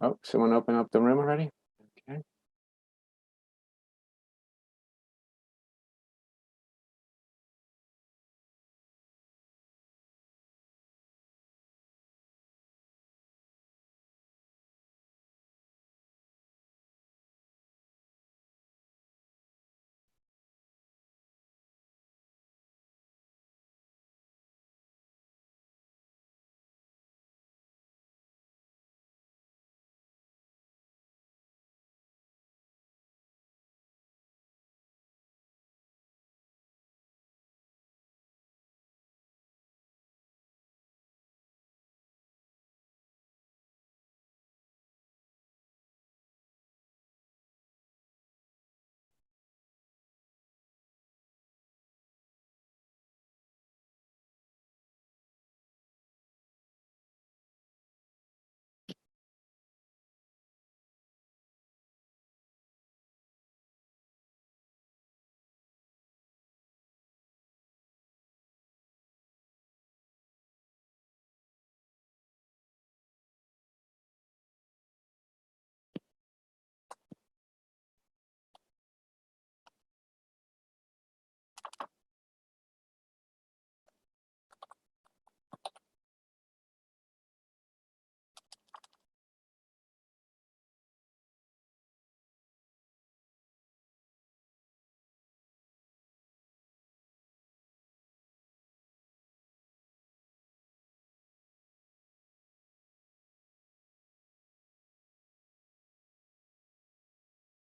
Oh, someone open up the room already? Okay.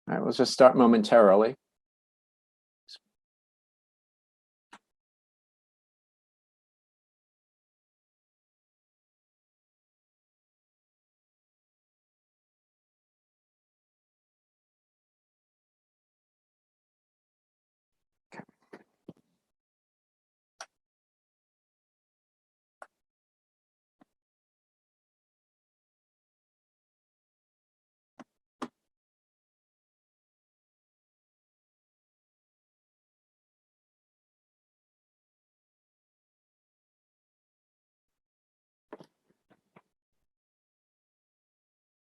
All right, we'll just start momentarily.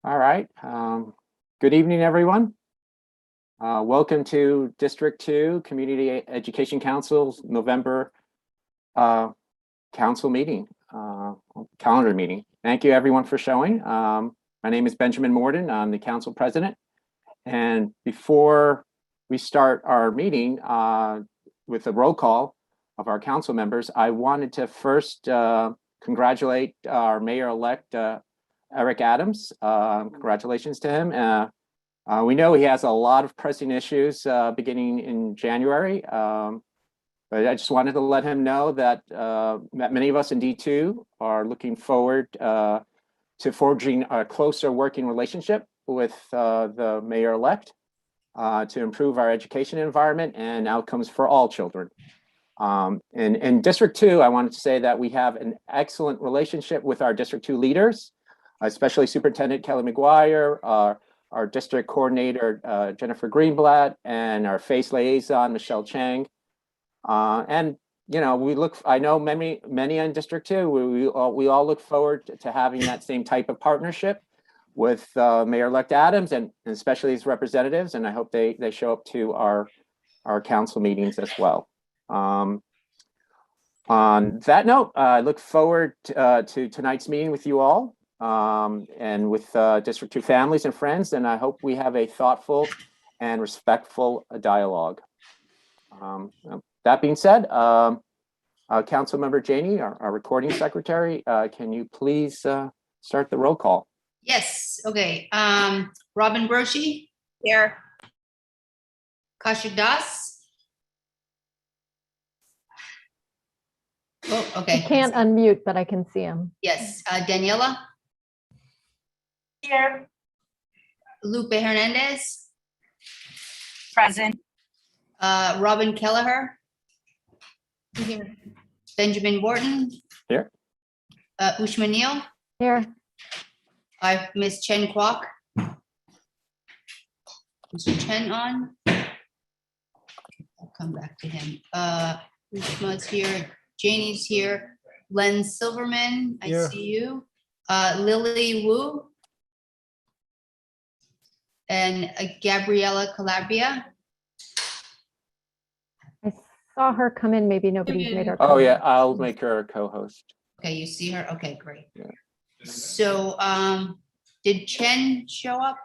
All right. Good evening, everyone. Welcome to District 2 Community Education Council's November council meeting, calendar meeting. Thank you, everyone, for showing. My name is Benjamin Morden. I'm the council president. And before we start our meeting with a roll call of our council members, I wanted to first congratulate our mayor-elect, Eric Adams. Congratulations to him. We know he has a lot of pressing issues beginning in January, but I just wanted to let him know that many of us in D2 are looking forward to forging a closer working relationship with the mayor-elect to improve our education environment and outcomes for all children. In District 2, I wanted to say that we have an excellent relationship with our District 2 leaders, especially Superintendent Kelly McGuire, our district coordinator, Jennifer Greenblatt, and our FACE liaison, Michelle Chang. And, you know, I know many in District 2, we all look forward to having that same type of partnership with Mayor-elect Adams and especially his representatives. And I hope they show up to our council meetings as well. On that note, I look forward to tonight's meeting with you all. And with District 2 families and friends, and I hope we have a thoughtful and respectful dialogue. That being said, Councilmember Janey, our recording secretary, can you please start the roll call? Yes, okay. Robin Broshi? Here. Kaushik Das? Oh, okay. I can't unmute, but I can see him. Yes, Daniela? Here. Lupe Hernandez? Present. Robin Kelleher? Here. Benjamin Wharton? Here. Ushma Neal? Here. I Miss Chen Kwok. Mr. Chen on. I'll come back to him. Ushma's here. Janie's here. Len Silverman, I Here. see you. Lily Wu. And Gabriela Calabria. I saw her come in. Maybe nobody's made her. Oh yeah, comment. I'll make her a co-host. Okay, you see her? Okay, great. Yeah. So, did Chen show up?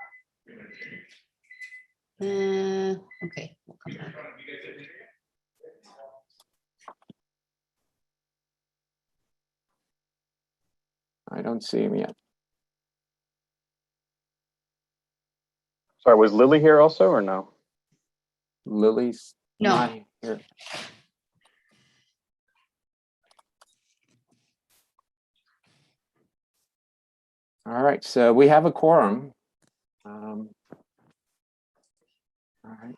Okay, we'll come back. I don't see him yet. Sorry, was Lily here also or no? Lily's No. not here. All right, so we have a quorum. All right.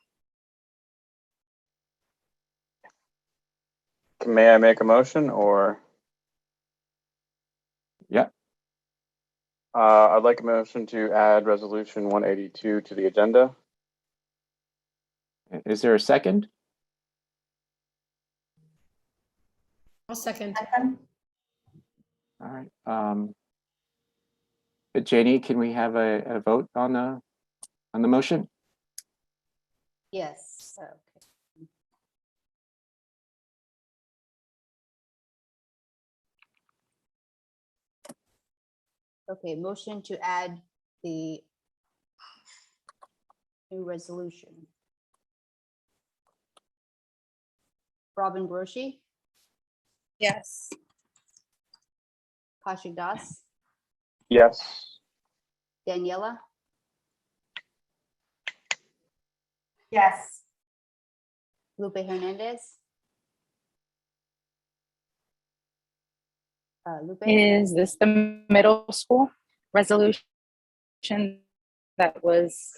May I make a motion or? Yeah. I'd like a motion to add resolution 182 to the agenda. Is there a second? I'll second. All right. Janie, can we have a vote on the motion? Yes. Okay. Okay, motion to add the new resolution. Robin Broshi, Yes. Kaushik Das, Yes. Daniela, Yes. Lupe Hernandez. Lupe, Is this the middle school resolution that was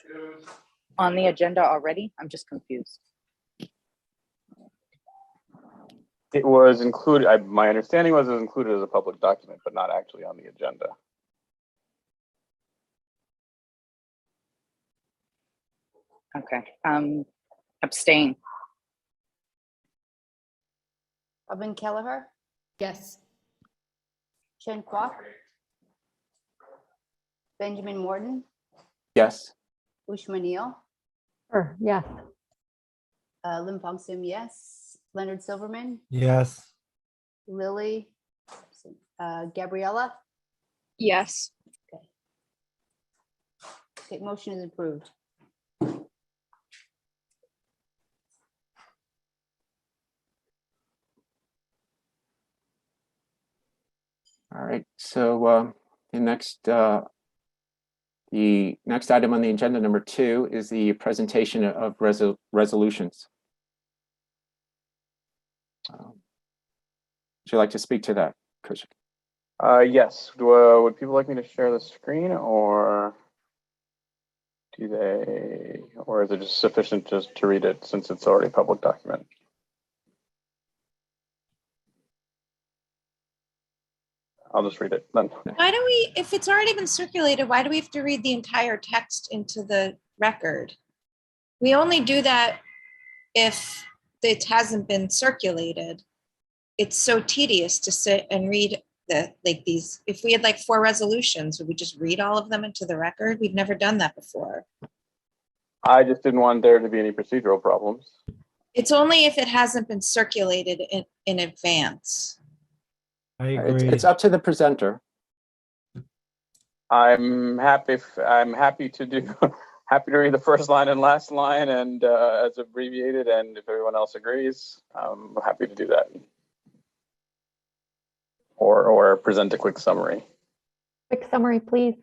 on the agenda already? I'm just confused. It was included, my understanding was it was included as a public document, but not actually on the agenda. Okay. Abstain. Robin Kelleher, Yes. Chen Kwok, Benjamin Morton, Yes. Ushma Neal, Sure, yes. Lim Pong Sim, yes. Leonard Silverman, Yes. Lily, Gabriela. Yes. Okay, motion is approved. All right. So the next item on the agenda, number 2, is the presentation of resolutions. Would you like to speak to that, Kaushik? Yes. Would people like me to share the screen or or is it just sufficient just to read it since it's already a public document? I'll just read it then. Why do we, if it's already been circulated, why do we have to read the entire text into the record? We only do that if it hasn't been circulated. It's so tedious to sit and read these. If we had like 4 resolutions, would we just read all of them into the record? We've never done that before. I just didn't want there to be any procedural problems. It's only if it hasn't been circulated in advance. I agree. It's up to the presenter. I'm happy to do happy to read the first line and last line and as abbreviated, and if everyone else agrees, I'm happy to do that. or present a quick summary. Quick summary, please.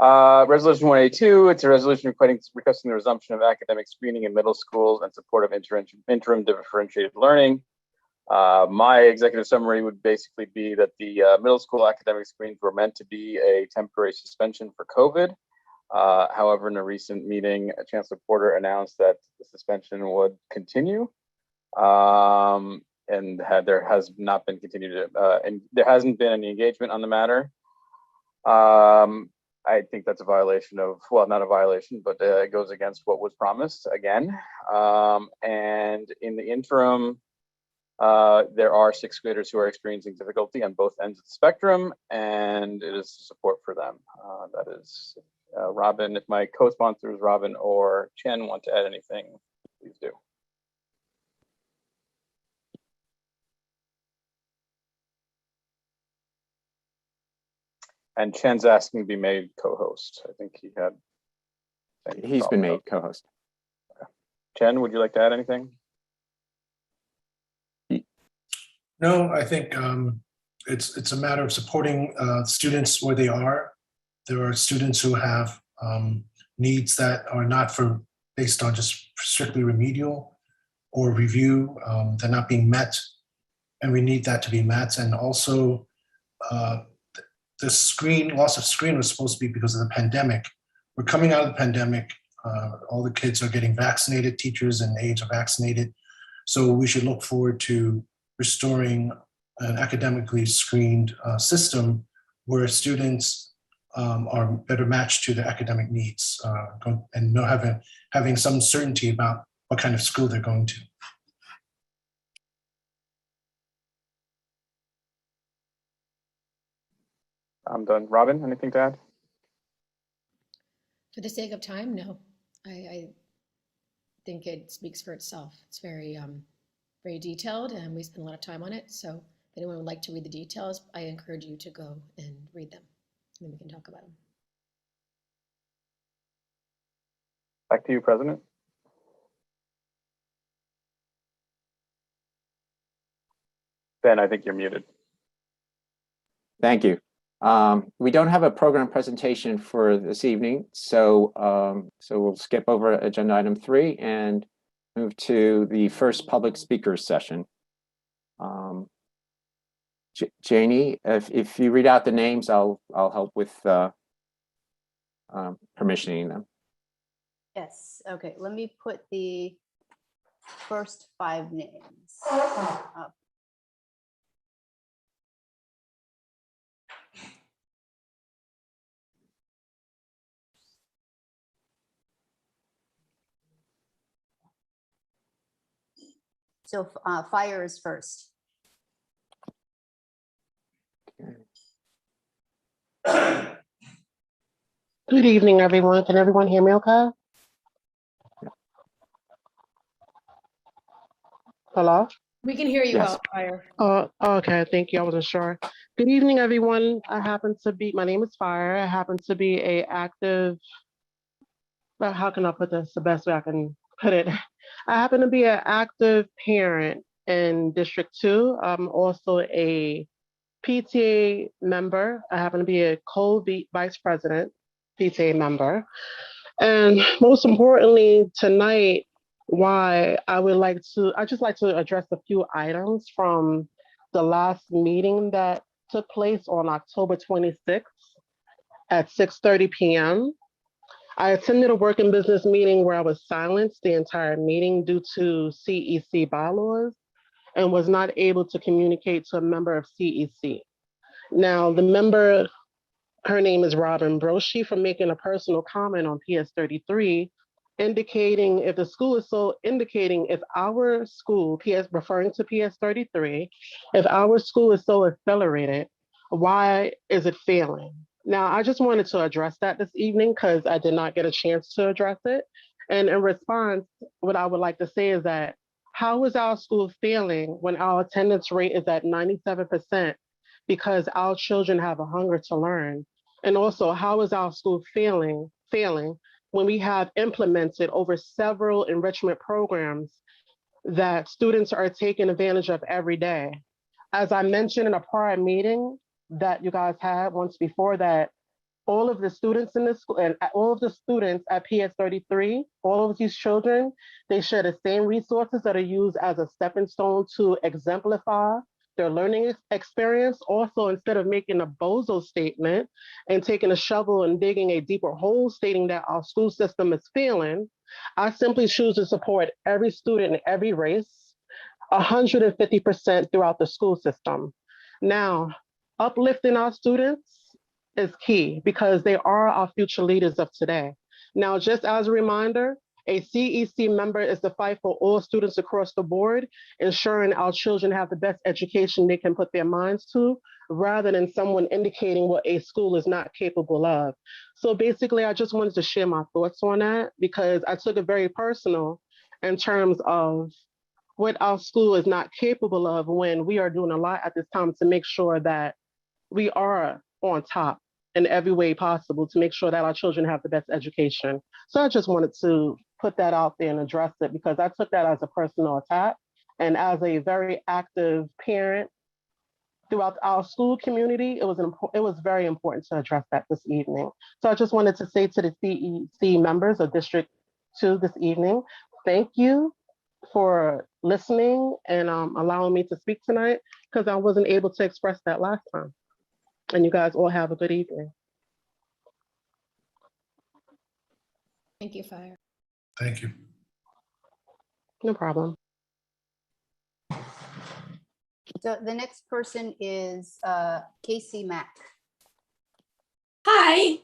Resolution 182, it's a resolution requesting the resumption of academic screening in middle schools and support of interim differentiated learning. My executive summary would basically be that the middle school academic screens were meant to be a temporary suspension for COVID. However, in a recent meeting, Chancellor Porter announced that the suspension would continue. And there has not been continued, and there hasn't been any engagement on the matter. I think that's a violation of, well, not a violation, but it goes against what was promised again. And in the interim, there are sixth graders who are experiencing difficulty on both ends of the spectrum, and it is support for them. That is Robin. If my co-sponsors, Robin or Chen, want to add anything, please do. And Chen's asking to be made co-host. I think he had. He's been made co-host. Okay. Chen, would you like to add anything? No, I think it's a matter of supporting students where they are. There are students who have needs that are not based on just strictly remedial or review. They're not being met, and we need that to be met. And also, the loss of screen was supposed to be because of the pandemic. We're coming out of the pandemic. All the kids are getting vaccinated, teachers and aides are vaccinated. So we should look forward to restoring an academically screened system where students are better matched to their academic needs and having some certainty about what kind of school they're going to. I'm done. Robin, anything to add? For the sake of time, no. I think it speaks for itself. It's very, very detailed, and we spend a lot of time on it. So if anyone would like to read the details, I encourage you to go and read them, and then we can talk about them. Back to you, President. Ben, I think you're muted. Thank you. We don't have a program presentation for this evening, so we'll skip over agenda item 3 and move to the first public speakers session. Janie, if you read out the names, I'll help with permissioning them. Yes, okay, let me put the first 5 names up. So fire is first. Good evening, everyone. Can everyone hear me okay? Hello? We can hear you Yes. well, Fire. Okay, thank you. I wasn't sure. Good evening, everyone. My name is Fire. I happen to be how can I put this the best way I can put it? I happen to be an active parent in District 2. I'm also a PTA member. I happen to be a co-vice president PTA member. And most importantly, tonight, I just like to address a few items from the last meeting that took place on October 26th at 6:30 p.m. I attended a work and business meeting where I was silenced the entire meeting due to CEC bylaws and was not able to communicate to a member of CEC. Now, the member, her name is Robin Broshi, for making a personal comment on PS 33, indicating if our school, referring to PS 33, if our school is so accelerated, why is it failing? Now, I just wanted to address that this evening because I did not get a chance to address it. And in response, what I would like to say is that, how is our school failing when our attendance rate is at 97% because our children have a hunger to learn? And also, how is our school failing when we have implemented over several enrichment programs that students are taking advantage of every day? as I mentioned in a prior meeting that you guys had once before, that all of the students in this school and all of the students at PS33, all of these children, they share the same resources that are used as a stepping stone to exemplify their learning experience. Also, instead of making a bozo statement and taking a shovel and digging a deeper hole stating that our school system is failing, I simply choose to support every student in every race, 150% throughout the school system. Now, uplifting our students is key because they are our future leaders of today. Now, just as a reminder, a CEC member is the fight for all students across the board, ensuring our children have the best education they can put their minds to, rather than someone indicating what a school is not capable of. So basically, I just wanted to share my thoughts on that because I took it very personal in terms of what our school is not capable of when we are doing a lot at this time to make sure that we are on top in every way possible to make sure that our children have the best education. So I just wanted to put that out there and address it because I took that as a personal attack. And as a very active parent throughout our school community, it was very important to address that this evening. So I just wanted to say to the CEC members of District 2 this evening, thank you for listening and allowing me to speak tonight because I wasn't able to express that last time. And you guys all have a good evening. Thank you, Fire. Thank you. No problem. So the next person is Casey Mack. Hi,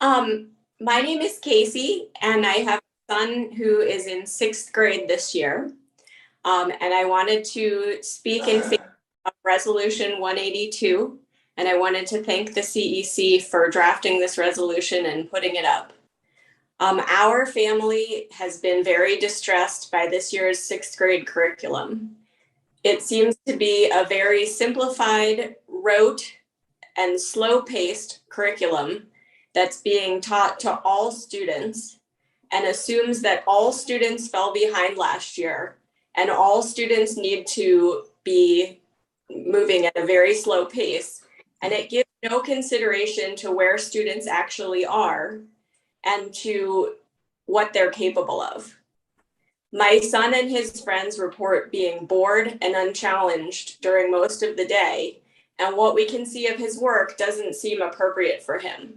my name is Casey, and I have a son who is in 6th grade this year. And I wanted to speak in favor of Resolution 182, and I wanted to thank the CEC for drafting this resolution and putting it up. Our family has been very distressed by this year's 6th grade curriculum. It seems to be a very simplified, rote, and slow-paced curriculum that's being taught to all students and assumes that all students fell behind last year and all students need to be moving at a very slow pace. And it gives no consideration to where students actually are and to what they're capable of. My son and his friends report being bored and unchallenged during most of the day, and what we can see of his work doesn't seem appropriate for him.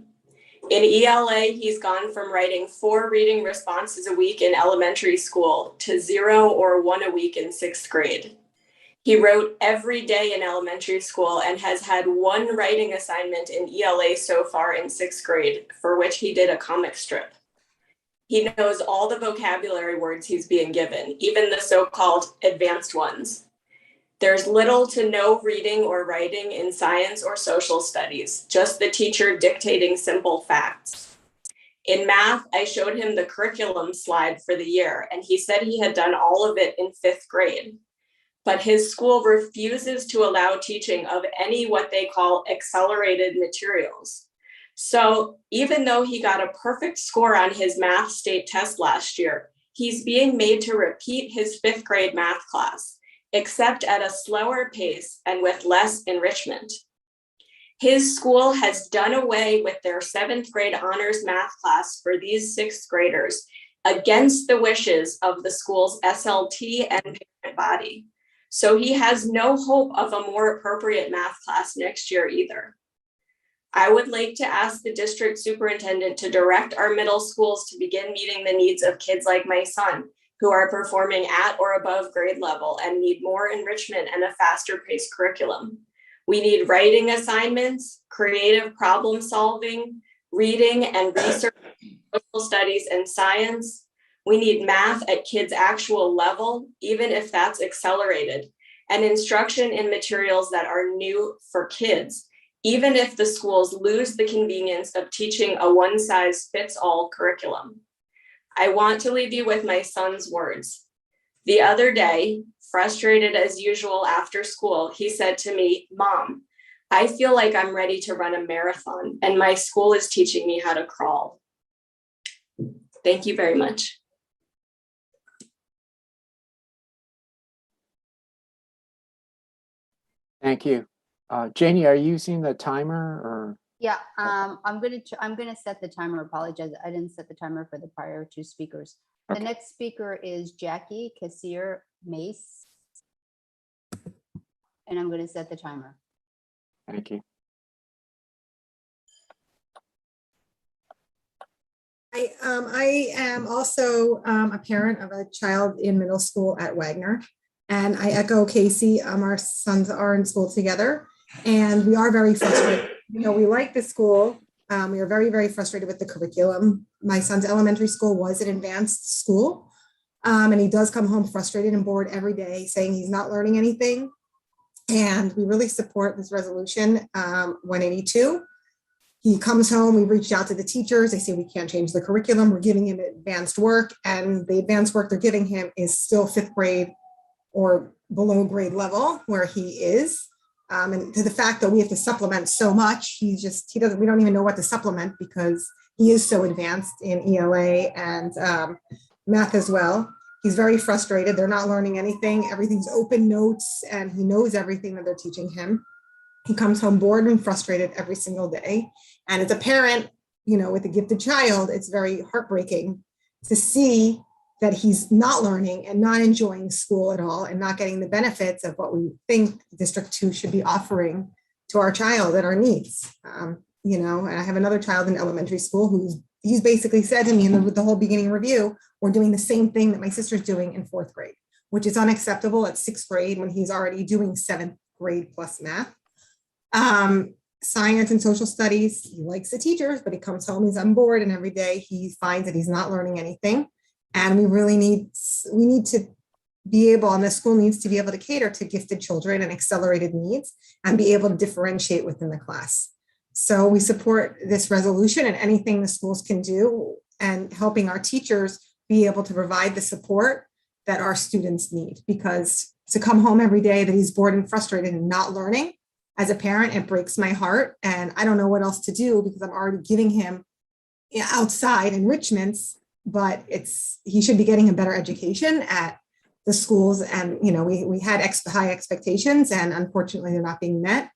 In ELA, he's gone from writing 4 reading responses a week in elementary school to 0 or 1 a week in 6th grade. He wrote every day in elementary school and has had 1 writing assignment in ELA so far in 6th grade, for which he did a comic strip. He knows all the vocabulary words he's being given, even the so-called advanced ones. There's little to no reading or writing in science or social studies, just the teacher dictating simple facts. In math, I showed him the curriculum slide for the year, and he said he had done all of it in 5th grade. But his school refuses to allow teaching of any what they call accelerated materials. So even though he got a perfect score on his math state test last year, he's being made to repeat his 5th grade math class, except at a slower pace and with less enrichment. His school has done away with their 7th grade honors math class for these 6th graders against the wishes of the school's SLT and parent body. So he has no hope of a more appropriate math class next year either. I would like to ask the district superintendent to direct our middle schools to begin meeting the needs of kids like my son, who are performing at or above grade level and need more enrichment and a faster paced curriculum. We need writing assignments, creative problem solving, reading and research, social studies and science. We need math at kids' actual level, even if that's accelerated, and instruction in materials that are new for kids, even if the schools lose the convenience of teaching a one-size-fits-all curriculum. I want to leave you with my son's words. The other day, frustrated as usual after school, he said to me, "Mom, I feel like I'm ready to run a marathon and my school is teaching me how to crawl." Thank you very much. Thank you. Janie, are you using the timer or? Yeah, I'm gonna set the timer. Apologize, I didn't set the timer for the prior two speakers. The Okay. next speaker is Jackie Kassir Mace. And I'm gonna set the timer. Thank you. I am also a parent of a child in middle school at Wagner. And I echo Casey, our sons are in school together and we are very frustrated. You know, we like the school. We are very, very frustrated with the curriculum. My son's elementary school was an advanced school. And he does come home frustrated and bored every day saying he's not learning anything. And we really support this resolution 182. He comes home, we reached out to the teachers, they say we can't change the curriculum, we're giving him advanced work, and the advanced work they're giving him is still 5th grade or below grade level where he is. And to the fact that we have to supplement so much, we don't even know what to supplement because he is so advanced in ELA and math as well. He's very frustrated, they're not learning anything, everything's open notes, and he knows everything that they're teaching him. He comes home bored and frustrated every single day. And as a parent, you know, with a gifted child, it's very heartbreaking to see that he's not learning and not enjoying school at all and not getting the benefits of what we think District 2 should be offering to our child and our needs. You know, and I have another child in elementary school he's basically said to me in the whole beginning review, we're doing the same thing that my sister's doing in 4th grade, which is unacceptable at 6th grade when he's already doing 7th grade plus math. Science and social studies, he likes the teachers, but he comes home, he's on board, and every day he finds that he's not learning anything. And we really need to be able, and the school needs to be able to cater to gifted children and accelerated needs and be able to differentiate within the class. So we support this resolution and anything the schools can do and helping our teachers be able to provide the support that our students need, because to come home every day that he's bored and frustrated and not learning, as a parent, it breaks my heart. And I don't know what else to do because I'm already giving him outside enrichments, but he should be getting a better education at the schools. And, you know, we had high expectations and unfortunately they're not being met.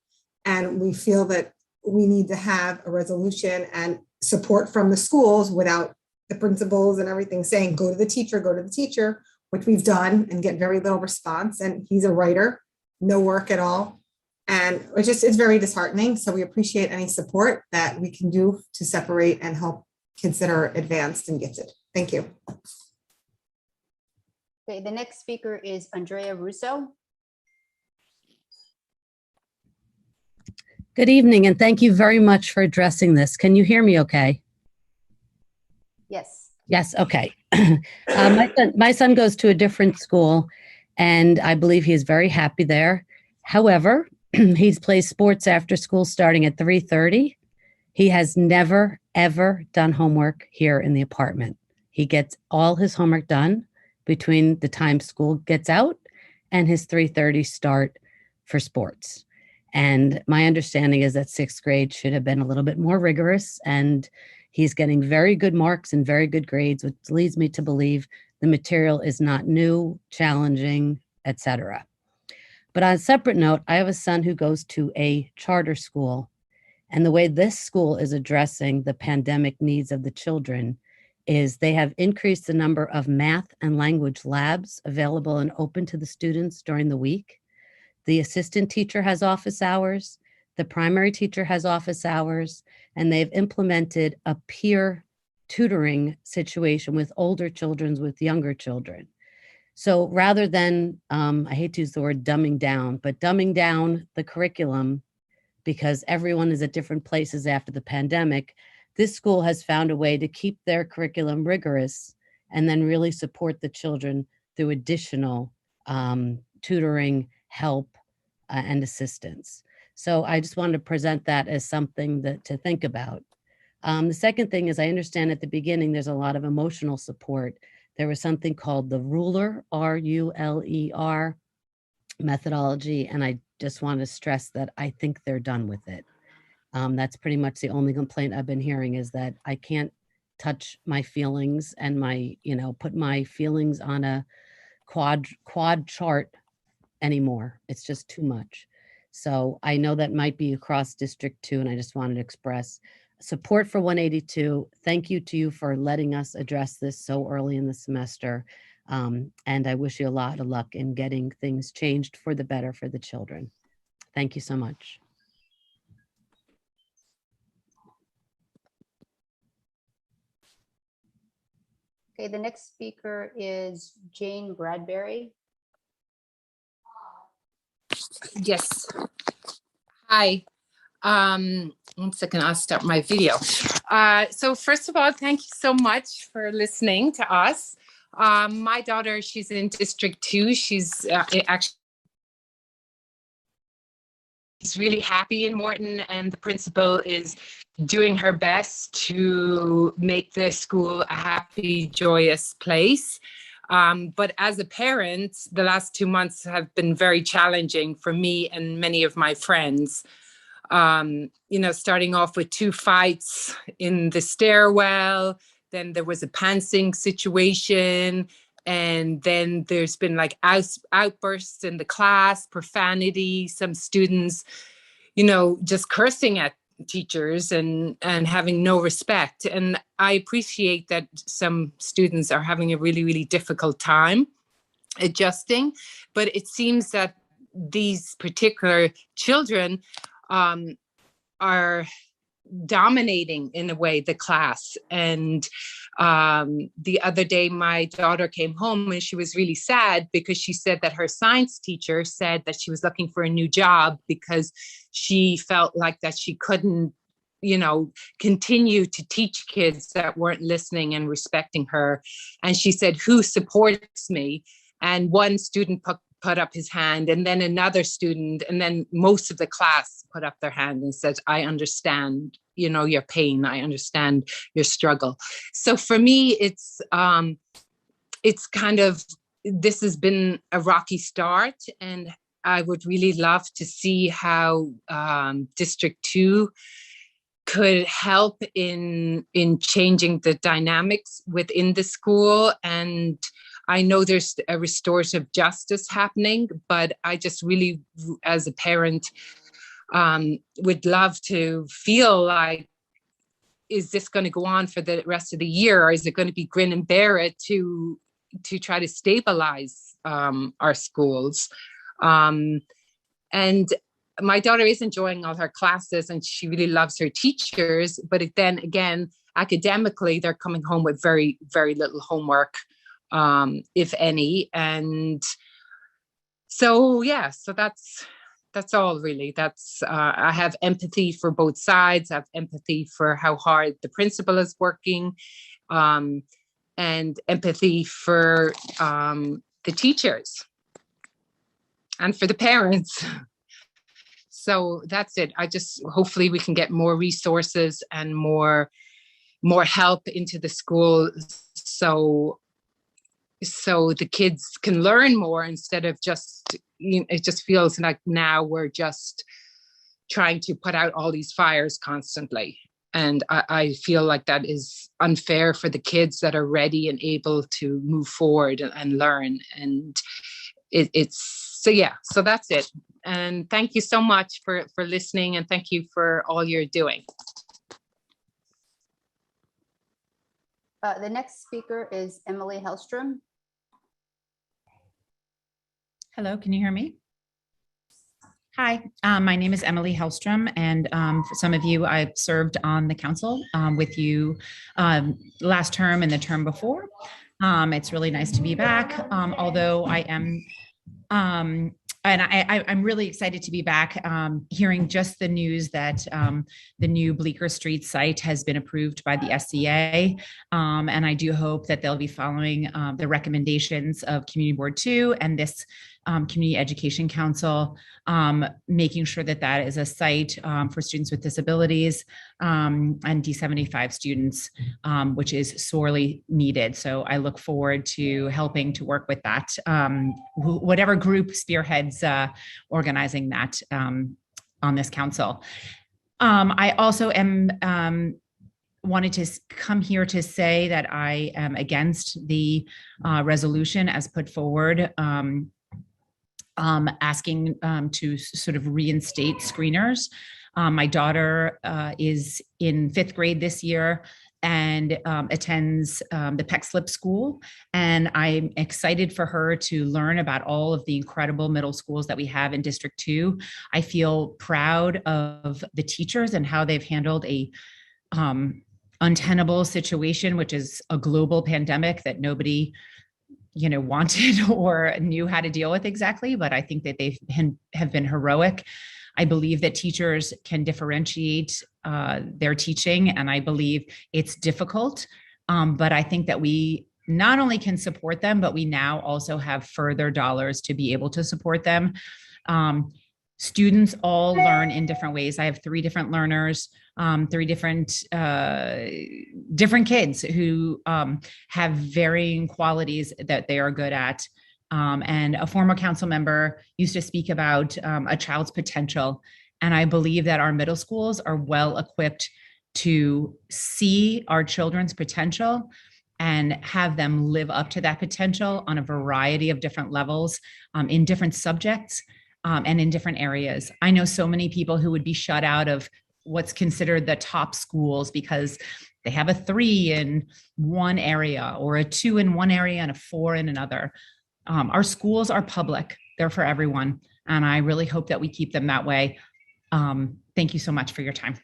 And we feel that we need to have a resolution and support from the schools without the principals and everything saying, go to the teacher, which we've done and get very little response. And he's a writer, no work at all. And it's very disheartening. So we appreciate any support that we can do to separate and help kids that are advanced and gifted. Thank you. Okay, the next speaker is Andrea Russo. Good evening, and thank you very much for addressing this. Can you hear me okay? Yes. Yes, okay. My son goes to a different school, and I believe he is very happy there. However, he plays sports after school starting at 3:30. He has never, ever done homework here in the apartment. He gets all his homework done between the time school gets out and his 3:30 start for sports. And my understanding is that 6th grade should have been a little bit more rigorous, and he's getting very good marks and very good grades, which leads me to believe the material is not new, challenging, etc. But on a separate note, I have a son who goes to a charter school, and the way this school is addressing the pandemic needs of the children is they have increased the number of math and language labs available and open to the students during the week. The assistant teacher has office hours, the primary teacher has office hours, and they've implemented a peer tutoring situation with older children with younger children. So rather than, I hate to use the word dumbing down, but dumbing down the curriculum because everyone is at different places after the pandemic, this school has found a way to keep their curriculum rigorous and then really support the children through additional tutoring, help, and assistance. So I just wanted to present that as something to think about. The second thing is I understand at the beginning there's a lot of emotional support. There was something called the RULER, R-U-L-E-R methodology, and I just want to stress that I think they're done with it. That's pretty much the only complaint I've been hearing is that I can't touch my feelings and put my feelings on a quad chart anymore. It's just too much. So I know that might be across District 2, and I just wanted to express support for 182. Thank you to you for letting us address this so early in the semester. And I wish you a lot of luck in getting things changed for the better for the children. Thank you so much. Okay, the next speaker is Jane Bradbury. Yes. Hi. 1 second, I'll start my video. So first of all, thank you so much for listening to us. My daughter, she's in District 2. She's actually really happy in Morton, and the principal is doing her best to make the school a happy, joyous place. But as a parent, the last 2 months have been very challenging for me and many of my friends. Starting off with 2 fights in the stairwell, then there was a pantsing situation, and then there's been like outbursts in the class, profanity, some students, just cursing at teachers and having no respect. And I appreciate that some students are having a really, really difficult time adjusting, but it seems that these particular children are dominating in a way the class. And the other day my daughter came home and she was really sad because she said that her science teacher said that she was looking for a new job because she felt like that she couldn't continue to teach kids that weren't listening and respecting her. And she said, "Who supports me?" And one student put up his hand, and then another student, and then most of the class put up their hand and said, "I understand, your pain. I understand your struggle." So for me, it's kind of, this has been a rocky start, and I would really love to see how District 2 could help in changing the dynamics within the school. And I know there's a restorative justice happening, but I just really, as a parent, would love to feel like, is this going to go on for the rest of the year, or is it going to be grin and bear it to try to stabilize our schools? And my daughter is enjoying all her classes and she really loves her teachers, but then again, academically, they're coming home with very, very little homework, if any. And so, yeah, so that's all really. I have empathy for both sides. I have empathy for how hard the principal is working, and empathy for the teachers and for the parents. So that's it. Hopefully we can get more resources and more help into the school, so the kids can learn more instead of just, it just feels like now we're just trying to put out all these fires constantly. And I feel like that is unfair for the kids that are ready and able to move forward and learn. And so that's it. And thank you so much for listening, and thank you for all you're doing. The next speaker is Emily Hellstrom. Hello, can you hear me? Hi, my name is Emily Hellstrom, and for some of you, I served on the council with you last term and the term before. It's really nice to be back, although I am and I'm really excited to be back, hearing just the news that the new Bleecker Street site has been approved by the SCA. And I do hope that they'll be following the recommendations of Community Board 2 and this Community Education Council, making sure that that is a site for students with disabilities and D75 students, which is sorely needed. So I look forward to helping to work with that, whatever group spearheads organizing that on this council. I also wanted to come here to say that I am against the resolution as put forward asking to sort of reinstate screeners. My daughter is in 5th grade this year and attends the Peck Slip School. And I'm excited for her to learn about all of the incredible middle schools that we have in District 2. I feel proud of the teachers and how they've handled a untenable situation, which is a global pandemic that nobody wanted or knew how to deal with exactly. But I think that they have been heroic. I believe that teachers can differentiate their teaching, and I believe it's difficult. But I think that we not only can support them, but we now also have further dollars to be able to support them. Students all learn in different ways. I have 3 different learners, 3 different kids who have varying qualities that they are good at. And a former council member used to speak about a child's potential. And I believe that our middle schools are well equipped to see our children's potential and have them live up to that potential on a variety of different levels, in different subjects, and in different areas. I know so many people who would be shut out of what's considered the top schools because they have a 3 in one area or a 2 in one area and a 4 in another. Our schools are public. They're for everyone. And I really hope that we keep them that way. Thank you so much for your time.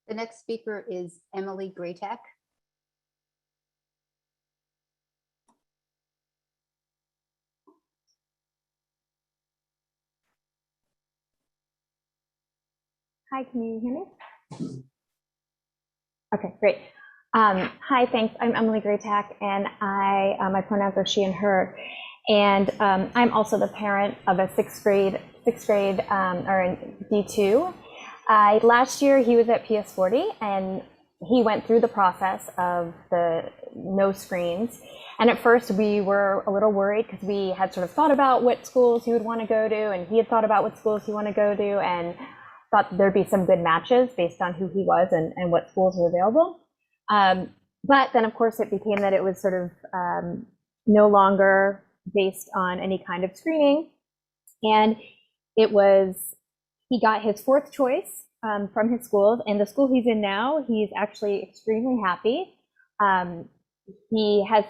The next speaker is Emily Greytack. Hi, can you hear me? Okay, great. Hi, thanks. I'm Emily Greytack, and my pronouns are she and her. And I'm also the parent of a sixth grade or in D2. Last year he was at PS40, and he went through the process of the no screens. And at first we were a little worried because we had sort of thought about what schools he would want to go to, and he had thought about what schools he wanted to go to, and thought there'd be some good matches based on who he was and what schools were available. But then, of course, it became that it was sort of no longer based on any kind of screening. And he got his 4th choice from his schools. And the school he's in now, he's actually extremely happy. He has,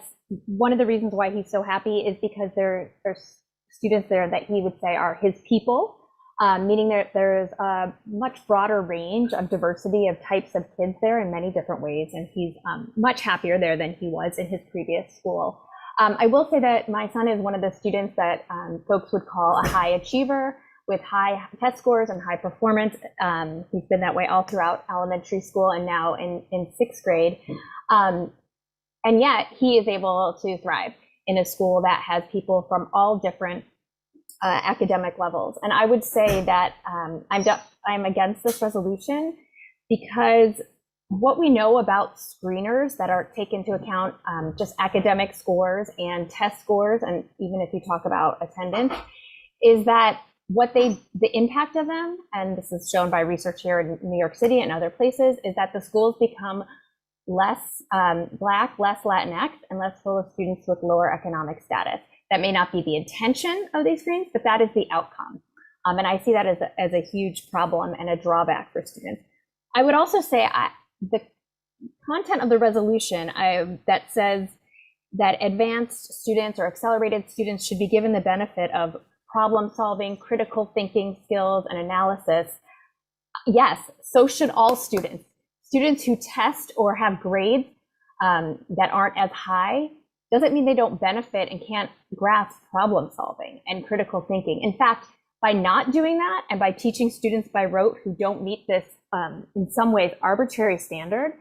one of the reasons why he's so happy is because there's students there that he would say are his people. Meaning there's a much broader range of diversity of types of kids there in many different ways, and he's much happier there than he was in his previous school. I will say that my son is one of the students that folks would call a high achiever with high test scores and high performance. He's been that way all throughout elementary school and now in 6th grade. And yet he is able to thrive in a school that has people from all different academic levels. And I would say that I'm against this resolution because what we know about screeners that are take into account just academic scores and test scores, and even if you talk about attendance, is that the impact of them, and this is shown by research here in New York City and other places, is that the schools become less Black, less Latinx, and less full of students with lower economic status. That may not be the intention of these screens, but that is the outcome. And I see that as a huge problem and a drawback for students. I would also say the content of the resolution that says that advanced students or accelerated students should be given the benefit of problem solving, critical thinking skills, and analysis. Yes, so should all students. Students who test or have grades that aren't as high doesn't mean they don't benefit and can't grasp problem solving and critical thinking. In fact, by not doing that and by teaching students by rote who don't meet this, in some ways, arbitrary standard,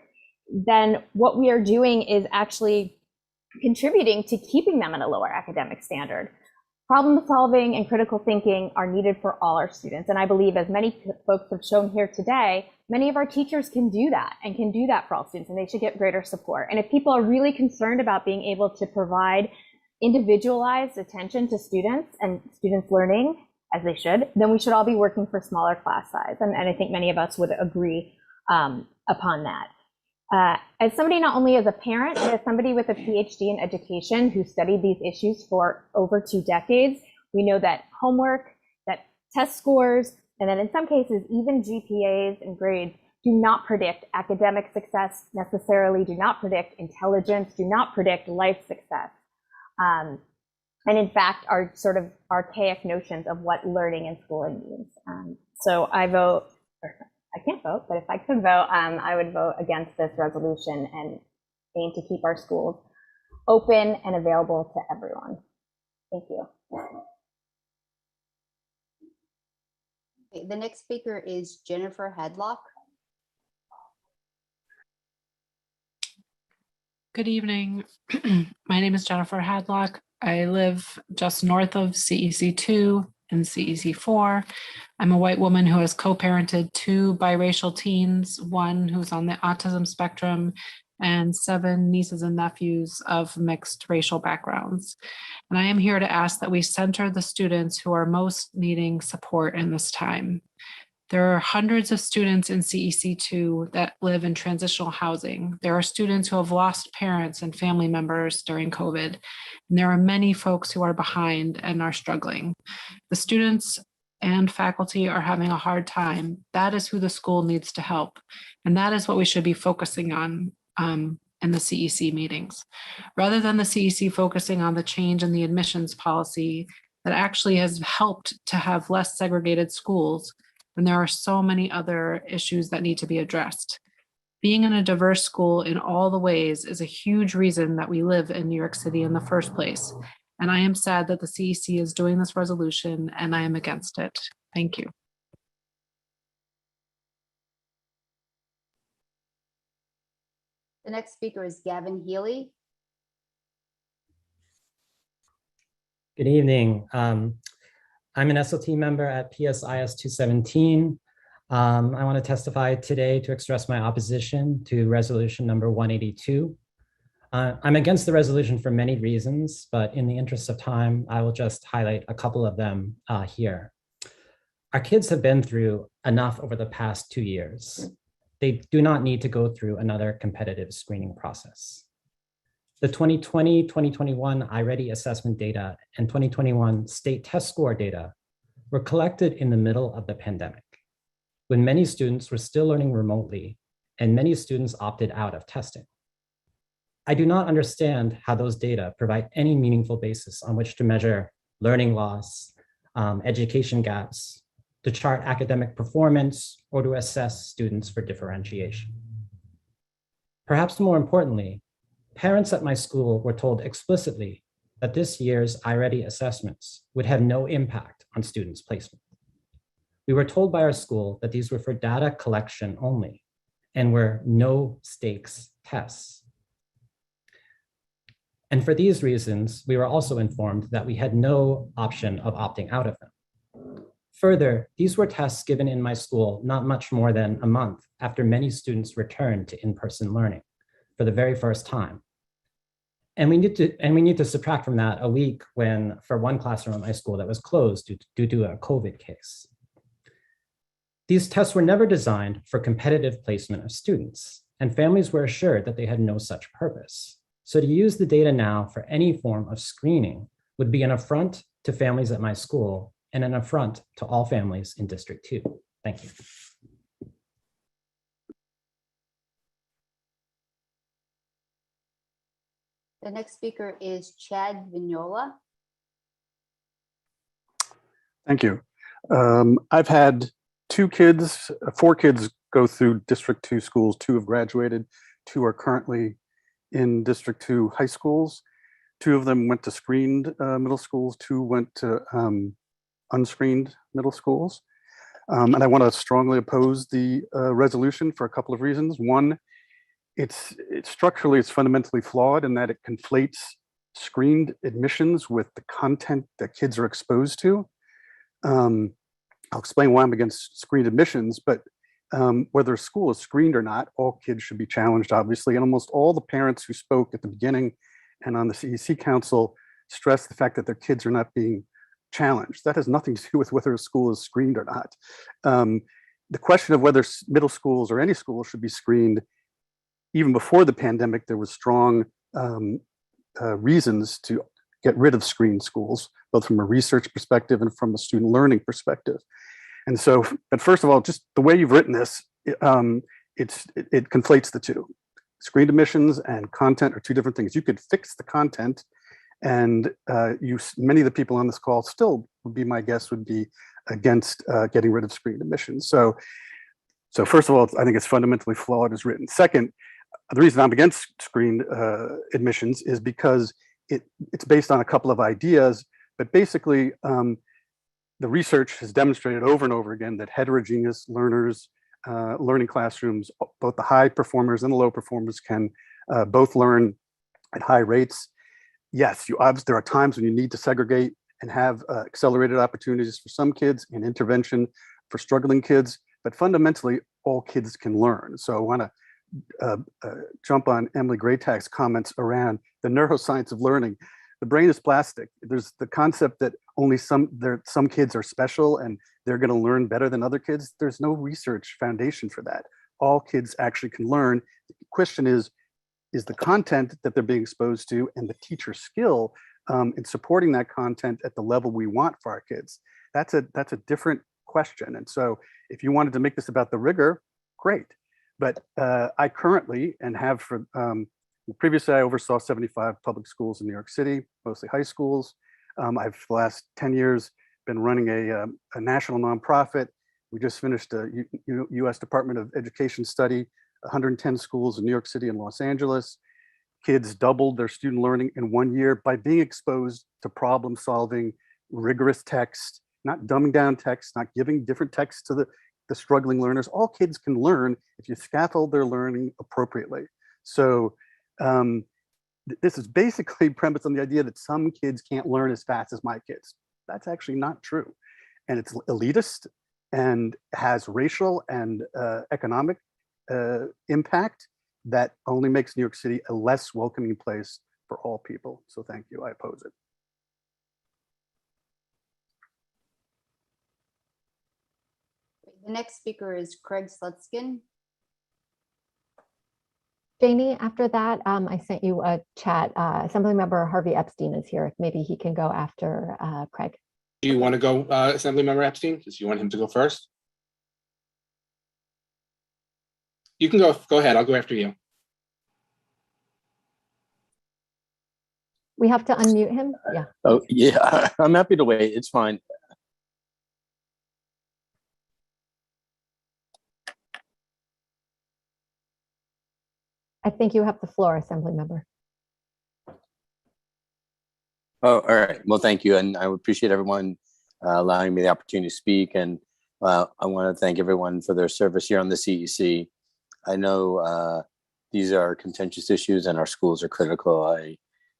then what we are doing is actually contributing to keeping them at a lower academic standard. Problem solving and critical thinking are needed for all our students. And I believe, as many folks have shown here today, many of our teachers can do that and can do that for all students, and they should get greater support. And if people are really concerned about being able to provide individualized attention to students and students learning, as they should, then we should all be working for smaller class size. And I think many of us would agree upon that. As somebody not only as a parent, but as somebody with a PhD in education who studied these issues for over 2 decades, we know that homework, that test scores, and then in some cases, even GPAs and grades do not predict academic success necessarily, do not predict intelligence, do not predict life success. And in fact, are sort of archaic notions of what learning and schooling means. So I vote, or I can't vote, but if I could vote, I would vote against this resolution and aim to keep our schools open and available to everyone. Thank you. Okay, the next speaker is Jennifer Hadlock. Good evening. My name is Jennifer Hadlock. I live just north of CEC2 and CEC4. I'm a white woman who has co-parented 2 biracial teens, one who's on the autism spectrum, and 7 nieces and nephews of mixed racial backgrounds. And I am here to ask that we center the students who are most needing support in this time. There are hundreds of students in CEC2 that live in transitional housing. There are students who have lost parents and family members during COVID. And there are many folks who are behind and are struggling. The students and faculty are having a hard time. That is who the school needs to help. And that is what we should be focusing on in the CEC meetings. Rather than the CEC focusing on the change in the admissions policy that actually has helped to have less segregated schools, and there are so many other issues that need to be addressed. Being in a diverse school in all the ways is a huge reason that we live in New York City in the first place. And I am sad that the CEC is doing this resolution and I am against it. Thank you. The next speaker is Gavin Healey. Good evening. I'm an SLT member at PSIS 217. I want to testify today to express my opposition to resolution number 182. I'm against the resolution for many reasons, but in the interest of time, I will just highlight a couple of them here. Our kids have been through enough over the past 2 years. They do not need to go through another competitive screening process. The 2020-2021 iReady assessment data and 2021 state test score data were collected in the middle of the pandemic, when many students were still learning remotely and many students opted out of testing. I do not understand how those data provide any meaningful basis on which to measure learning loss, education gaps, to chart academic performance, or to assess students for differentiation. Perhaps more importantly, parents at my school were told explicitly that this year's iReady assessments would have no impact on students' placement. We were told by our school that these were for data collection only and were no stakes tests. And for these reasons, we were also informed that we had no option of opting out of them. Further, these were tests given in my school not much more than a month after many students returned to in-person learning for the very first time. And we need to subtract from that a week when, for one classroom at my school that was closed due to a COVID case. These tests were never designed for competitive placement of students, and families were assured that they had no such purpose. So to use the data now for any form of screening would be an affront to families at my school and an affront to all families in District 2. Thank you. The next speaker is Chad Vignola. Thank you. I've had 4 kids go through District 2 schools. 2 have graduated, 2 are currently in District 2 high schools. 2 of them went to screened middle schools, 2 went to unscreened middle schools. And I want to strongly oppose the resolution for a couple of reasons. One, it's structurally, it's fundamentally flawed in that it conflates screened admissions with the content that kids are exposed to. I'll explain why I'm against screened admissions, but whether a school is screened or not, all kids should be challenged, obviously. And almost all the parents who spoke at the beginning and on the CEC Council stressed the fact that their kids are not being challenged. That has nothing to do with whether a school is screened or not. The question of whether middle schools or any school should be screened, even before the pandemic, there was strong reasons to get rid of screen schools, both from a research perspective and from a student learning perspective. And so, but first of all, just the way you've written this, it conflates the two. Screen admissions and content are two different things. You could fix the content, and many of the people on this call still would be, my guess, would be against getting rid of screen admissions. So first of all, I think it's fundamentally flawed as written. Second, the reason I'm against screen admissions is because it's based on a couple of ideas, but basically the research has demonstrated over and over again that heterogeneous learners, learning classrooms, both the high performers and the low performers can both learn at high rates. Yes, there are times when you need to segregate and have accelerated opportunities for some kids and intervention for struggling kids, but fundamentally all kids can learn. So I want to jump on Emily Greytack's comments around the neuroscience of learning. The brain is plastic. There's the concept that only some kids are special and they're going to learn better than other kids. There's no research foundation for that. All kids actually can learn. The question is the content that they're being exposed to and the teacher skill in supporting that content at the level we want for our kids. That's a different question. And so if you wanted to make this about the rigor, great. But I currently, and have for previously, I oversaw 75 public schools in New York City, mostly high schools. I've for the last 10 years been running a national nonprofit. We just finished a U.S. Department of Education study, 110 schools in New York City and Los Angeles. Kids doubled their student learning in 1 year by being exposed to problem solving, rigorous text, not dumbing down text, not giving different text to the struggling learners. All kids can learn if you scaffold their learning appropriately. So this is basically premised on the idea that some kids can't learn as fast as my kids. That's actually not true. And it's elitist and has racial and economic impact that only makes New York City a less welcoming place for all people. So thank you, I oppose it. The next speaker is Craig Slutskin. Janie, after that, I sent you a chat. Assemblymember Harvey Epstein is here. Maybe he can go after Craig. Do you want to go, Assemblymember Epstein? Do you want him to go first? You can go ahead. I'll go after you. We have to unmute him. Yeah. Oh, yeah, I'm happy to wait. It's fine. I think you have the floor, Assemblymember. Oh, all right. Well, thank you. And I appreciate everyone allowing me the opportunity to speak. And I want to thank everyone for their service here on the CEC. I know these are contentious issues and our schools are critical. I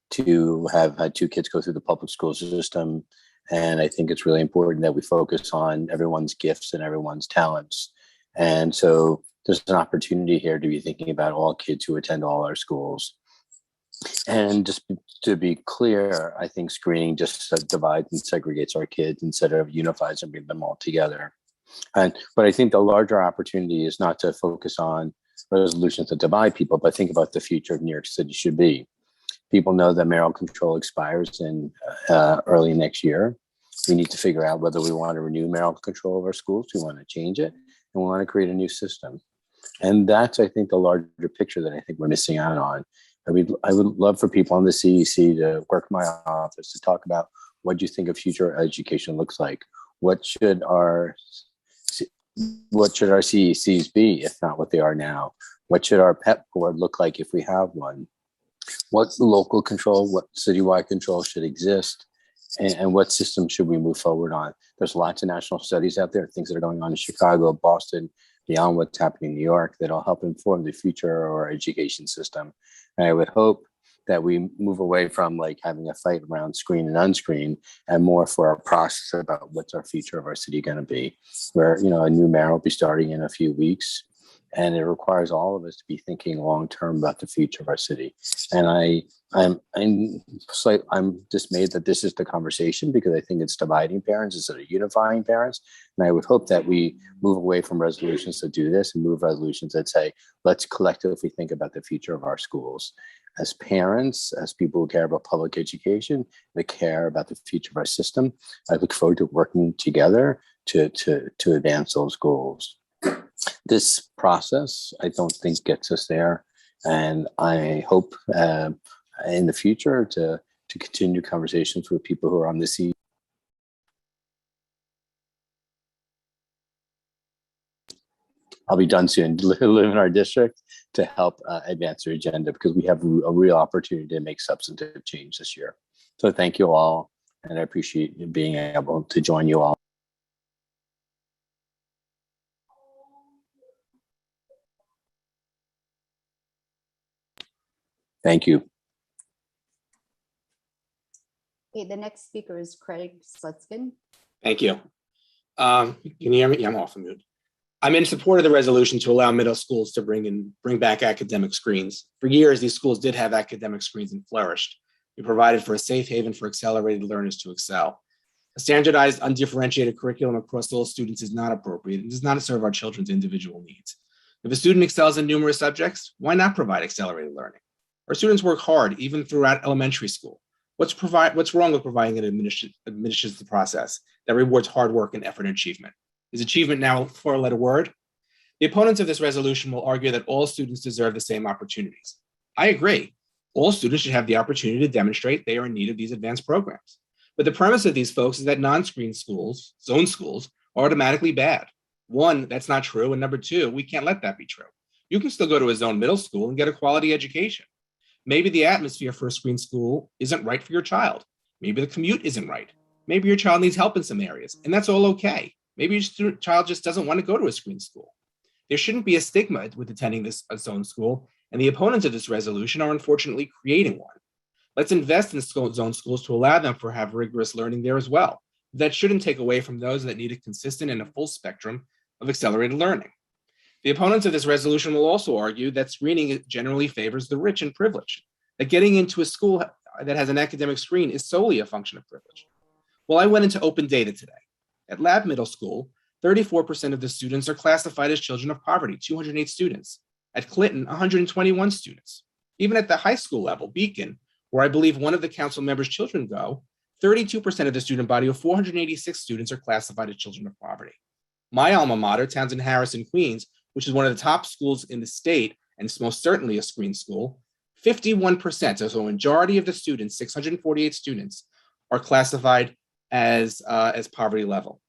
too have had 2 kids go through the public school system. And I think it's really important that we focus on everyone's gifts and everyone's talents. And so there's an opportunity here to be thinking about all kids who attend all our schools. And just to be clear, I think screening just divides and segregates our kids instead of unifies and bring them all together. But I think the larger opportunity is not to focus on resolutions that divide people, but think about the future of New York City should be. People know that mayoral control expires in early next year. We need to figure out whether we want to renew mayoral control of our schools, we want to change it, and we want to create a new system. And that's, I think, the larger picture that I think we're missing out on. I would love for people on the CEC to work in my office to talk about what you think of future education looks like. What should our CECs be, if not what they are now? What should our PEP board look like if we have one? What's the local control? What citywide control should exist? And what system should we move forward on? There's lots of national studies out there, things that are going on in Chicago, Boston, beyond what's happening in New York, that'll help inform the future of our education system. And I would hope that we move away from like having a fight around screen and unscreen and more for a process about what's our future of our city going to be, where, you know, a new mayor will be starting in a few weeks. And it requires all of us to be thinking long-term about the future of our city. And I'm dismayed that this is the conversation, because I think it's dividing parents instead of unifying parents. And I would hope that we move away from resolutions to do this and move resolutions that say, let's collectively think about the future of our schools. As parents, as people who care about public education, that care about the future of our system, I look forward to working together to advance those goals. This process, I don't think, gets us there. And I hope in the future to continue conversations with people who are on the CECD. I'll be done soon. Live in our district to help advance their agenda, because we have a real opportunity to make substantive change this year. So thank you all, and I appreciate being able to join you all. Thank you. Okay, the next speaker is Craig Slutskin. Thank you. Can you hear me? Yeah, I'm off mute. I'm in support of the resolution to allow middle schools to bring back academic screens. For years, these schools did have academic screens and flourished. We provided for a safe haven for accelerated learners to excel. A standardized, undifferentiated curriculum across all students is not appropriate and does not serve our children's individual needs. If a student excels in numerous subjects, why not provide accelerated learning? Our students work hard even throughout elementary school. What's wrong with providing an administrative process that rewards hard work and effort and achievement? Is achievement now a four-letter word? The opponents of this resolution will argue that all students deserve the same opportunities. I agree. All students should have the opportunity to demonstrate they are in need of these advanced programs. But the premise of these folks is that non-screen schools, zone schools, are automatically bad. One, that's not true. And number two, we can't let that be true. You can still go to a zone middle school and get a quality education. Maybe the atmosphere for a screen school isn't right for your child. Maybe the commute isn't right. Maybe your child needs help in some areas, and that's all okay. Maybe your child just doesn't want to go to a screen school. There shouldn't be a stigma with attending a zone school, and the opponents of this resolution are unfortunately creating one. Let's invest in zone schools to allow them to have rigorous learning there as well. That shouldn't take away from those that need a consistent and a full spectrum of accelerated learning. The opponents of this resolution will also argue that screening generally favors the rich and privileged, that getting into a school that has an academic screen is solely a function of privilege. Well, I went into open data today. At Lab Middle School, 34% of the students are classified as children of poverty, 208 students. At Clinton, 121 students. Even at the high school level, Beacon, where I believe one of the council members' children go, 32% of the student body of 486 students are classified as children of poverty. My alma mater, Townsend Harris in Queens, which is one of the top schools in the state, and it's most certainly a screen school, 51%, so a majority of the students, 648 students, are classified as poverty level.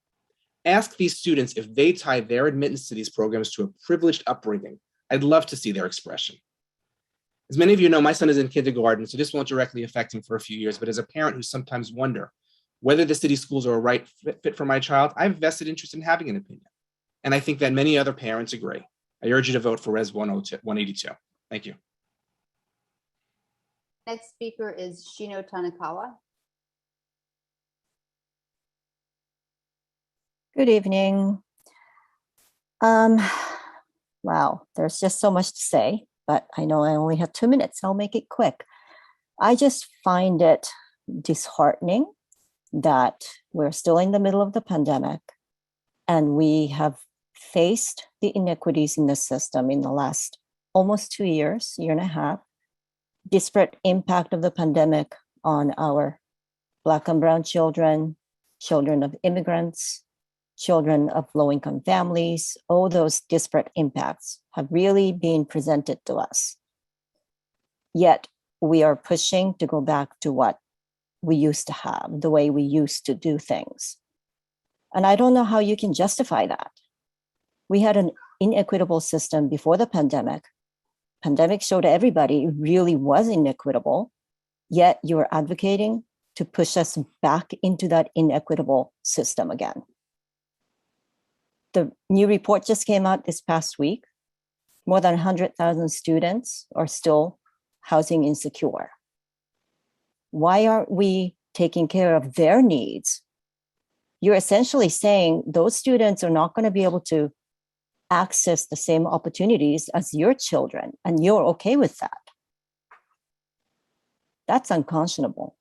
Ask these students if they tie their admittance to these programs to a privileged upbringing. I'd love to see their expression. As many of you know, my son is in kindergarten, so this won't directly affect him for a few years, but as a parent who sometimes wonder whether the city schools are a right fit for my child, I have a vested interest in having an opinion. And I think that many other parents agree. I urge you to vote for Res 182. Thank you. Next speaker is Shino Tanakawa. Good evening. Wow, there's just so much to say, but I know I only have 2 minutes. I'll make it quick. I just find it disheartening that we're still in the middle of the pandemic and we have faced the inequities in the system in the last almost 2 years, year and a half, disparate impact of the pandemic on our Black and Brown children, children of immigrants, children of low-income families. All those disparate impacts have really been presented to us. Yet we are pushing to go back to what we used to have, the way we used to do things. And I don't know how you can justify that. We had an inequitable system before the pandemic. Pandemic showed everybody it really was inequitable, yet you're advocating to push us back into that inequitable system again. The new report just came out this past week. More than 100,000 students are still housing insecure. Why aren't we taking care of their needs? You're essentially saying those students are not going to be able to access the same opportunities as your children, and you're okay with that. That's unconscionable.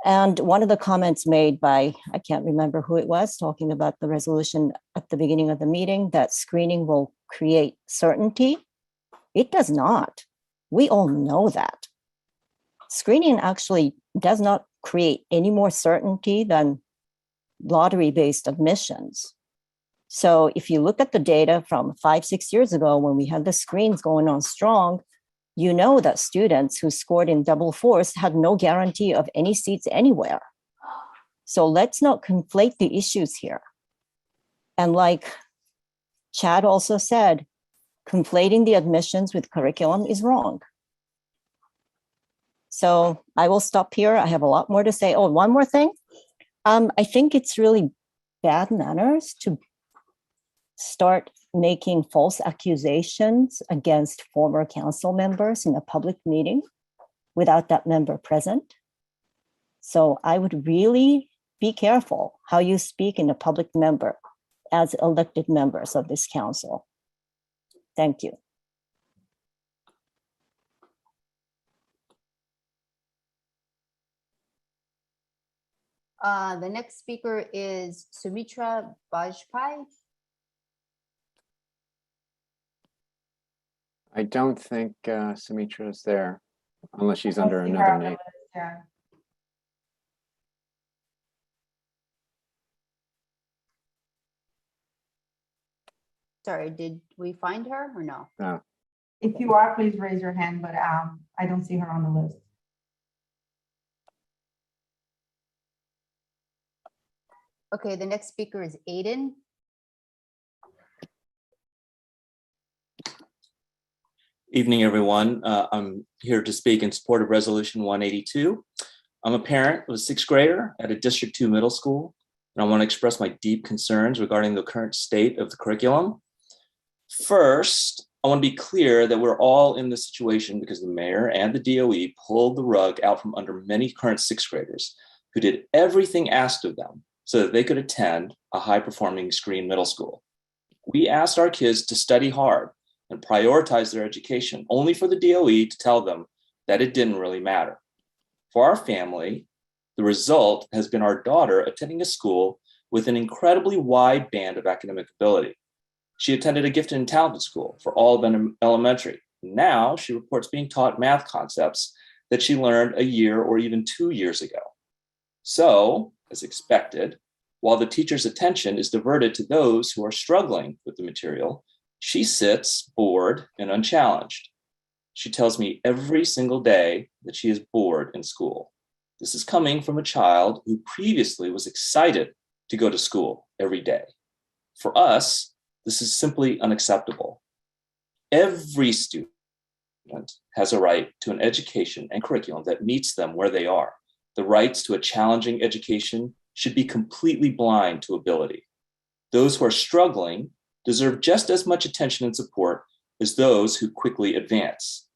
And one of the comments made by, I can't remember who it was, talking about the resolution at the beginning of the meeting, that screening will create certainty. It does not. We all know that. Screening actually does not create any more certainty than lottery-based admissions. So if you look at the data from 5-6 years ago when we had the screens going on strong, you know that students who scored in double fours had no guarantee of any seats anywhere. So let's not conflate the issues here. And like Chad also said, conflating the admissions with curriculum is wrong. So I will stop here. I have a lot more to say. Oh, one more thing. I think it's really bad manners to start making false accusations against former council members in a public meeting without that member present. So I would really be careful how you speak in a public member as elected members of this council. Thank you. The next speaker is Sumitra Bajpai. I don't think Sumitra is there, unless she's under another name. Yeah. Sorry, did we find her or no? No. If you are, please raise your hand, but I don't see her on the list. Okay, the next speaker is Aiden. Evening, everyone. I'm here to speak in support of Resolution 182. I'm a parent of a sixth grader at a District 2 middle school, and I want to express my deep concerns regarding the current state of the curriculum. First, I want to be clear that we're all in this situation because the mayor and the DOE pulled the rug out from under many current sixth graders who did everything asked of them so that they could attend a high-performing screen middle school. We asked our kids to study hard and prioritize their education, only for the DOE to tell them that it didn't really matter. For our family, the result has been our daughter attending a school with an incredibly wide band of academic ability. She attended a gifted and talented school for all of elementary. Now she reports being taught math concepts that she learned a year or even 2 years ago. So, as expected, while the teacher's attention is diverted to those who are struggling with the material, she sits bored and unchallenged. She tells me every single day that she is bored in school. This is coming from a child who previously was excited to go to school every day. For us, this is simply unacceptable. Every student has a right to an education and curriculum that meets them where they are. The rights to a challenging education should be completely blind to ability. Those who are struggling deserve just as much attention and support as those who quickly advance.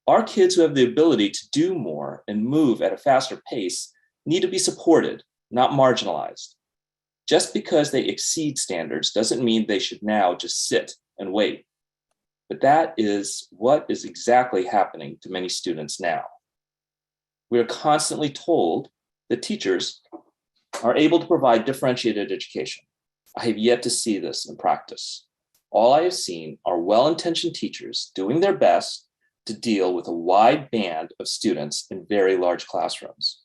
Our kids who have the ability to do more and move at a faster pace need to be supported, not marginalized. Just because they exceed standards doesn't mean they should now just sit and wait. But that is what is exactly happening to many students now. We are constantly told that teachers are able to provide differentiated education. I have yet to see this in practice. All I have seen are well-intentioned teachers doing their best to deal with a wide band of students in very large classrooms.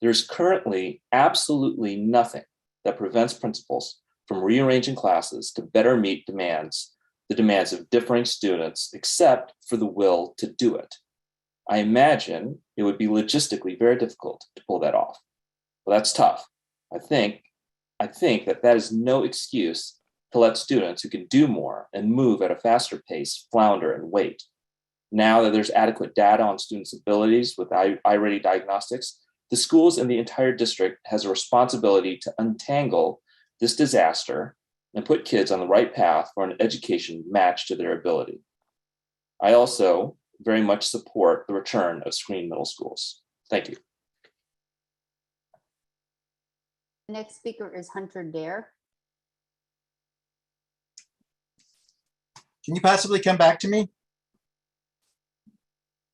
There's currently absolutely nothing that prevents principals from rearranging classes to better meet the demands of differing students, except for the will to do it. I imagine it would be logistically very difficult to pull that off. Well, that's tough. I think that is no excuse to let students who can do more and move at a faster pace flounder and wait. Now that there's adequate data on students' abilities with iReady diagnostics, the schools in the entire district has a responsibility to untangle this disaster and put kids on the right path for an education matched to their ability. I also very much support the return of screen middle schools. Thank you. The next speaker is Hunter Dare. Can you possibly come back to me?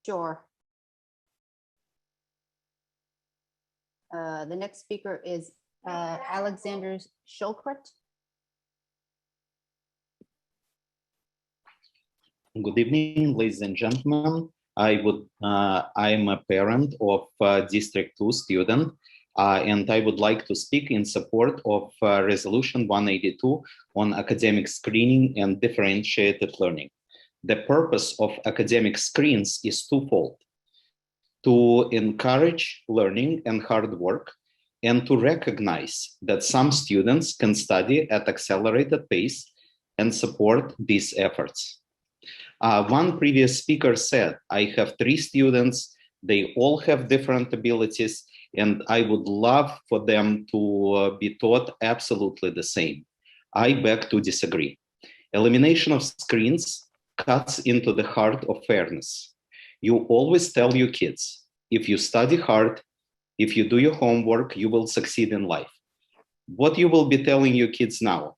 Sure. The next speaker is Alexander Shulkret. Good evening, ladies and gentlemen. I am a parent of District 2 student, and I would like to speak in support of Resolution 182 on academic screening and differentiated learning. The purpose of academic screens is twofold: to encourage learning and hard work, and to recognize that some students can study at accelerated pace and support these efforts. One previous speaker said, I have 3 students, they all have different abilities, and I would love for them to be taught absolutely the same. I beg to disagree. Elimination of screens cuts into the heart of fairness. You always tell your kids, if you study hard, if you do your homework, you will succeed in life. What you will be telling your kids now?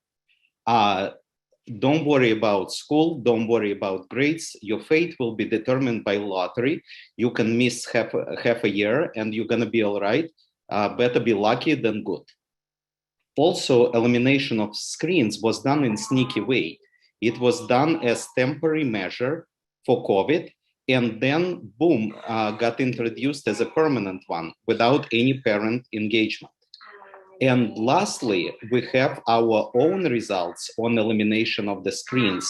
Don't worry about school, don't worry about grades. Your fate will be determined by lottery. You can miss half a year and you're gonna be all right. Better be lucky than good. Also, elimination of screens was done in a sneaky way. It was done as temporary measure for COVID, and then boom, got introduced as a permanent one without any parent engagement. And lastly, we have our own results on elimination of the screens.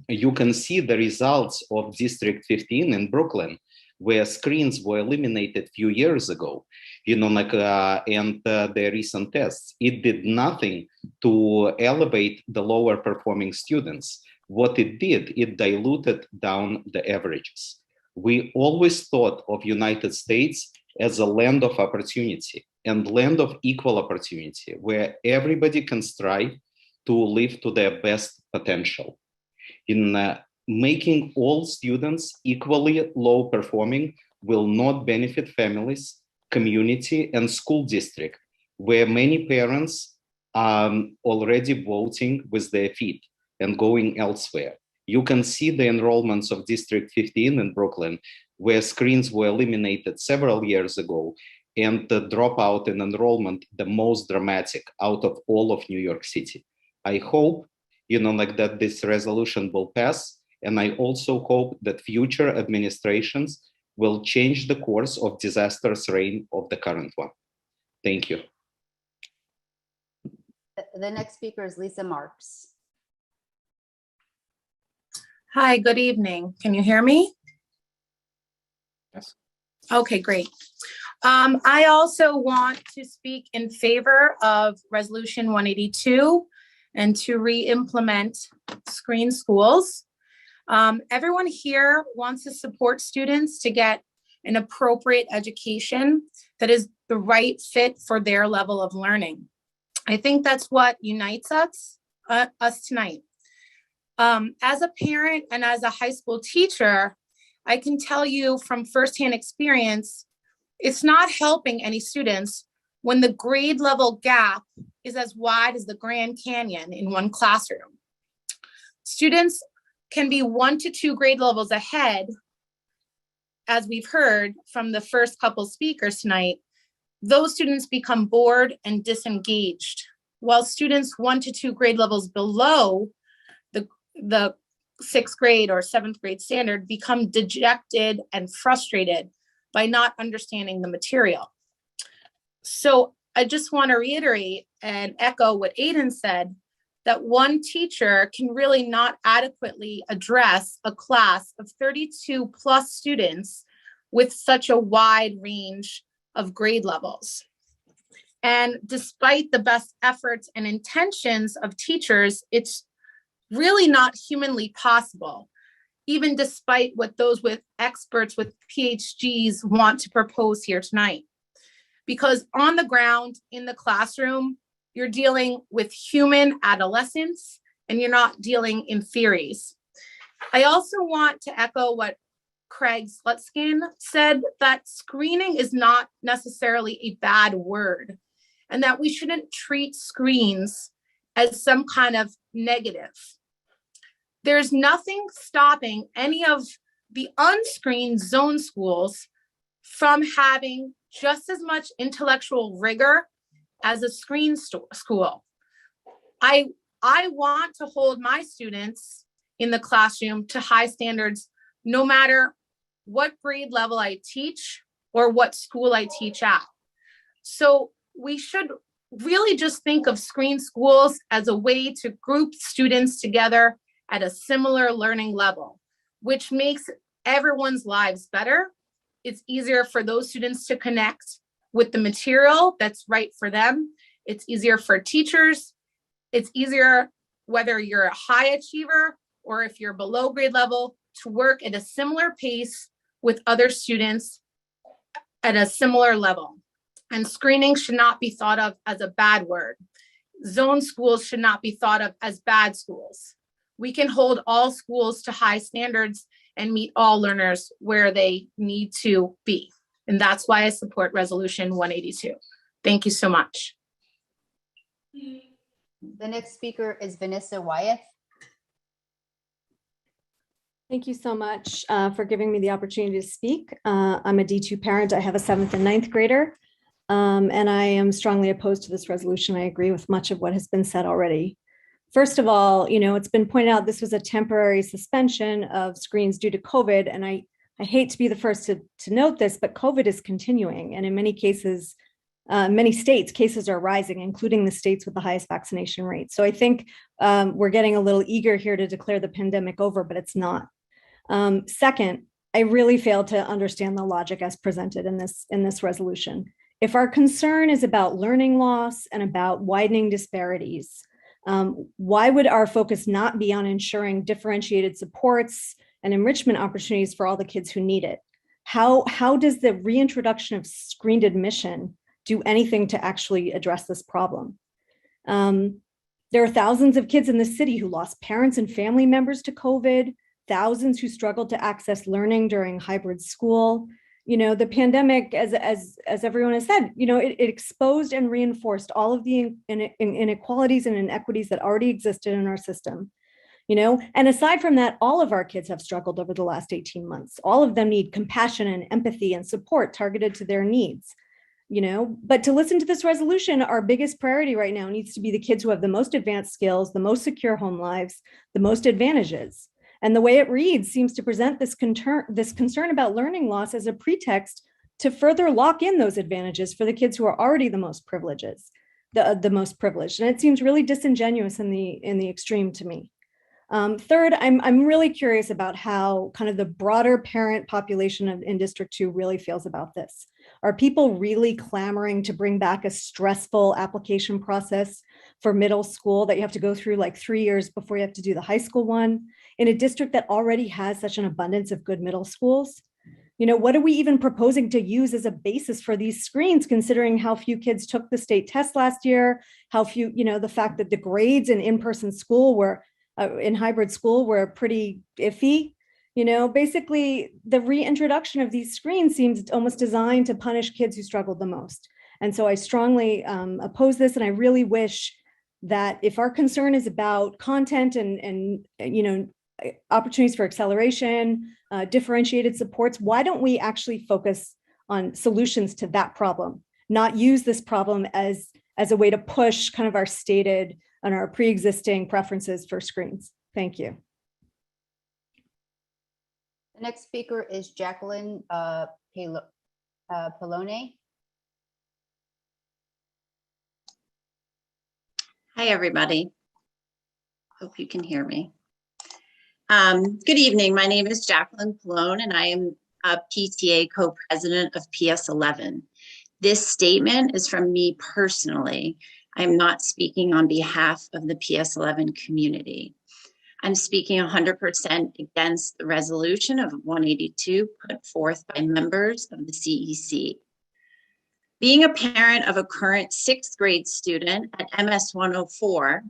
You can see the results of District 15 in Brooklyn, where screens were eliminated a few years ago, and the recent tests. It did nothing to elevate the lower performing students. What it did, it diluted down the averages. We always thought of United States as a land of opportunity and land of equal opportunity, where everybody can strive to live to their best potential. In making all students equally low performing will not benefit families, community, and school district, where many parents are already voting with their feet and going elsewhere. You can see the enrollments of District 15 in Brooklyn, where screens were eliminated several years ago, and the dropout in enrollment, the most dramatic out of all of New York City. I hope, that this resolution will pass, and I also hope that future administrations will change the course of disastrous reign of the current one. Thank you. The next speaker is Lisa Marks. Hi, good evening. Can you hear me? Yes. Okay, great. I also want to speak in favor of Resolution 182 and to re-implement screen schools. Everyone here wants to support students to get an appropriate education that is the right fit for their level of learning. I think that's what unites us tonight. As a parent and as a high school teacher, I can tell you from firsthand experience, it's not helping any students when the grade level gap is as wide as the Grand Canyon in one classroom. Students can be 1 to 2 grade levels ahead, as we've heard from the first couple speakers tonight. Those students become bored and disengaged, while students 1 to 2 grade levels below the 6th grade or 7th grade standard become dejected and frustrated by not understanding the material. So I just want to reiterate and echo what Aiden said, that one teacher can really not adequately address a class of 32 plus students with such a wide range of grade levels. And despite the best efforts and intentions of teachers, it's really not humanly possible, even despite what those with experts with PhDs want to propose here tonight. Because on the ground, in the classroom, you're dealing with human adolescents and you're not dealing in theories. I also want to echo what Craig Slutskin said, that screening is not necessarily a bad word, and that we shouldn't treat screens as some kind of negative. There's nothing stopping any of the unscreened zone schools from having just as much intellectual rigor as a screen school. I want to hold my students in the classroom to high standards, no matter what grade level I teach or what school I teach at. So we should really just think of screen schools as a way to group students together at a similar learning level, which makes everyone's lives better. It's easier for those students to connect with the material that's right for them. It's easier for teachers. It's easier whether you're a high achiever or if you're below grade level to work at a similar pace with other students at a similar level. And screening should not be thought of as a bad word. Zone schools should not be thought of as bad schools. We can hold all schools to high standards and meet all learners where they need to be. And that's why I support Resolution 182. Thank you so much. The next speaker is Vanessa Wyeth. Thank you so much for giving me the opportunity to speak. I'm a D2 parent. I have a 7th and 9th grader, and I am strongly opposed to this resolution. I agree with much of what has been said already. First of all, it's been pointed out this was a temporary suspension of screens due to COVID, and I hate to be the first to note this, but COVID is continuing, and in many cases, many states, cases are rising, including the states with the highest vaccination rate. So I think we're getting a little eager here to declare the pandemic over, but it's not. Second, I really fail to understand the logic as presented in this resolution. If our concern is about learning loss and about widening disparities, why would our focus not be on ensuring differentiated supports and enrichment opportunities for all the kids who need it? How does the reintroduction of screened admission do anything to actually address this problem? There are thousands of kids in the city who lost parents and family members to COVID, thousands who struggled to access learning during hybrid school. The pandemic, as everyone has said, it exposed and reinforced all of the inequalities and inequities that already existed in our system. And aside from that, all of our kids have struggled over the last 18 months. All of them need compassion and empathy and support targeted to their needs. But to listen to this resolution, our biggest priority right now needs to be the kids who have the most advanced skills, the most secure home lives, the most advantages. And the way it reads seems to present this concern about learning loss as a pretext to further lock in those advantages for the kids who are already the most privileged. And it seems really disingenuous in the extreme to me. Third, I'm really curious about how kind of the broader parent population in District 2 really feels about this. Are people really clamoring to bring back a stressful application process for middle school that you have to go through like 3 years before you have to do the high school one in a district that already has such an abundance of good middle schools? What are we even proposing to use as a basis for these screens, considering how few kids took the state test last year, how few, the fact that the grades in in-person school were in hybrid school were pretty iffy. Basically the reintroduction of these screens seems almost designed to punish kids who struggled the most. And so I strongly oppose this. And I really wish that if our concern is about content and opportunities for acceleration, differentiated supports, why don't we actually focus on solutions to that problem, not use this problem as a way to push kind of our stated and our pre-existing preferences for screens. Thank you. The next speaker is Jacqueline Polone. Hi, everybody. Hope you can hear me. Good evening. My name is Jacqueline Polone, and I am a PTA co-president of PS11. This statement is from me personally. I'm not speaking on behalf of the PS11 community. I'm speaking 100% against the resolution of 182 put forth by members of the CEC. Being a parent of a current 6th grade student at MS 104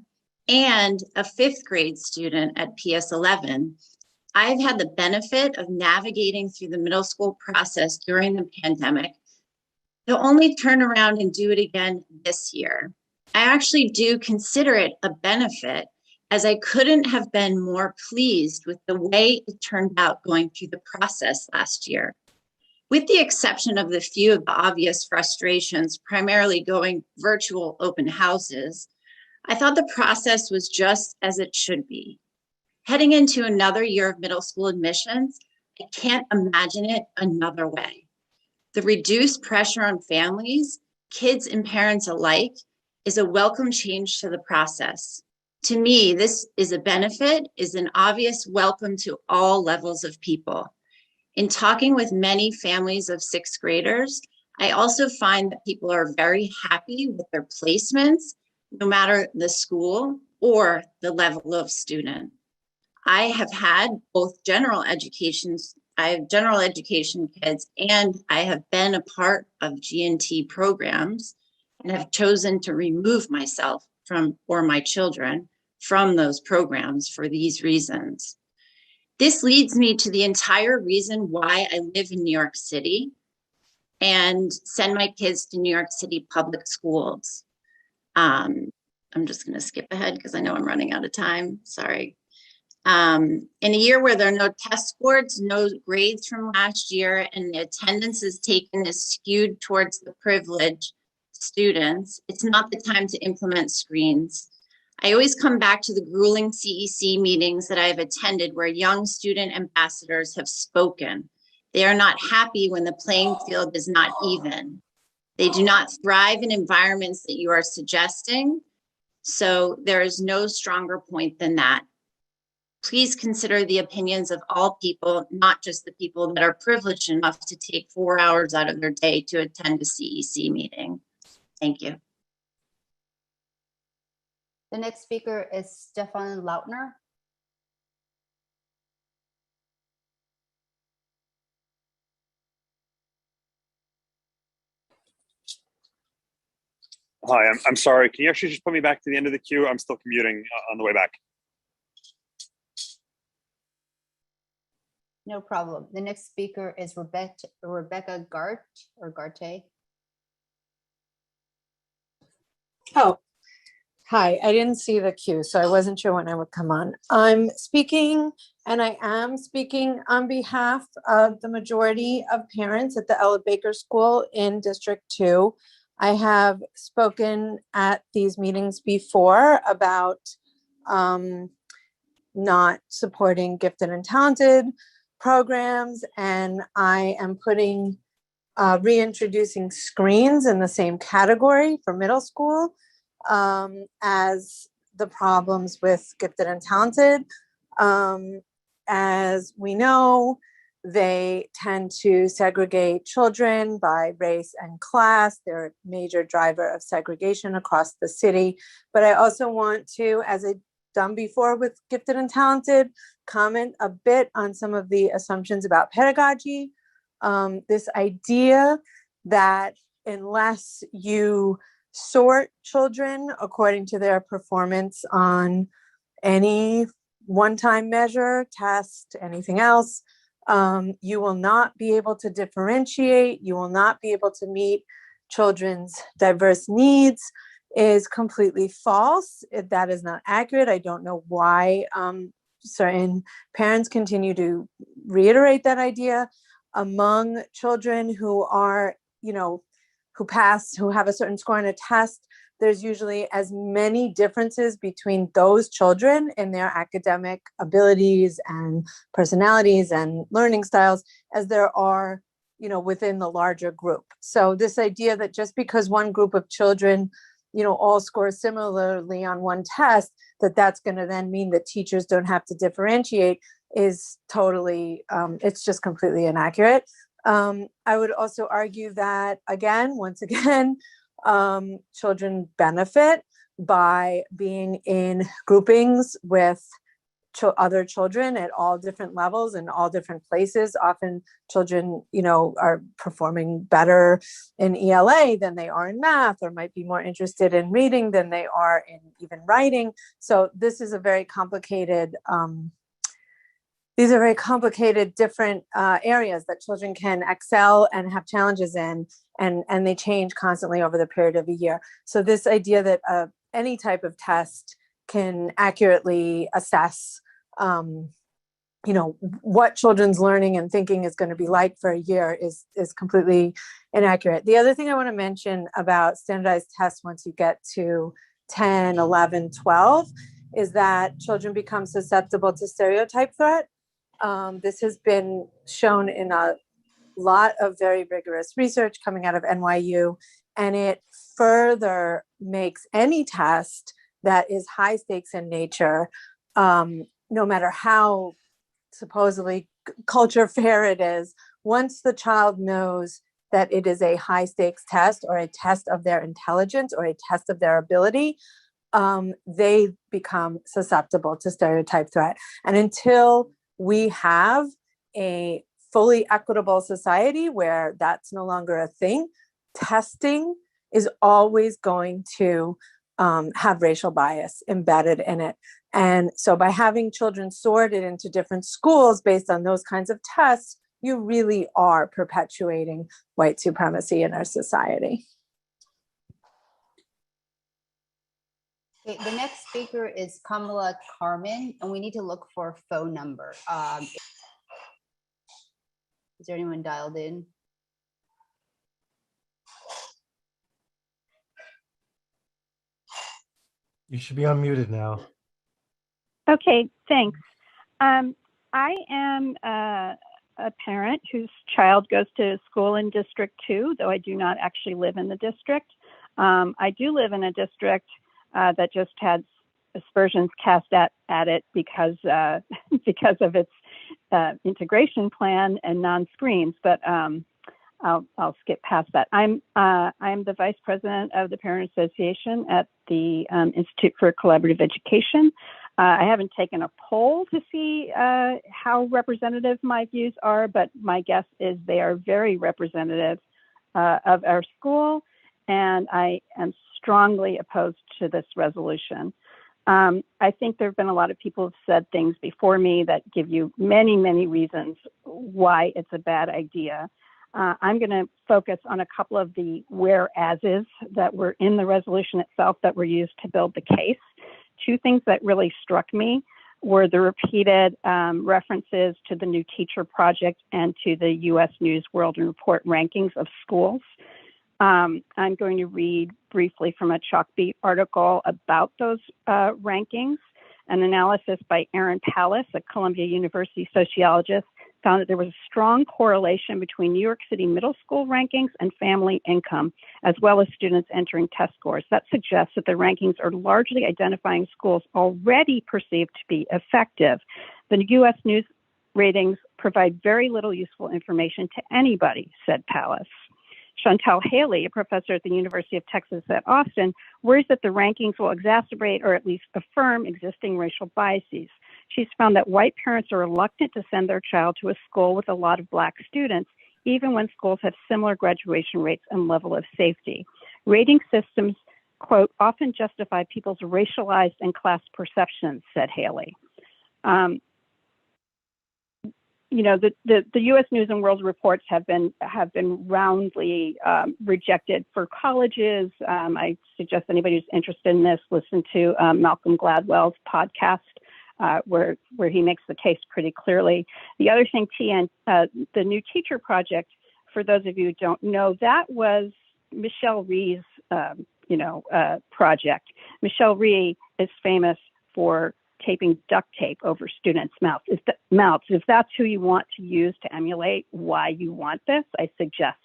and a 5th grade student at PS11, I've had the benefit of navigating through the middle school process during the pandemic to only turn around and do it again this year. I actually do consider it a benefit, as I couldn't have been more pleased with the way it turned out going through the process last year. With the exception of the few of the obvious frustrations, primarily going virtual open houses, I thought the process was just as it should be. Heading into another year of middle school admissions, I can't imagine it another way. The reduced pressure on families, kids and parents alike, is a welcome change to the process. To me, this is a benefit, is an obvious welcome to all levels of people. In talking with many families of sixth graders, I also find that people are very happy with their placements, no matter the school or the level of student. I have had both I have general education kids, and I have been a part of G&T programs and have chosen to remove myself or my children from those programs for these reasons. This leads me to the entire reason why I live in New York City and send my kids to New York City public schools. I'm just going to skip ahead because I know I'm running out of time. Sorry. In a year where there are no test scores, no grades from last year, and the attendance is taken is skewed towards the privileged students, it's not the time to implement screens. I always come back to the grueling CEC meetings that I have attended where young student ambassadors have spoken. They are not happy when the playing field is not even. They do not thrive in environments that you are suggesting. So there is no stronger point than that. Please consider the opinions of all people, not just the people that are privileged enough to take 4 hours out of their day to attend a CEC meeting. Thank you. The next speaker is Stefan Lautner. Hi, I'm sorry. Can you actually just put me back to the end of the queue? I'm still commuting on the way back. No problem. The next speaker is Rebecca Garte. Oh, hi. I didn't see the queue, so I wasn't sure when I would come on. I'm speaking, and I am speaking on behalf of the majority of parents at the Ella Baker School in District 2. I have spoken at these meetings before about not supporting gifted and talented programs, and I am reintroducing screens in the same category for middle school as the problems with gifted and talented. As we know, they tend to segregate children by race and class. They're a major driver of segregation across the city. But I also want to, as I've done before with gifted and talented, comment a bit on some of the assumptions about pedagogy. This idea that unless you sort children according to their performance on any one-time measure, test, anything else, you will not be able to differentiate, you will not be able to meet children's diverse needs is completely false. That is not accurate. I don't know why certain parents continue to reiterate that idea. Among children who are, who have a certain score on a test, there's usually as many differences between those children in their academic abilities and personalities and learning styles as there are, within the larger group. So this idea that just because one group of children, all score similarly on one test, that's going to then mean that teachers don't have to differentiate is totally, it's just completely inaccurate. I would also argue that, once again, children benefit by being in groupings with other children at all different levels and all different places. Often children, are performing better in ELA than they are in math, or might be more interested in reading than they are in even writing. So this is a very complicated these are very complicated, different areas that children can excel and have challenges in, and they change constantly over the period of a year. So this idea that any type of test can accurately assess, what children's learning and thinking is going to be like for a year is completely inaccurate. The other thing I want to mention about standardized tests once you get to 10, 11, 12 is that children become susceptible to stereotype threat. This has been shown in a lot of very rigorous research coming out of NYU, and it further makes any test that is high stakes in nature, no matter how supposedly culture fair it is, once the child knows that it is a high stakes test or a test of their intelligence or a test of their ability, they become susceptible to stereotype threat. And until we have a fully equitable society where that's no longer a thing, testing is always going to have racial bias embedded in it. And so by having children sorted into different schools based on those kinds of tests, you really are perpetuating white supremacy in our society. Okay, the next speaker is Kamala Carmen, and we need to look for a phone number. Is there anyone dialed in? You should be unmuted now. Okay, thanks. I am a parent whose child goes to school in District 2, though I do not actually live in the district. I do live in a district that just had aspersions cast at it because of its integration plan and non-screens, but I'll skip past that. I'm the vice president of the Parent Association at the Institute for Collaborative Education. I haven't taken a poll to see how representative my views are, but my guess is they are very representative of our school, and I am strongly opposed to this resolution. I think there have been a lot of people who have said things before me that give you many, many reasons why it's a bad idea. I'm going to focus on a couple of the whereases that were in the resolution itself that were used to build the case. Two things that really struck me were the repeated references to the New Teacher Project and to the U.S. News World Report rankings of schools. I'm going to read briefly from a Chalkbeat article about those rankings. An analysis by Aaron Pallas, a Columbia University sociologist, found that there was a strong correlation between New York City middle school rankings and family income, as well as students entering test scores. That suggests that the rankings are largely identifying schools already perceived to be effective. The U.S. News ratings provide very little useful information to anybody, said Pallas. Chantal Haley, a professor at the University of Texas at Austin, worries that the rankings will exacerbate or at least affirm existing racial biases. She's found that white parents are reluctant to send their child to a school with a lot of Black students, even when schools have similar graduation rates and level of safety. Rating systems, quote, often justify people's racialized and class perceptions, said Haley. The U.S. News and World Reports have been roundly rejected for colleges. I suggest anybody who's interested in this listen to Malcolm Gladwell's podcast, where he makes the case pretty clearly. The other thing, the New Teacher Project, for those of you who don't know, that was Michelle Rhee's project. Michelle Rhee is famous for taping duct tape over students' mouths. If that's who you want to use to emulate why you want this, I suggest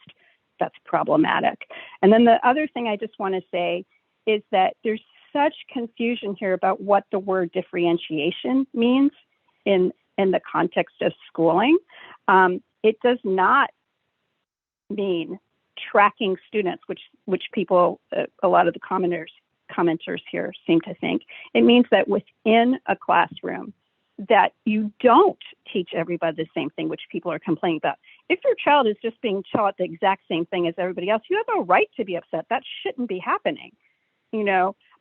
that's problematic. And then the other thing I just want to say is that there's such confusion here about what the word differentiation means in the context of schooling. It does not mean tracking students, which people, a lot of the commenters here seem to think. It means that within a classroom that you don't teach everybody the same thing, which people are complaining about. If your child is just being taught the exact same thing as everybody else, you have no right to be upset. That shouldn't be happening.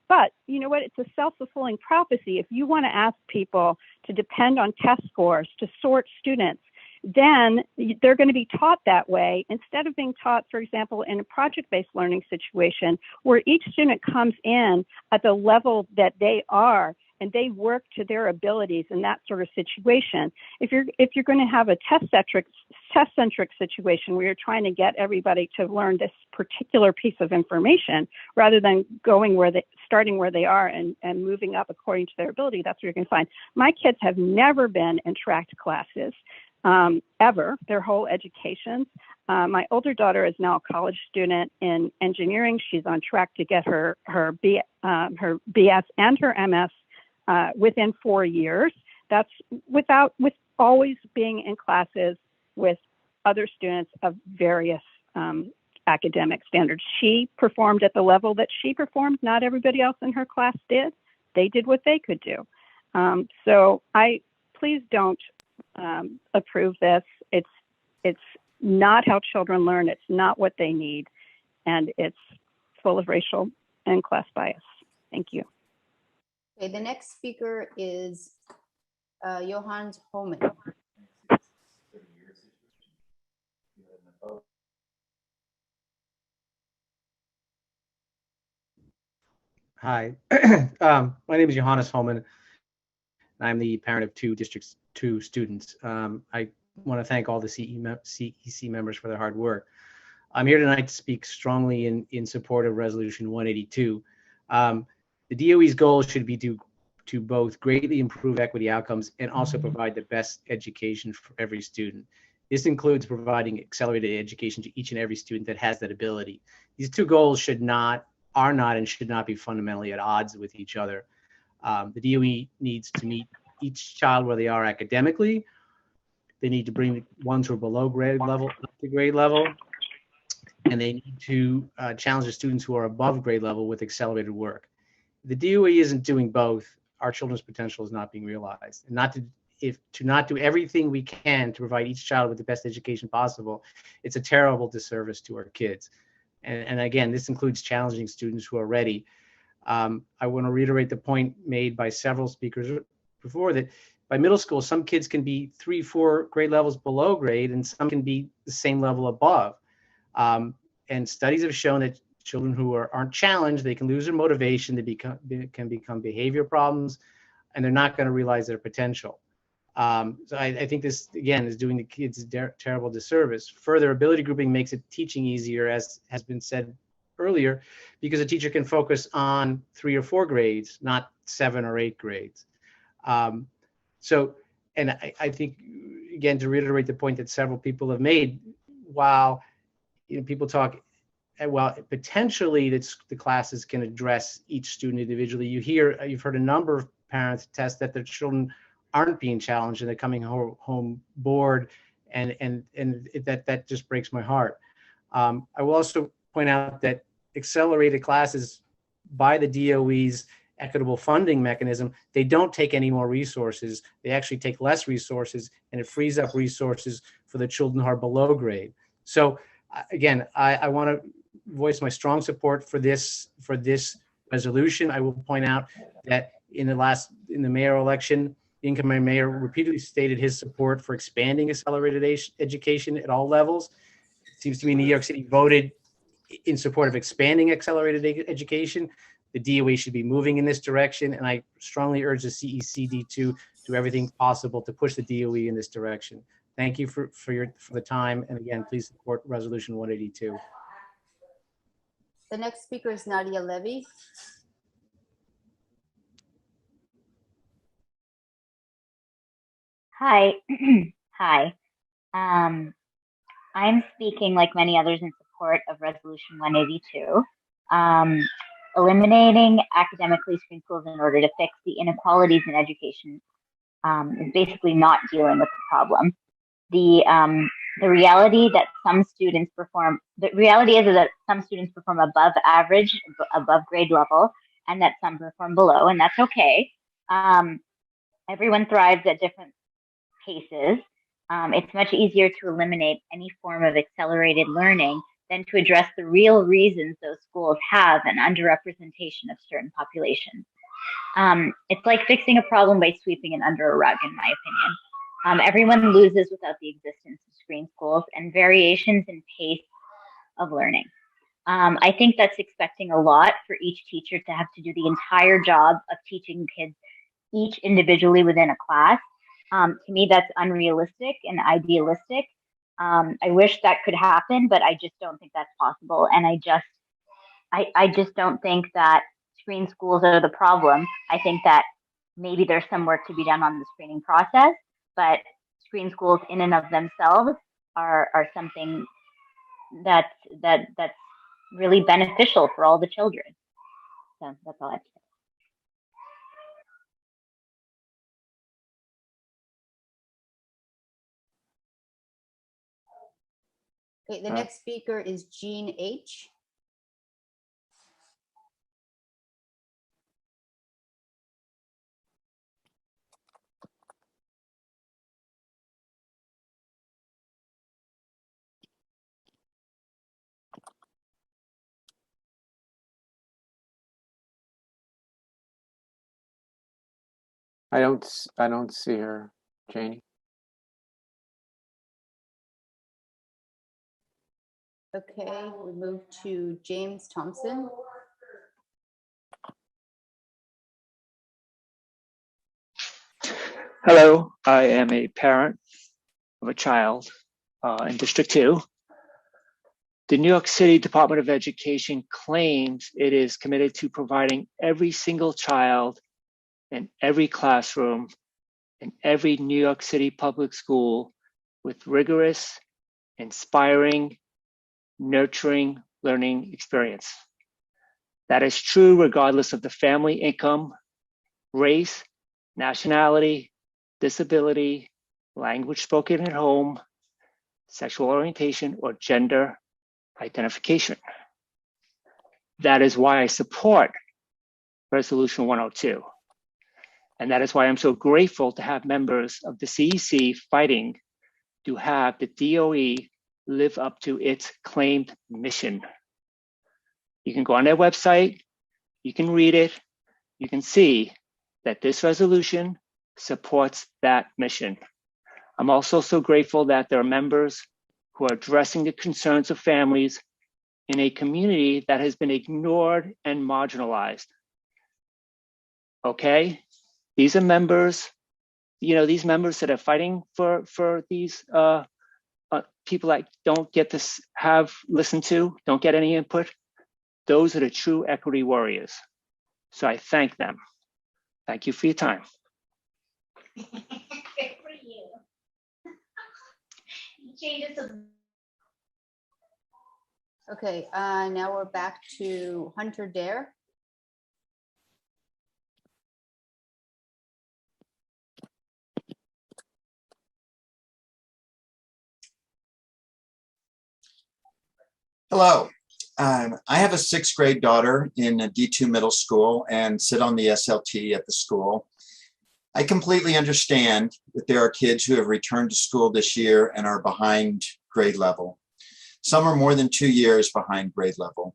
But you know what? It's a self-fulfilling prophecy. If you want to ask people to depend on test scores to sort students, then they're going to be taught that way instead of being taught, for example, in a project-based learning situation where each student comes in at the level that they are and they work to their abilities in that sort of situation. If you're going to have a test-centric situation where you're trying to get everybody to learn this particular piece of information rather than starting where they are and moving up according to their ability, that's what you're going to find. My kids have never been in tracked classes. Ever, their whole education. My older daughter is now a college student in engineering. She's on track to get her BS and her MS within 4 years. That's with always being in classes with other students of various academic standards. She performed at the level that she performed. Not everybody else in her class did. They did what they could do. So please don't approve this. It's not how children learn. It's not what they need, and it's full of racial and class bias. Thank you. Okay, the next speaker is Johannes Holman. Hi, my name is Johannes Holman. I'm the parent of two District 2 students. I want to thank all the CEC members for their hard work. I'm here tonight to speak strongly in support of Resolution 182. The DOE's goal should be to both greatly improve equity outcomes and also provide the best education for every student. This includes providing accelerated education to each and every student that has that ability. These two goals are not and should not be fundamentally at odds with each other. The DOE needs to meet each child where they are academically. They need to bring ones who are below grade level up to grade level. And they need to challenge the students who are above grade level with accelerated work. The DOE isn't doing both. Our children's potential is not being realized. And to not do everything we can to provide each child with the best education possible, it's a terrible disservice to our kids. And again, this includes challenging students who are ready. I want to reiterate the point made by several speakers before that by middle school, some kids can be 3-4 grade levels below grade and some can be the same level above. And studies have shown that children who aren't challenged, they can lose their motivation, they can become behavior problems, and they're not going to realize their potential. So I think this, again, is doing the kids a terrible disservice. Further, ability grouping makes it teaching easier, as has been said earlier, because a teacher can focus on 3 or 4 grades, not 7 or 8 grades. And I think, again, to reiterate the point that several people have made, while people talk, well, potentially the classes can address each student individually. You've heard a number of parents attest that their children aren't being challenged and they're coming home bored, and that just breaks my heart. I will also point out that accelerated classes by the DOE's equitable funding mechanism, they don't take any more resources. They actually take less resources, and it frees up resources for the children who are below grade. So again, I want to voice my strong support for this resolution. I will point out that in the mayoral election, the incoming mayor repeatedly stated his support for expanding accelerated education at all levels. It seems to me New York City voted in support of expanding accelerated education. The DOE should be moving in this direction, and I strongly urge the CECD2 to do everything possible to push the DOE in this direction. Thank you for the time, and again, please support Resolution 182. The next speaker is Nadia Levy. Hi. Hi. I'm speaking, like many others, in support of Resolution 182. Eliminating academically screened schools in order to fix the inequalities in education is basically not dealing with the problem. The reality that some students perform, the reality is that some students perform above average, above grade level, and that some perform below, and that's okay. Everyone thrives at different paces. It's much easier to eliminate any form of accelerated learning than to address the real reasons those schools have an underrepresentation of certain populations. It's like fixing a problem by sweeping it under a rug, in my opinion. Everyone loses without the existence of screen schools and variations in pace of learning. I think that's expecting a lot for each teacher to have to do the entire job of teaching kids each individually within a class. To me, that's unrealistic and idealistic. I wish that could happen, but I just don't think that's possible. And I just don't think that screen schools are the problem. I think that maybe there's some work to be done on the screening process, but screen schools in and of themselves are something that's really beneficial for all the children. So that's all I have to say. Okay, the next speaker is Jean H. I don't see her, Janie. Okay, we move to James Thompson. Hello, I am a parent of a child in District 2. The New York City Department of Education claims it is committed to providing every single child in every classroom in every New York City public school with rigorous, inspiring, nurturing learning experience. That is true regardless of the family income, race, nationality, disability, language spoken at home, sexual orientation, or gender identification. That is why I support Resolution 102. And that is why I'm so grateful to have members of the CEC fighting to have the DOE live up to its claimed mission. You can go on their website, you can read it, you can see that this resolution supports that mission. I'm also so grateful that there are members who are addressing the concerns of families in a community that has been ignored and marginalized. Okay, these are members, these members that are fighting for these people that don't get to have listened to, don't get any input. Those are the true equity warriors. So I thank them. Thank you for your time. Good for you. Okay, now we're back to Hunter Dare. Hello. I have a 6th grade daughter in a D2 middle school and sit on the SLT at the school. I completely understand that there are kids who have returned to school this year and are behind grade level. Some are more than 2 years behind grade level.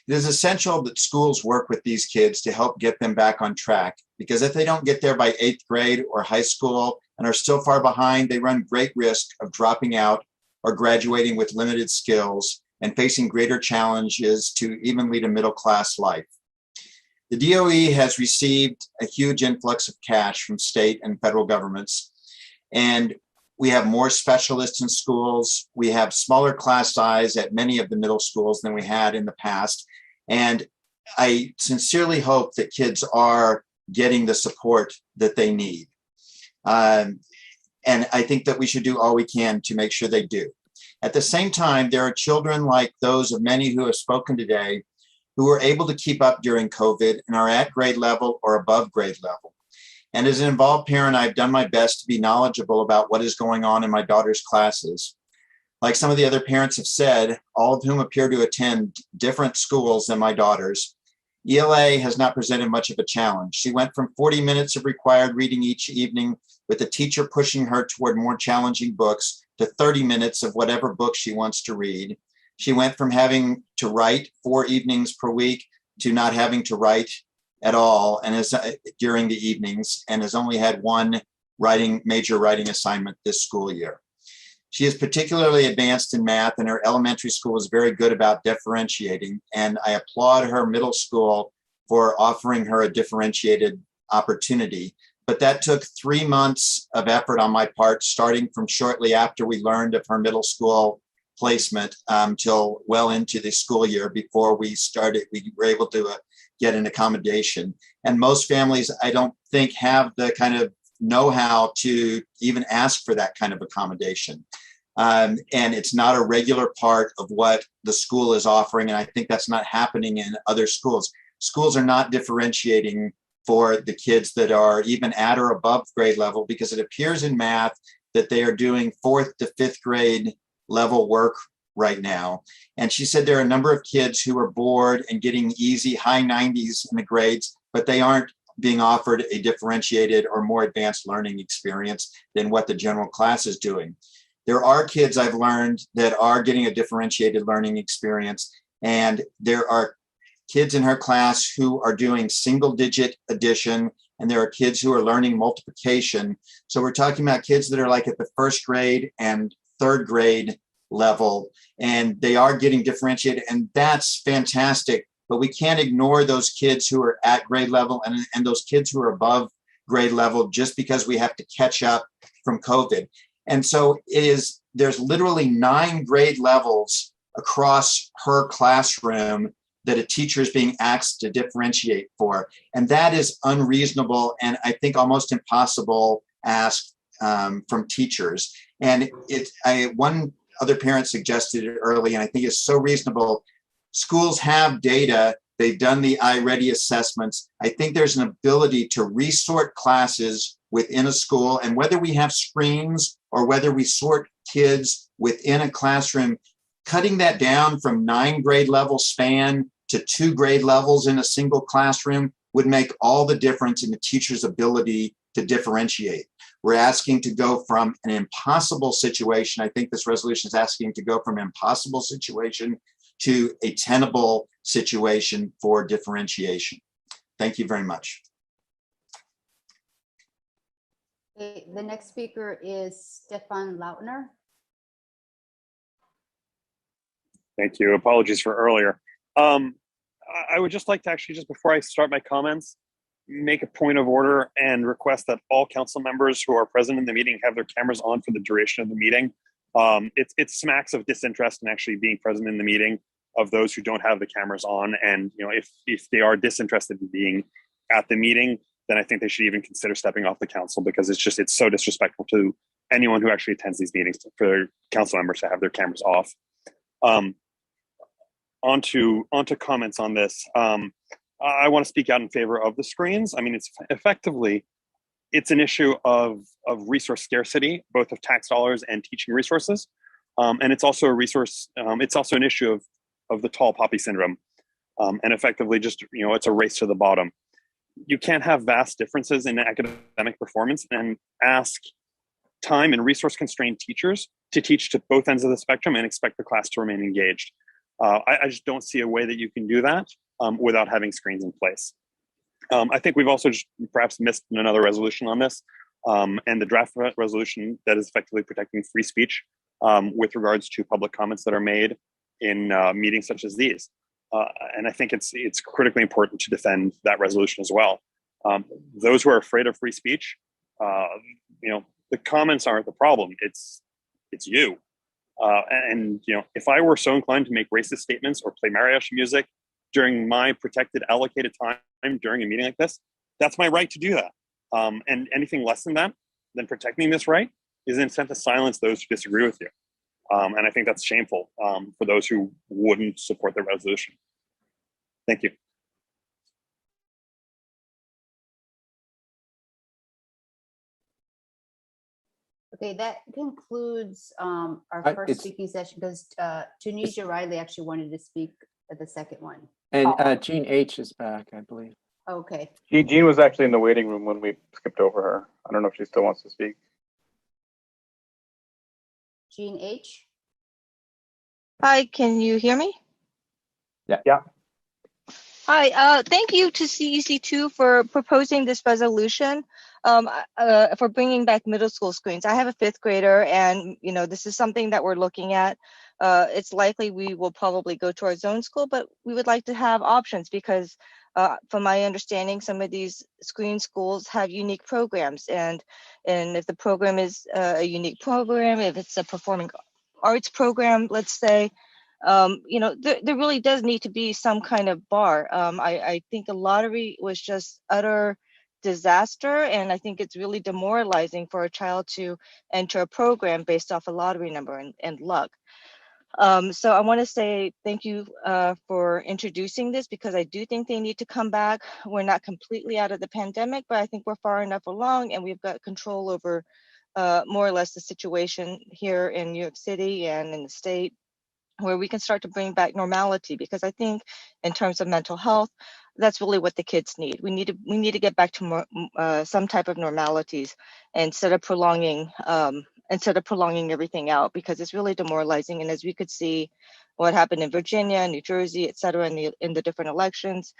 It is essential that schools work with these kids to help get them back on track, because if they don't get there by 8th grade or high school and are still far behind, they run great risk of dropping out or graduating with limited skills and facing greater challenges to even lead a middle-class life. The DOE has received a huge influx of cash from state and federal governments, and we have more specialists in schools. We have smaller class size at many of the middle schools than we had in the past. And I sincerely hope that kids are getting the support that they need. And I think that we should do all we can to make sure they do. At the same time, there are children like those of many who have spoken today who were able to keep up during COVID and are at grade level or above grade level. And as an involved parent, I've done my best to be knowledgeable about what is going on in my daughter's classes. Like some of the other parents have said, all of whom appear to attend different schools than my daughter's, ELA has not presented much of a challenge. She went from 40 minutes of required reading each evening with the teacher pushing her toward more challenging books to 30 minutes of whatever book she wants to read, She went from having to write 4 evenings per week to not having to write at all, and is during the evenings, and has only had one major writing assignment this school year. She is particularly advanced in math, and her elementary school is very good about differentiating, and I applaud her middle school for offering her a differentiated opportunity. But that took 3 months of effort on my part, starting from shortly after we learned of her middle school placement till well into the school year before we were able to get an accommodation. And most families, I don't think, have the kind of know-how to even ask for that kind of accommodation. And it's not a regular part of what the school is offering. And I think that's not happening in other schools. Schools are not differentiating for the kids that are even at or above grade level, because it appears in math that they are doing 4th to 5th grade level work right now. And she said there are a number of kids who are bored and getting easy high 90s in the grades, but they aren't being offered a differentiated or more advanced learning experience than what the general class is doing. There are kids I've learned that are getting a differentiated learning experience, and there are kids in her class who are doing single digit addition, and there are kids who are learning multiplication. So we're talking about kids that are like at the 1st grade and 3rd grade level, and they are getting differentiated, and that's fantastic. But we can't ignore those kids who are at grade level and those kids who are above grade level just because we have to catch up from COVID. And so there's literally 9 grade levels across her classroom that a teacher is being asked to differentiate for. And that is unreasonable, and I think almost impossible ask from teachers. And one other parent suggested it early, and I think it's so reasonable. Schools have data. They've done the iReady assessments. I think there's an ability to resort classes within a school, and whether we have screens or whether we sort kids within a classroom, cutting that down from 9 grade level span to 2 grade levels in a single classroom would make all the difference in the teacher's ability to differentiate. We're asking to go from an impossible situation. I think this resolution is asking to go from an impossible situation to a tenable situation for differentiation. Thank you very much. Okay, the next speaker is Stefan Lautner. Thank you. Apologies for earlier. I would just like to actually, just before I start my comments, make a point of order and request that all council members who are present in the meeting have their cameras on for the duration of the meeting. It smacks of disinterest in actually being present in the meeting of those who don't have the cameras on. And if they are disinterested in being at the meeting, then I think they should even consider stepping off the council, because it's so disrespectful to anyone who actually attends these meetings for council members to have their cameras off. Onto comments on this. I want to speak out in favor of the screens. I mean, it's an issue of resource scarcity, both of tax dollars and teaching resources. And it's also it's also an issue of the tall poppy syndrome. And effectively just, it's a race to the bottom. You can't have vast differences in academic performance and ask time and resource constrained teachers to teach to both ends of the spectrum and expect the class to remain engaged. I just don't see a way that you can do that without having screens in place. I think we've also just perhaps missed another resolution on this, and the draft resolution that is effectively protecting free speech with regards to public comments that are made in meetings such as these. And I think it's critically important to defend that resolution as well. Those who are afraid of free speech, the comments aren't the problem. It's you. And if I were so inclined to make racist statements or play mariachi music during my protected allocated time during a meeting like this, that's my right to do that. And anything less than that, than protecting this right, is an intent to silence those who disagree with you. And I think that's shameful for those who wouldn't support the resolution. Thank you. Okay, that concludes our first speaking session, because Tunisia Riley actually wanted to speak at the second one. And Jean H is back, I believe. Okay. Jean was actually in the waiting room when we skipped over her. I don't know if she still wants to speak. Jean H? Hi, can you hear me? Yeah. Hi, thank you to CEC2 for proposing this resolution for bringing back middle school screens. I have a fifth grader, and this is something that we're looking at. It's likely we will probably go to our zone school, but we would like to have options because, from my understanding, some of these screen schools have unique programs, and if the program is a unique program, if it's a performing arts program, let's say, there really does need to be some kind of bar. I think a lottery was just utter disaster, and I think it's really demoralizing for a child to enter a program based off a lottery number and luck. So I want to say thank you for introducing this, because I do think they need to come back. We're not completely out of the pandemic, but I think we're far enough along, and we've got control over more or less the situation here in New York City and in the state, where we can start to bring back normality. Because I think in terms of mental health, that's really what the kids need. We need to get back to more, some type of normalities instead of prolonging everything out, because it's really demoralizing. And as we could see what happened in Virginia, New Jersey, et cetera, in the different elections,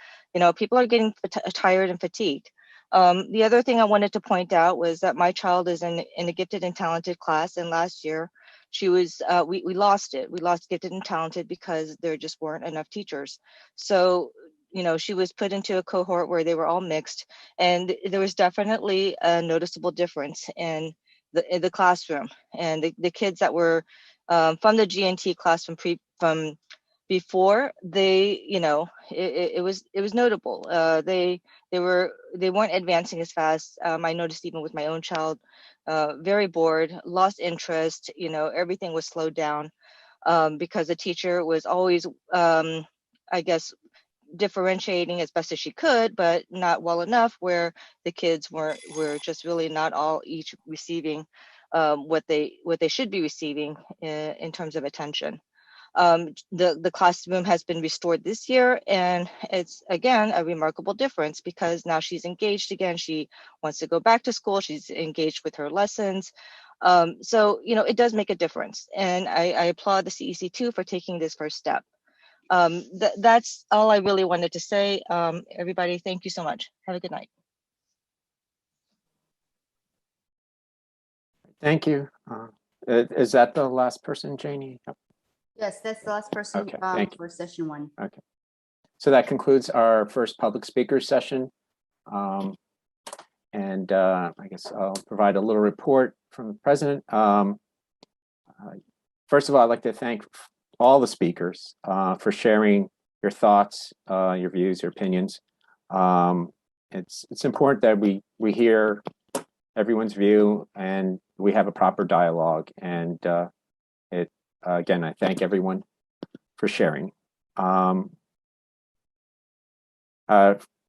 people are getting tired and fatigued. The other thing I wanted to point out was that my child is in a gifted and talented class, and last year she was we lost it. We lost gifted and talented because there just weren't enough teachers. So she was put into a cohort where they were all mixed, and there was definitely a noticeable difference in the classroom. And the kids that were from the GNT class from before, it was notable. They weren't advancing as fast. I noticed even with my own child, very bored, lost interest. Everything was slowed down because the teacher was always, I guess, differentiating as best as she could, but not well enough, where the kids were just really not all each receiving what they should be receiving in terms of attention. The classroom has been restored this year, and it's again a remarkable difference, because now she's engaged again. She wants to go back to school. She's engaged with her lessons. So it does make a difference, and I applaud the CEC2 for taking this first step. That's all I really wanted to say. Everybody, thank you so much. Have a good night. Thank you. Is that the last person, Janie? Yes, that's the last person Okay, thank you. for session 1. Okay. So that concludes our first public speaker session. And I guess I'll provide a little report from the president. First of all, I'd like to thank all the speakers for sharing your thoughts, your views, your opinions. It's important that we hear everyone's view and we have a proper dialogue. And again, I thank everyone for sharing. For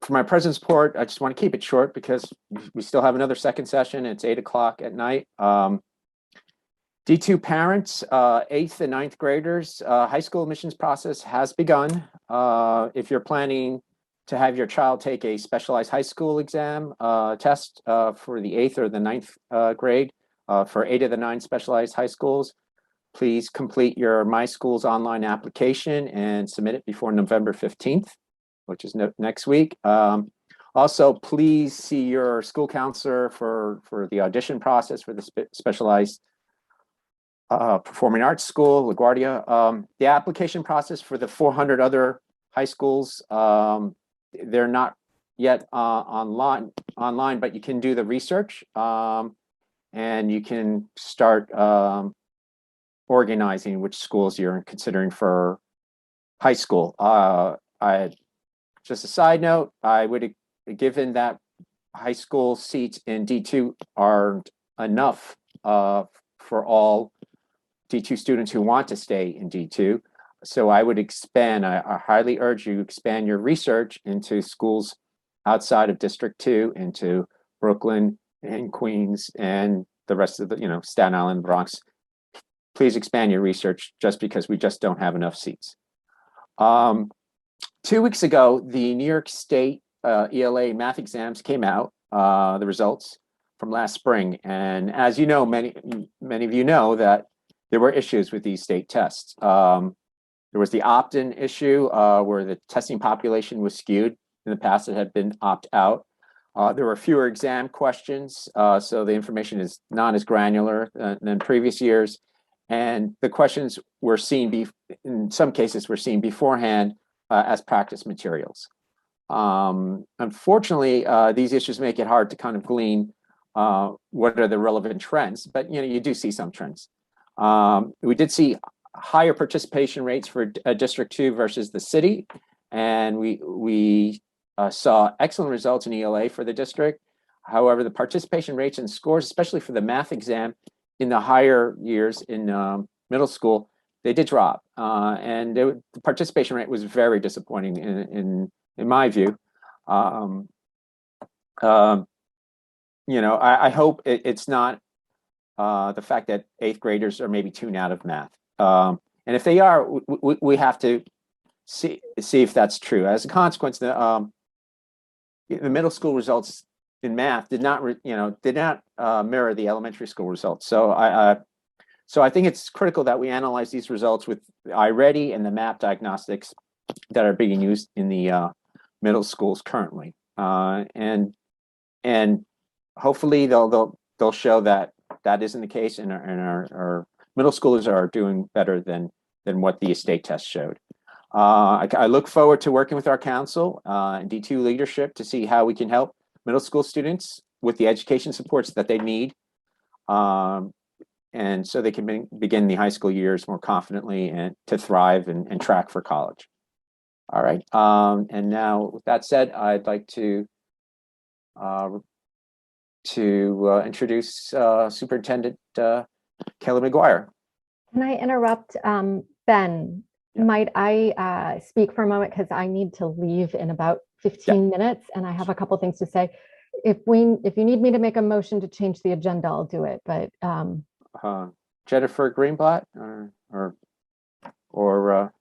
my president's report, I just want to keep it short because we still have another second session. It's 8 o'clock at night. D2 parents, 8th and 9th graders, high school admissions process has begun. If you're planning to have your child take a specialized high school exam test for the 8th or the 9th grade for 8 of the 9 specialized high schools, please complete your My Schools online application and submit it before November 15th, which is next week. Also, please see your school counselor for the audition process for the specialized performing arts school, LaGuardia. The application process for the 400 other high schools, they're not yet online, but you can do the research and you can start organizing which schools you're considering for high school. Just a side note, I would, given that high school seats in D2 aren't enough for all D2 students who want to stay in D2. So I would expand, I highly urge you to expand your research into schools outside of District 2, into Brooklyn and Queens and the rest of the, Staten Island, Bronx. Please expand your research just because we just don't have enough seats. 2 weeks ago, the New York State ELA math exams came out, the results from last spring. And as you know, many of you know that there were issues with these state tests. There was the opt-in issue where the testing population was skewed. In the past, it had been opt-out. There were fewer exam questions, so the information is not as granular than previous years. And the questions were seen, in some cases, were seen beforehand as practice materials. Unfortunately, these issues make it hard to kind of glean what are the relevant trends, but you do see some trends. We did see higher participation rates for District 2 versus the city, and we saw excellent results in ELA for the district. However, the participation rates and scores, especially for the math exam in the higher years in middle school, they did drop, and the participation rate was very disappointing in my view. I hope it's not the fact that 8th graders are maybe tuned out of math. And if they are, we have to see if that's true. As a consequence, the middle school results in math did not mirror the elementary school results. So I think it's critical that we analyze these results with iReady and the MAP diagnostics that are being used in the middle schools currently, and hopefully they'll show that isn't the case, and our middle schoolers are doing better than what the state test showed. I look forward to working with our council and D2 leadership to see how we can help middle school students with the education supports that they need, and so they can begin the high school years more confidently and to thrive and track for college. All right, and now with that said, I'd like to introduce Superintendent Kelly McGuire. Can I interrupt, Ben? Yeah. Might I speak for a moment, because I need to leave in about 15 minutes, and I have a couple things to say. If you need me to make a motion to change the agenda, I'll do it. But Jennifer Greenblatt or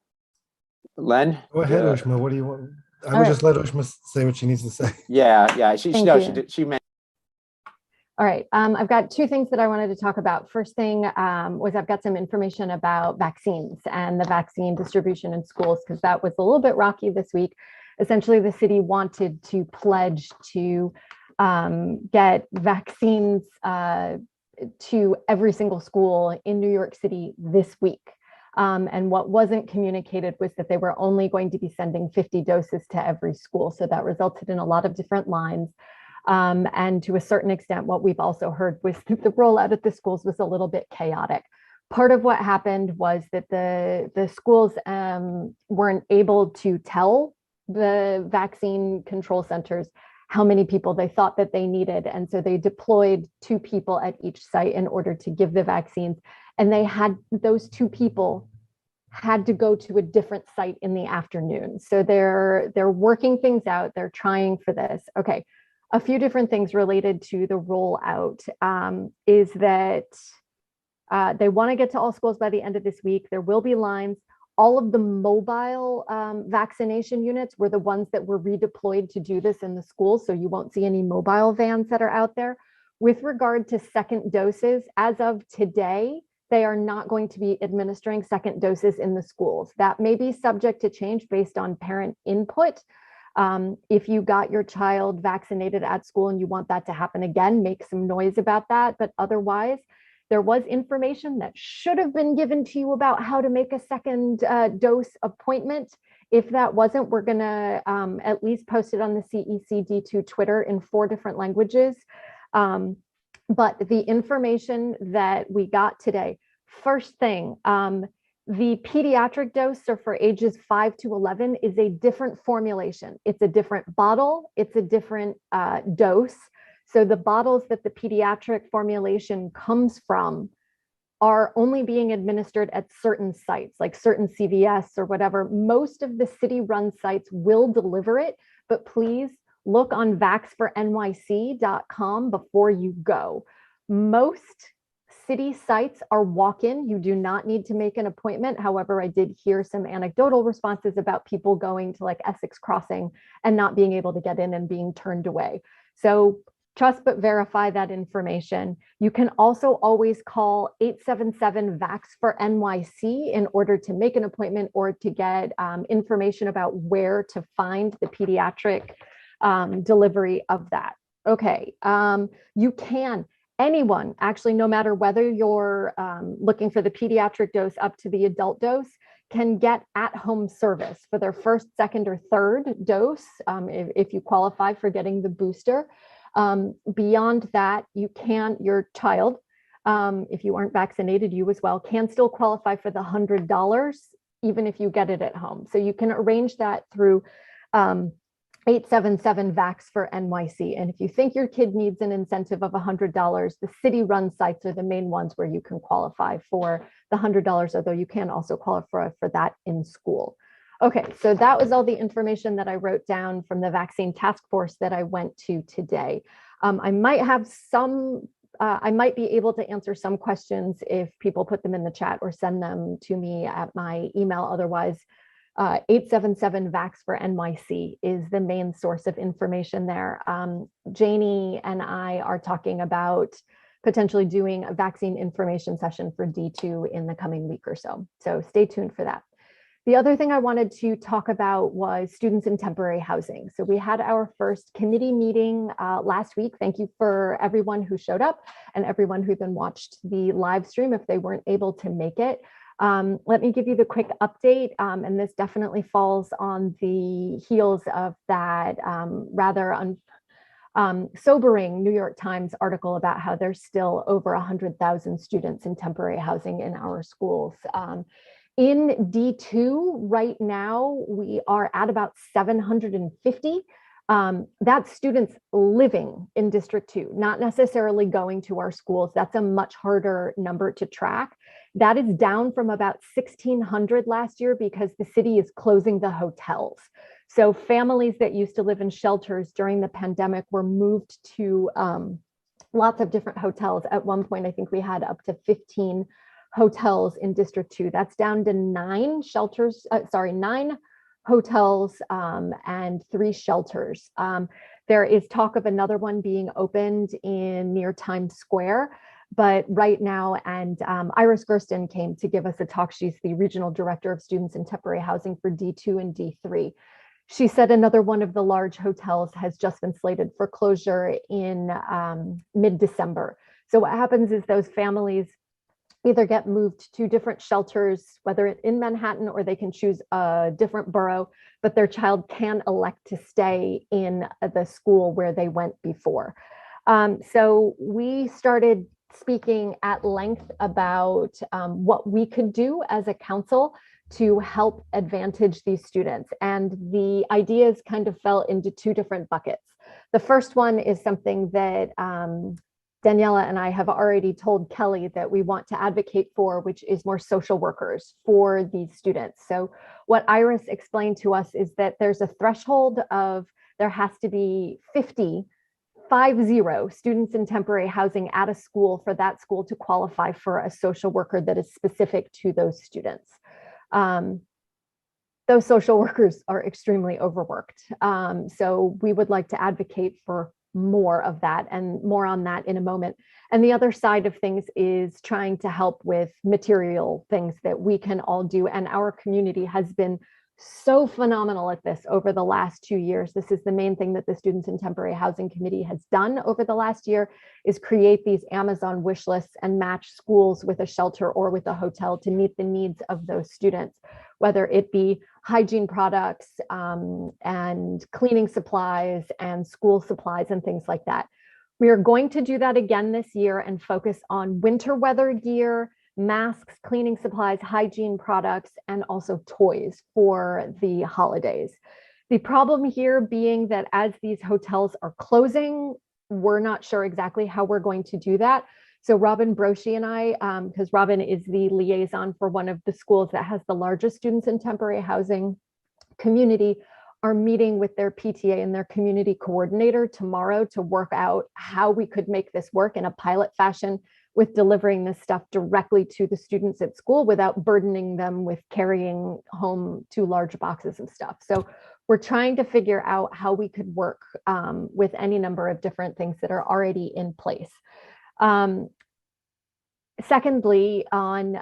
Len. Go ahead, Ushma. What do you want? I would just let Ushma say what she needs to say. Yeah. She meant. All right. I've got two things that I wanted to talk about. First thing was I've got some information about vaccines and the vaccine distribution in schools, because that was a little bit rocky this week. Essentially, the city wanted to pledge to get vaccines to every single school in New York City this week. And what wasn't communicated was that they were only going to be sending 50 doses to every school. So that resulted in a lot of different lines. And to a certain extent, what we've also heard was that the rollout at the schools was a little bit chaotic. Part of what happened was that the schools weren't able to tell the vaccine control centers how many people they thought that they needed. And so they deployed 2 people at each site in order to give the vaccines. And those 2 people had to go to a different site in the afternoon. So they're working things out. They're trying for this. Okay. A few different things related to the rollout is that they want to get to all schools by the end of this week. There will be lines. All of the mobile vaccination units were the ones that were redeployed to do this in the schools. So you won't see any mobile vans that are out there. With regard to second doses, as of today, they are not going to be administering second doses in the schools. That may be subject to change based on parent input. If you got your child vaccinated at school and you want that to happen again, make some noise about that. But otherwise, there was information that should have been given to you about how to make a second dose appointment. If that wasn't, we're going to at least post it on the CECD2 Twitter in 4 different languages. But the information that we got today, first thing, the pediatric dose, so for ages 5 to 11, is a different formulation. It's a different bottle. It's a different dose. So the bottles that the pediatric formulation comes from are only being administered at certain sites, like certain CVS or whatever. Most of the city-run sites will deliver it, but please look on vaxfornyc.com before you go. Most city sites are walk-in. You do not need to make an appointment. However, I did hear some anecdotal responses about people going to like Essex Crossing and not being able to get in and being turned away. So trust but verify that information. You can also always call 877-VAX for NYC in order to make an appointment or to get information about where to find the pediatric delivery of that. Okay, you can, anyone, actually, no matter whether you're looking for the pediatric dose up to the adult dose, can get at-home service for their first, second, or third dose if you qualify for getting the booster. Beyond that, you can, your child, if you aren't vaccinated, you as well, can still qualify for the $100 even if you get it at home. So you can arrange that through 877-VAX for NYC. And if you think your kid needs an incentive of $100, the city-run sites are the main ones where you can qualify for the $100, although you can also qualify for that in school. Okay, so that was all the information that I wrote down from the vaccine task force that I went to today. I might have some, I might be able to answer some questions if people put them in the chat or send them to me at my email. Otherwise, 877-VAX for NYC is the main source of information there. Janie and I are talking about potentially doing a vaccine information session for D2 in the coming week or so. So stay tuned for that. The other thing I wanted to talk about was students in temporary housing. So we had our first committee meeting last week. Thank you for everyone who showed up and everyone who then watched the live stream if they weren't able to make it. Let me give you the quick update, and this definitely falls on the heels of that rather sobering New York Times article about how there's still over 100,000 students in temporary housing in our schools. In D2 right now, we are at about 750. That's students living in District 2, not necessarily going to our schools. That's a much harder number to track. That is down from about 1,600 last year because the city is closing the hotels. So families that used to live in shelters during the pandemic were moved to lots of different hotels. At one point, I think we had up to 15 hotels in District 2. That's down to 9 shelters, 9 hotels and 3 shelters. There is talk of another one being opened near Times Square. But right now, and Iris Gersten came to give us a talk. She's the regional director of students in temporary housing for D2 and D3. She said another one of the large hotels has just been slated for closure in mid-December. So what happens is those families either get moved to different shelters, whether it's in Manhattan or they can choose a different borough, but their child can elect to stay in the school where they went before. So we started speaking at length about what we could do as a council to help advantage these students. And the ideas kind of fell into 2 different buckets. The first one is something that Daniela and I have already told Kelly that we want to advocate for, which is more social workers for these students. So what Iris explained to us is that there's a threshold of there has to be 50 students in temporary housing at a school for that school to qualify for a social worker that is specific to those students. Those social workers are extremely overworked. So we would like to advocate for more of that, and more on that in a moment. And the other side of things is trying to help with material things that we can all do. And our community has been so phenomenal at this over the last 2 years. This is the main thing that the Students in Temporary Housing Committee has done over the last year, is create these Amazon wish lists and match schools with a shelter or with a hotel to meet the needs of those students, whether it be hygiene products and cleaning supplies and school supplies and things like that. We are going to do that again this year and focus on winter weather gear, masks, cleaning supplies, hygiene products, and also toys for the holidays. The problem here being that as these hotels are closing, we're not sure exactly how we're going to do that. So Robin Broshi and I, because Robin is the liaison for one of the schools that has the largest students in temporary housing community, are meeting with their PTA and their community coordinator tomorrow to work out how we could make this work in a pilot fashion with delivering this stuff directly to the students at school without burdening them with carrying home 2 large boxes of stuff. So we're trying to figure out how we could work with any number of different things that are already in place. Secondly, on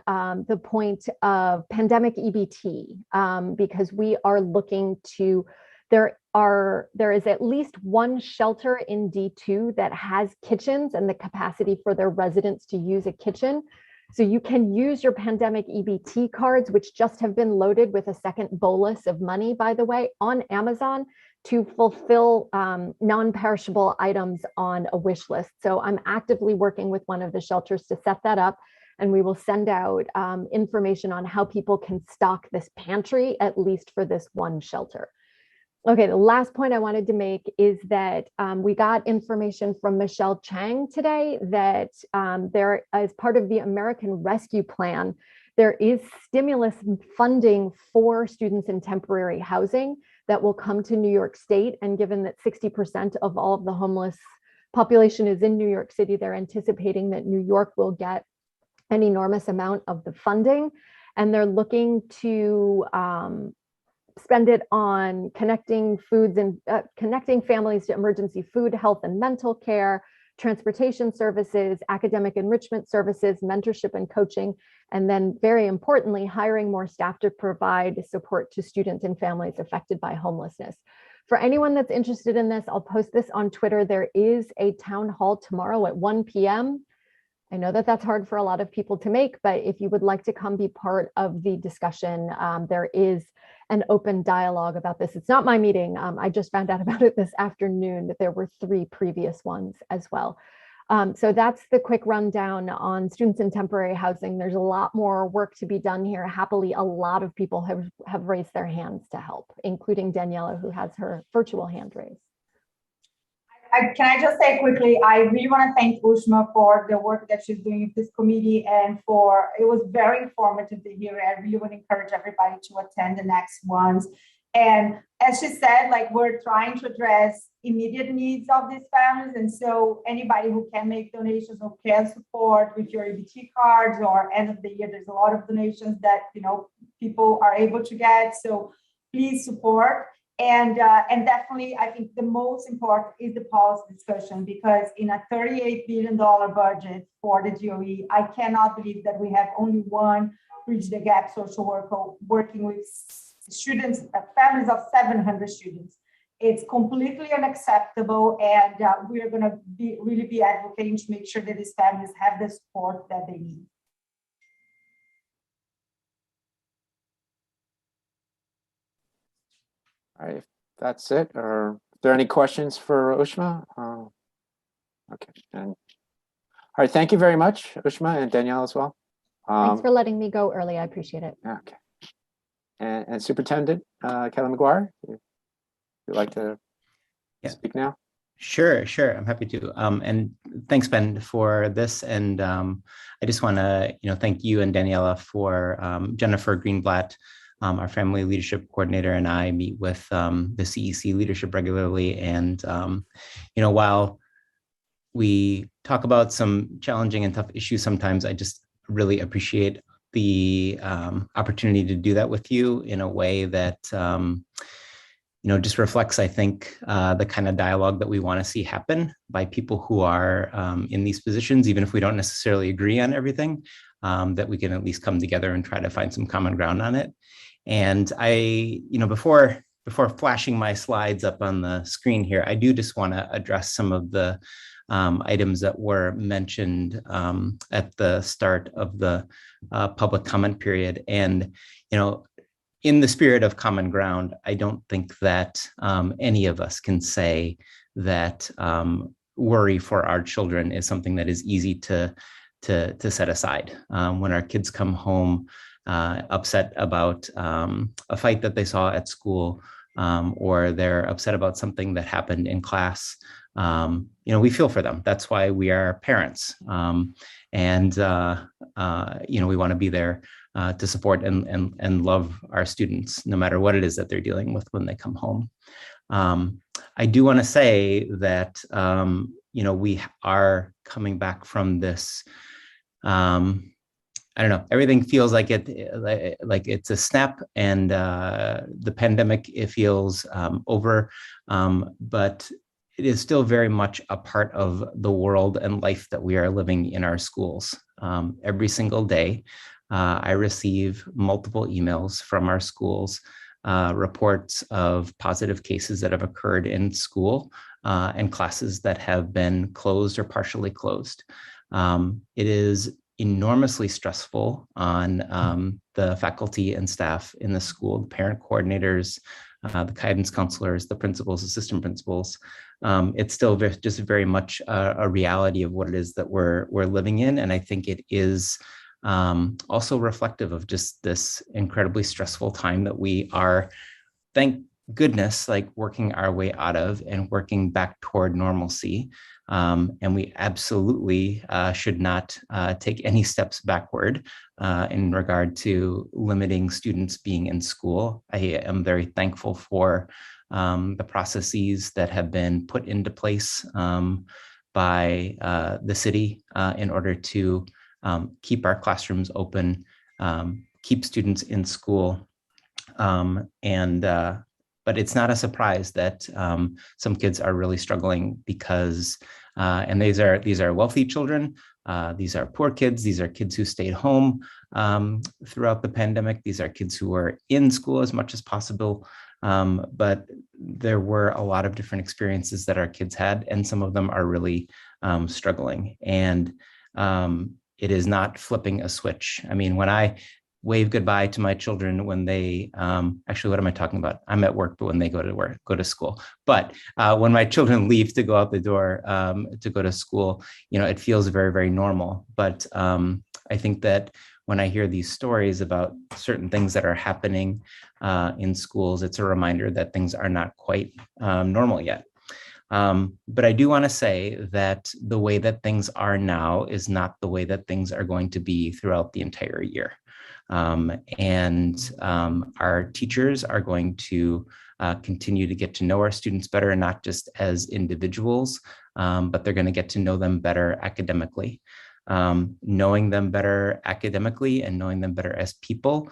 the point of pandemic EBT, because we are looking to, there is at least one shelter in D2 that has kitchens and the capacity for their residents to use a kitchen. So you can use your pandemic EBT cards, which just have been loaded with a second bolus of money, by the way, on Amazon to fulfill non-perishable items on a wish list. So I'm actively working with one of the shelters to set that up, and we will send out information on how people can stock this pantry, at least for this one shelter. Okay, the last point I wanted to make is that we got information from Michelle Chang today that there, as part of the American Rescue Plan, there is stimulus funding for students in temporary housing that will come to New York State. And given that 60% of all of the homeless population is in New York City, they're anticipating that New York will get an enormous amount of the funding. And they're looking to spend it on connecting foods and connecting families to emergency food, health and mental care, transportation services, academic enrichment services, mentorship and coaching, and then very importantly, hiring more staff to provide support to students and families affected by homelessness. For anyone that's interested in this, I'll post this on Twitter. There is a town hall tomorrow at 1 p.m. I know that that's hard for a lot of people to make, but if you would like to come be part of the discussion, there is an open dialogue about this. It's not my meeting. I just found out about it this afternoon that there were 3 previous ones as well. So that's the quick rundown on students in temporary housing. There's a lot more work to be done here. Happily, a lot of people have raised their hands to help, including Daniela, who has her virtual hand raised. Can I just say quickly, I really want to thank Ushma for the work that she's doing with this committee, and it was very informative to hear. I really want to encourage everybody to attend the next ones. And as she said, like, we're trying to address immediate needs of these families. And so anybody who can make donations or can support with your EBT cards, or end of the year, there's a lot of donations that, people are able to get. So please support. And definitely, I think the most important is the policy discussion, because in a $38 billion budget for the DOE, I cannot believe that we have only one Bridge the Gap social worker working with students, families of 700 students. It's completely unacceptable, and we're going to really be advocating to make sure that these families have the support that they need. All right, if that's it. Or are there any questions for Ushma? Okay. And all right, thank you very much, Ushma, and Danielle as well. Thanks for letting me go early. I appreciate it. Okay. And Superintendent Kelly McGuire, if you'd like to speak now. Sure. I'm happy to. And thanks, Ben, for this. And I just want to, thank you and Daniela for Jennifer Greenblatt. Our family leadership coordinator and I meet with the CEC leadership regularly. And, while we talk about some challenging and tough issues sometimes, I just really appreciate the opportunity to do that with you in a way that, just reflects, I think, the kind of dialogue that we want to see happen by people who are in these positions, even if we don't necessarily agree on everything, that we can at least come together and try to find some common ground on it. And I, before flashing my slides up on the screen here, I do just want to address some of the items that were mentioned at the start of the public comment period. And, in the spirit of common ground, I don't think that any of us can say that worry for our children is something that is easy to set aside. When our kids come home upset about a fight that they saw at school, or they're upset about something that happened in class, we feel for them. That's why we are parents. And we want to be there to support and love our students, no matter what it is that they're dealing with when they come home. I do want to say that, we are coming back from this I don't know, everything feels like like it's a snap, and the pandemic, it feels over, but it is still very much a part of the world and life that we are living in our schools. Every single day, I receive multiple emails from our schools, reports of positive cases that have occurred in school, and classes that have been closed or partially closed. It is enormously stressful on the faculty and staff in the school, the parent coordinators, the guidance counselors, the principals, assistant principals. It's still just very much a reality of what it is that we're living in. And I think it is also reflective of just this incredibly stressful time that we are, thank goodness, like working our way out of and working back toward normalcy. And we absolutely should not take any steps backward in regard to limiting students being in school. I am very thankful for the processes that have been put into place by the city in order to keep our classrooms open, keep students in school, but it's not a surprise that some kids are really struggling because, and these are wealthy children, these are poor kids, these are kids who stayed home throughout the pandemic, these are kids who were in school as much as possible, but there were a lot of different experiences that our kids had, and some of them are really struggling. And it is not flipping a switch. I mean, when I wave goodbye to my children when they, actually, what am I talking about? I'm at work, but when they go to school. But when my children leave to go out the door to go to school, it feels very, very normal. But I think that when I hear these stories about certain things that are happening in schools, it's a reminder that things are not quite normal yet. But I do want to say that the way that things are now is not the way that things are going to be throughout the entire year. Our teachers are going to continue to get to know our students better, not just as individuals, but they're going to get to know them better academically. Knowing them better academically and knowing them better as people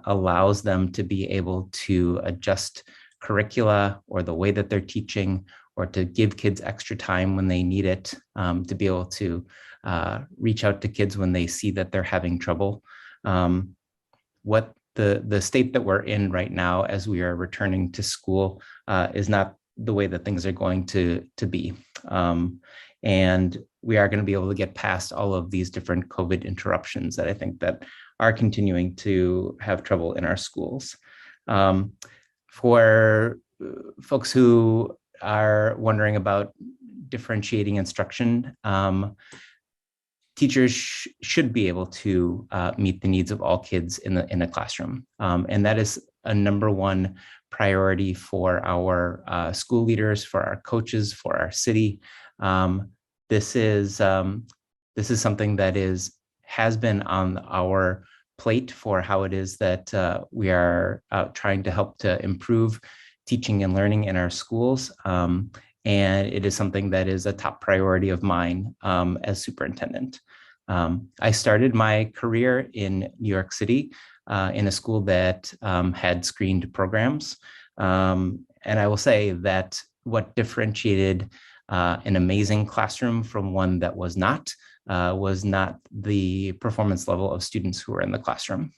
allows them to be able to adjust curricula or the way that they're teaching, or to give kids extra time when they need it, to be able to reach out to kids when they see that they're having trouble. What the state that we're in right now as we are returning to school is not the way that things are going to be. And we are going to be able to get past all of these different COVID interruptions that I think that are continuing to have trouble in our schools. For folks who are wondering about differentiating instruction, teachers should be able to meet the needs of all kids in a classroom. And that is a number one priority for our school leaders, for our coaches, for our city. This is something that has been on our plate for how it is that we are trying to help to improve teaching and learning in our schools. And it is something that is a top priority of mine as superintendent. I started my career in New York City in a school that had screened programs. And I will say that what differentiated an amazing classroom from one that was not the performance level of students who were in the classroom.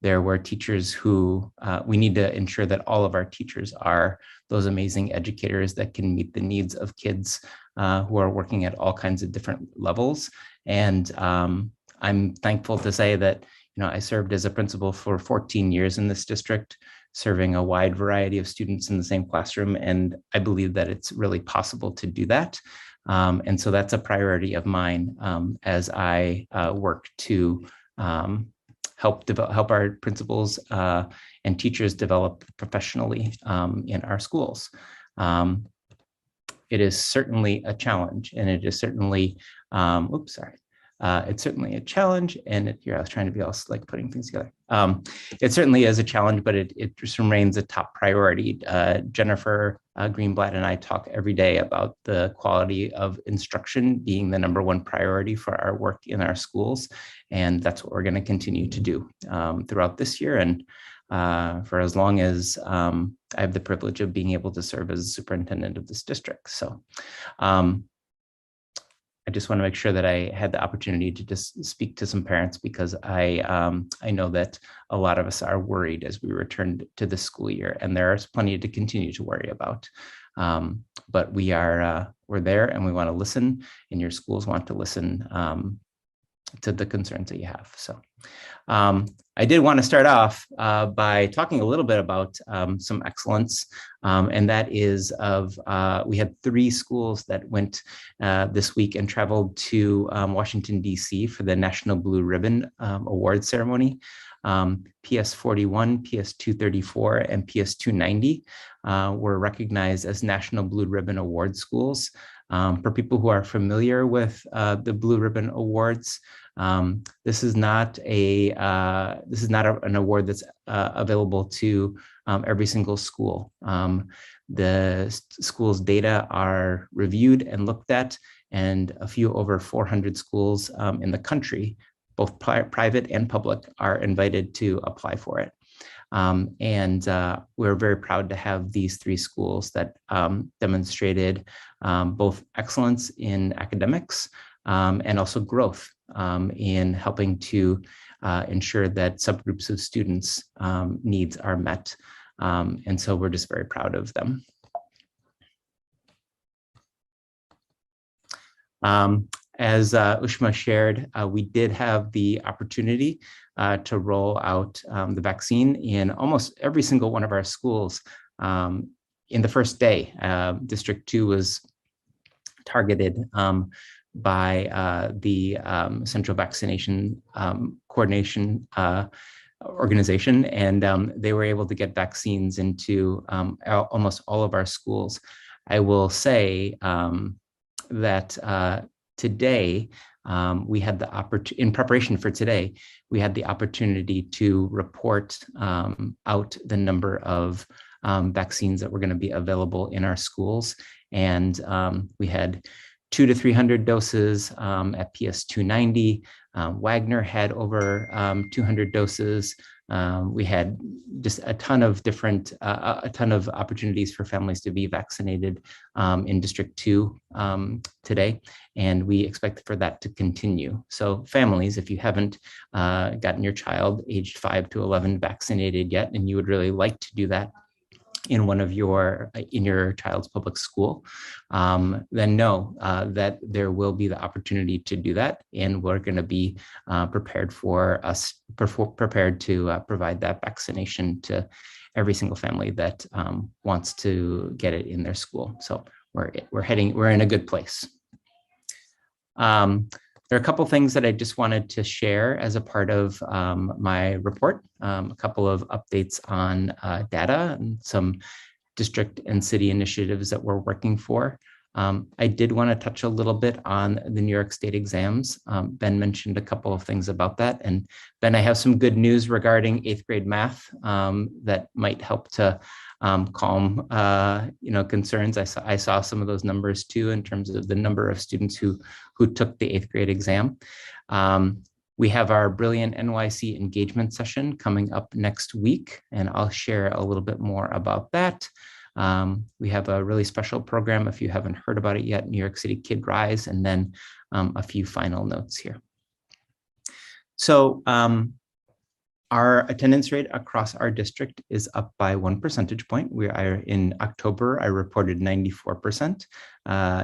There were teachers who, we need to ensure that all of our teachers are those amazing educators that can meet the needs of kids who are working at all kinds of different levels. And I'm thankful to say that, I served as a principal for 14 years in this district, serving a wide variety of students in the same classroom. And I believe that it's really possible to do that. And so that's a priority of mine as I work to help our principals and teachers develop professionally in our schools. It is certainly a challenge, and it is certainly, It's certainly a challenge, and here I was trying to be all like putting things together. It certainly is a challenge, but it just remains a top priority. Jennifer Greenblatt and I talk every day about the quality of instruction being the #1 priority for our work in our schools, and that's what we're going to continue to do throughout this year and for as long as I have the privilege of being able to serve as superintendent of this district. So I just want to make sure that I had the opportunity to just speak to some parents, because I know that a lot of us are worried as we return to the school year, and there's plenty to continue to worry about. But we're there, and we want to listen, and your schools want to listen to the concerns that you have. So I did want to start off by talking a little bit about some excellence, and that is we had 3 schools that went this week and traveled to Washington, D.C. for the National Blue Ribbon Award ceremony. PS 41, PS 234, and PS 290 were recognized as National Blue Ribbon Award schools. For people who are familiar with the Blue Ribbon Awards, this is not an award that's available to every single school. The school's data are reviewed and looked at, and a few over 400 schools in the country, both private and public, are invited to apply for it. And we're very proud to have these 3 schools that demonstrated both excellence in academics and also growth in helping to ensure that subgroups of students' needs are met. And so we're just very proud of them. As Ushma shared, we did have the opportunity to roll out the vaccine in almost every single one of our schools in the first day. District 2 was targeted by the Central Vaccination Coordination Organization, and they were able to get vaccines into almost all of our schools. I will say that today, we had the opportunity, in preparation for today, we had the opportunity to report out the number of vaccines that were going to be available in our schools. And we had 200 to 300 doses at PS 290. Wagner had over 200 doses. We had just a ton of different, a ton of opportunities for families to be vaccinated in District 2 today, and we expect for that to continue. So families, if you haven't gotten your child aged 5 to 11 vaccinated yet, and you would really like to do that in your child's public school, then know that there will be the opportunity to do that, and we're going to be prepared to provide that vaccination to every single family that wants to get it in their school. So we're in a good place. There are a couple things that I just wanted to share as a part of my report, a couple of updates on data and some district and city initiatives that we're working for. I did want to touch a little bit on the New York State exams. Ben mentioned a couple of things about that. And Ben, I have some good news regarding 8th grade math that might help to calm concerns. I saw some of those numbers too in terms of the number of students who took the 8th grade exam. We have our Brilliant NYC engagement session coming up next week, and I'll share a little bit more about that. We have a really special program, if you haven't heard about it yet, New York City Kid Rise, and then a few final notes here. So our attendance rate across our district is up by 1 percentage point. In October, I reported 94%.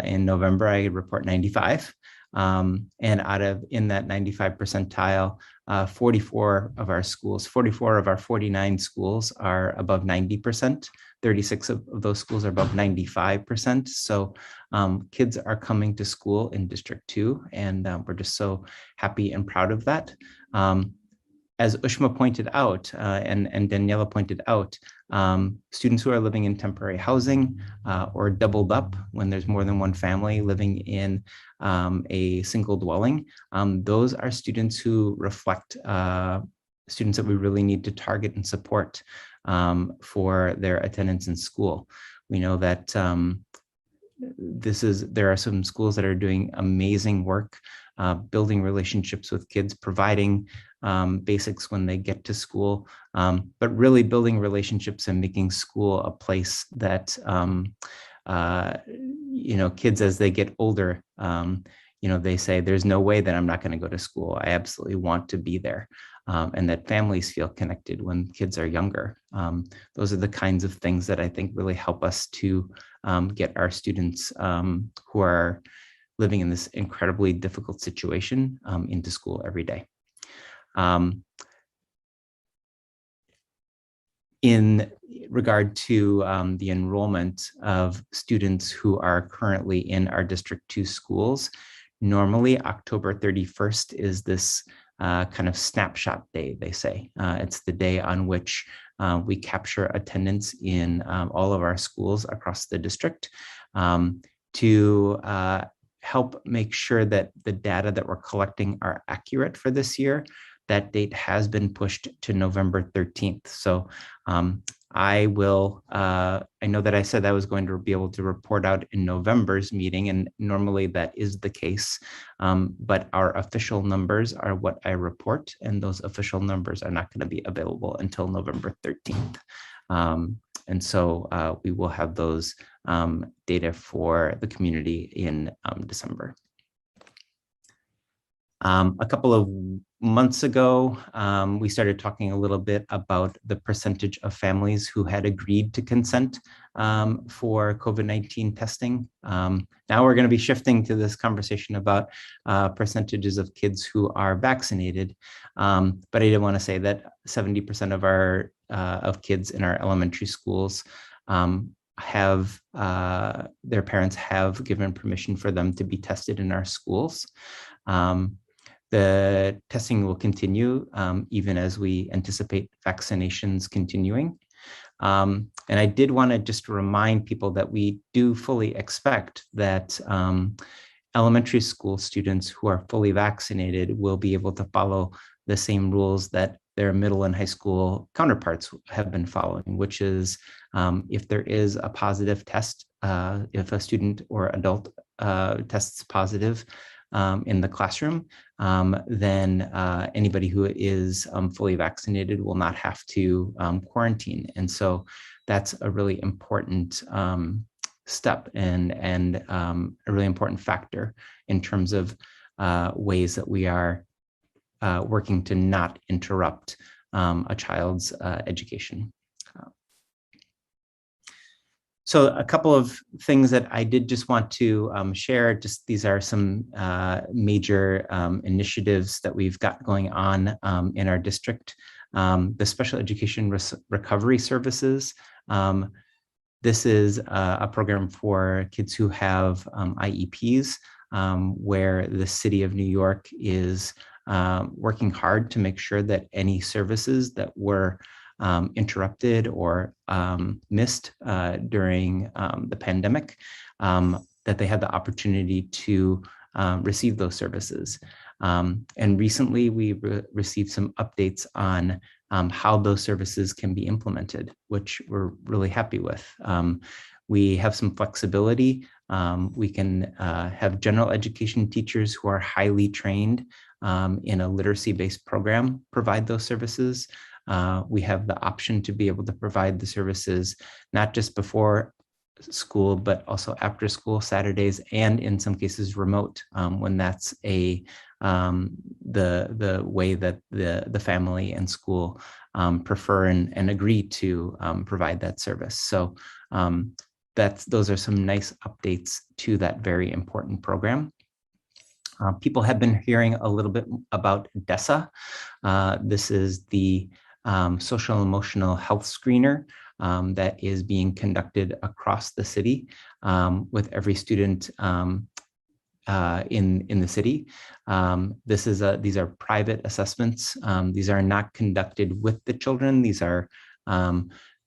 In November, I report 95. And in that 95 percentile, 44 of our 49 schools are above 90%. 36 of those schools are above 95%. So kids are coming to school in District 2, and we're just so happy and proud of that. As Ushma pointed out, and Daniela pointed out, Students who are living in temporary housing or doubled up when there's more than one family living in a single dwelling. Those are students who reflect students that we really need to target and support for their attendance in school. We know that there are some schools that are doing amazing work, building relationships with kids, providing basics when they get to school, but really building relationships and making school a place that kids, as they get older, they say, there's no way that I'm not going to go to school. I absolutely want to be there. And that families feel connected when kids are younger. Those are the kinds of things that I think really help us to get our students who are living in this incredibly difficult situation into school every day. In regard to the enrollment of students who are currently in our District 2 schools, normally October 31st is this kind of snapshot day, they say. It's the day on which we capture attendance in all of our schools across the district to help make sure that the data that we're collecting are accurate for this year. That date has been pushed to November 13th. So I know that I said I was going to be able to report out in November's meeting, and normally that is the case, but our official numbers are what I report, and those official numbers are not going to be available until November 13th. And so we will have those data for the community in December. A couple of months ago, we started talking a little bit about the percentage of families who had agreed to consent for COVID-19 testing. Now we're going to be shifting to this conversation about percentages of kids who are vaccinated. But I did want to say that 70% of our kids in our elementary schools have their parents have given permission for them to be tested in our schools. The testing will continue even as we anticipate vaccinations continuing. And I did want to just remind people that we do fully expect that elementary school students who are fully vaccinated will be able to follow the same rules that their middle and high school counterparts have been following, which is if there is a positive test, if a student or adult tests positive in the classroom, then anybody who is fully vaccinated will not have to quarantine. And so that's a really important step and a really important factor in terms of ways that we are working to not interrupt a child's education. So a couple of things that I did just want to share, these are some major initiatives that we've got going on in our district. The Special Education Recovery Services. This is a program for kids who have IEPs, where the city of New York is working hard to make sure that any services that were interrupted or missed during the pandemic, that they had the opportunity to receive those services. And recently we received some updates on how those services can be implemented, which we're really happy with. We have some flexibility. We can have general education teachers who are highly trained in a literacy-based program provide those services. We have the option to be able to provide the services not just before school, but also after school, Saturdays, and in some cases remote, when that's the way that the family and school prefer and agree to provide that service. So those are some nice updates to that very important program. People have been hearing a little bit about DESA. This is the social emotional health screener that is being conducted across the city with every student in the city. These are private assessments. These are not conducted with the children. These are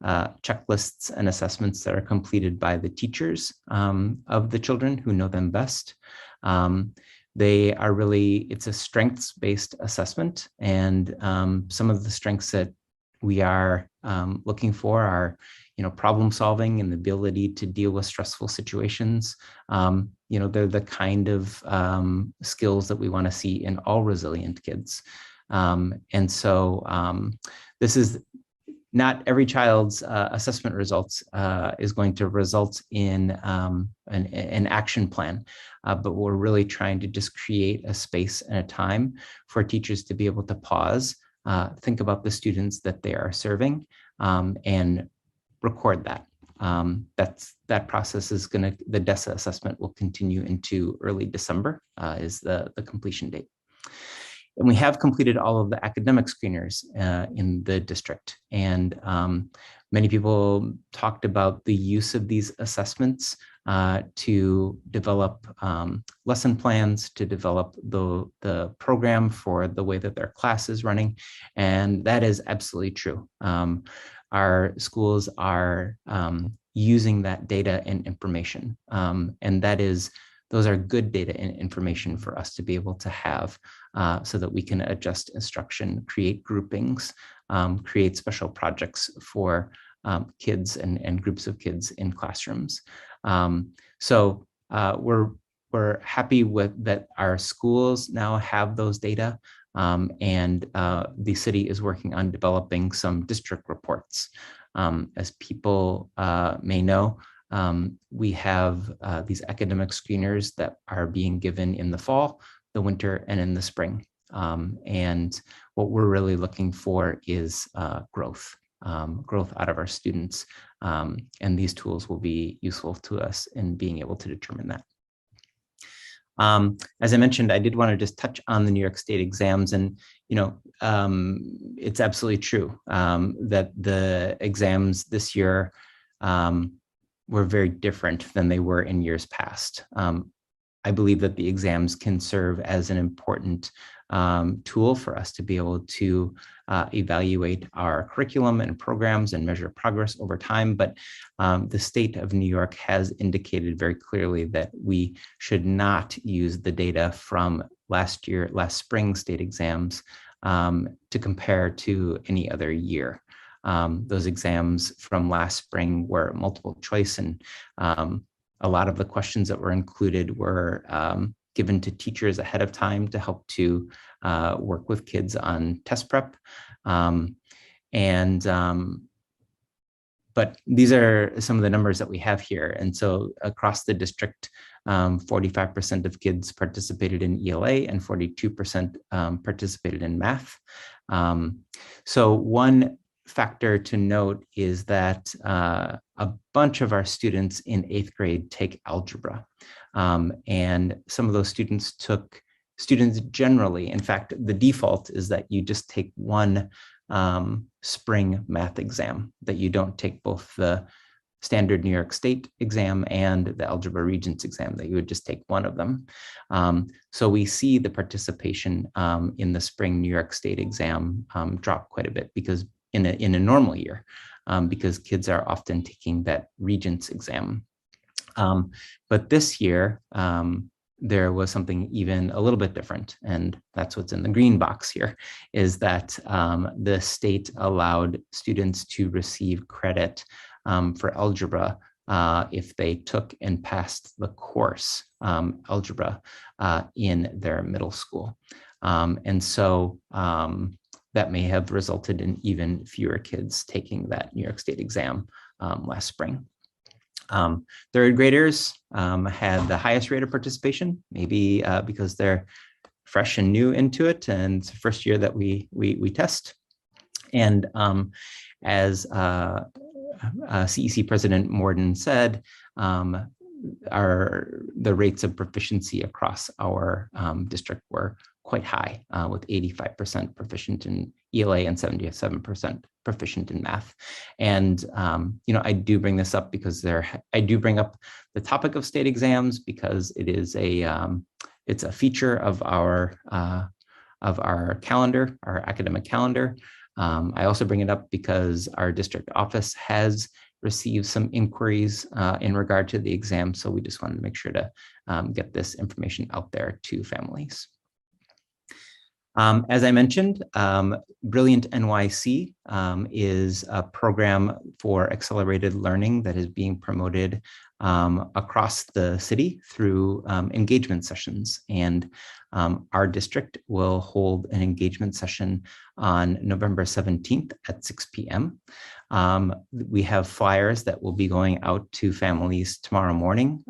checklists and assessments that are completed by the teachers of the children who know them best. They are really, it's a strengths-based assessment, and some of the strengths that we are looking for are, problem solving and the ability to deal with stressful situations. They're the kind of skills that we want to see in all resilient kids. And so this is not every child's assessment results is going to result in an action plan, but we're really trying to just create a space and a time for teachers to be able to pause, think about the students that they are serving, and record that. That process is the DESA assessment will continue into early December is the completion date. And we have completed all of the academic screeners in the district. And many people talked about the use of these assessments to develop lesson plans, to develop the program for the way that their class is running. And that is absolutely true. Our schools are using that data and information. And those are good data and information for us to be able to have so that we can adjust instruction, create groupings, create special projects for kids and groups of kids in classrooms. So we're happy with that our schools now have those data, and the city is working on developing some district reports. As people may know, we have these academic screeners that are being given in the fall, the winter, and in the spring. And what we're really looking for is growth out of our students. And these tools will be useful to us in being able to determine that. As I mentioned, I did want to just touch on the New York State exams, and it's absolutely true that the exams this year were very different than they were in years past. I believe that the exams can serve as an important tool for us to be able to evaluate our curriculum and programs and measure progress over time. But the state of New York has indicated very clearly that we should not use the data from last spring state exams to compare to any other year. Those exams from last spring were multiple choice, and a lot of the questions that were included were given to teachers ahead of time to help to work with kids on test prep. But these are some of the numbers that we have here. And so across the district, 45% of kids participated in ELA and 42% participated in math. So one factor to note is that a bunch of our students in 8th grade take algebra. And some of those students generally, in fact, the default is that you just take one spring math exam, that you don't take both the standard New York State exam and the Algebra Regents exam, that you would just take one of them. So we see the participation in the spring New York State exam drop quite a bit because in a normal year, because kids are often taking that Regents exam. But this year, there was something even a little bit different, and that's what's in the green box here, is that the state allowed students to receive credit for algebra if they took and passed the course algebra in their middle school. And so that may have resulted in even fewer kids taking that New York State exam last spring. Third graders had the highest rate of participation, maybe because they're fresh and new into it, and it's the first year that we test. And as CEC President Morden said, the rates of proficiency across our district were quite high, with 85% proficient in ELA and 77% proficient in math. And I do bring this up because I do bring up the topic of state exams because it is it's a feature of our calendar, our academic calendar. I also bring it up because our district office has received some inquiries in regard to the exam. So we just wanted to make sure to get this information out there to families. As I mentioned, Brilliant NYC is a program for accelerated learning that is being promoted across the city through engagement sessions. And our district will hold an engagement session on November 17th at 6 p.m. We have flyers that will be going out to families tomorrow morning